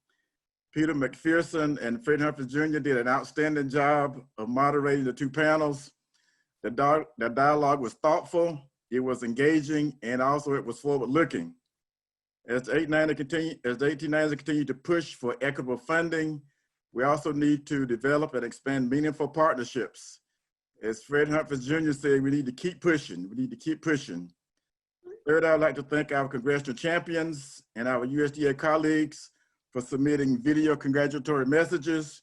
Peter McPherson and Fred Humphries Jr. did an outstanding job of moderating the two panels. The dialogue was thoughtful, it was engaging, and also it was forward-looking. As the 1890s continue to push for equitable funding, we also need to develop and expand meaningful partnerships. As Fred Humphries Jr. said, we need to keep pushing. We need to keep pushing. Third, I would like to thank our congressional champions and our USDA colleagues for submitting video congratulatory messages.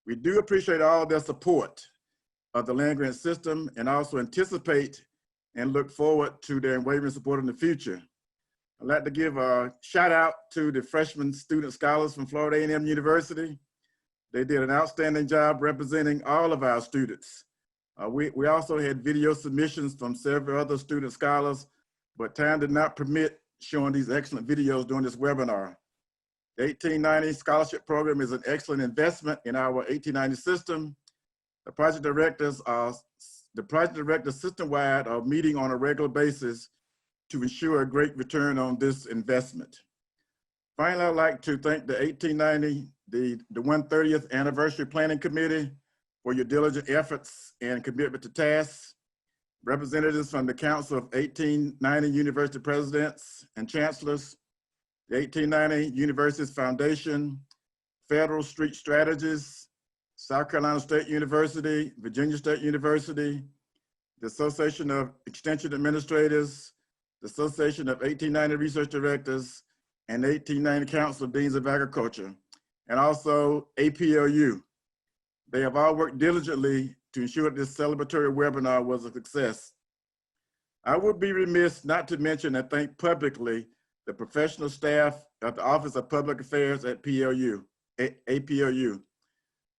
We do appreciate all their support of the land-grant system and also anticipate and look forward to their unwavering support in the future. I'd like to give a shout out to the freshman student scholars from Florida A&M University. They did an outstanding job representing all of our students. We also had video submissions from several other student scholars, but time did not permit showing these excellent videos during this webinar. The 1890 scholarship program is an excellent investment in our 1890 system. The project directors system-wide are meeting on a regular basis to ensure a great return on this investment. Finally, I'd like to thank the 1890, the 130th Anniversary Planning Committee for your diligent efforts and commitment to tasks. Representatives from the Council of 1890 University Presidents and Chancellors, the 1890 Universities Foundation, Federal Street Strategies, South Carolina State University, Virginia State University, the Association of Extension Administrators, the Association of 1890 Research Directors, and the 1890 Council of Deans of Agriculture, and also APLU. They have all worked diligently to ensure this celebratory webinar was a success. I would be remiss not to mention and thank publicly the professional staff of the Office of Public Affairs at APLU.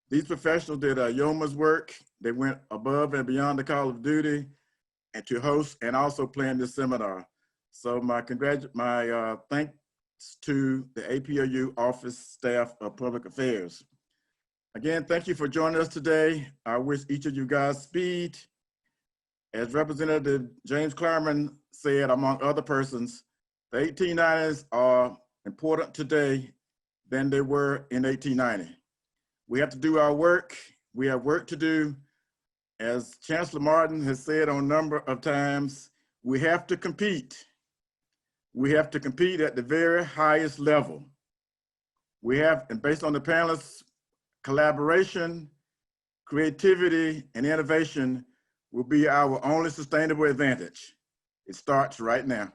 These professionals did a yeoman's work. They went above and beyond the call of duty and to host and also plan this seminar. So my thanks to the APLU Office staff of Public Affairs. Again, thank you for joining us today. I wish each of you guys speed. As Representative James Clarman said, among other persons, the 1890s are important today than they were in 1890. We have to do our work. We have work to do. As Chancellor Martin has said on a number of times, we have to compete. We have to compete at the very highest level. We have, and based on the panelists, collaboration, creativity, and innovation will be our only sustainable advantage. It starts right now.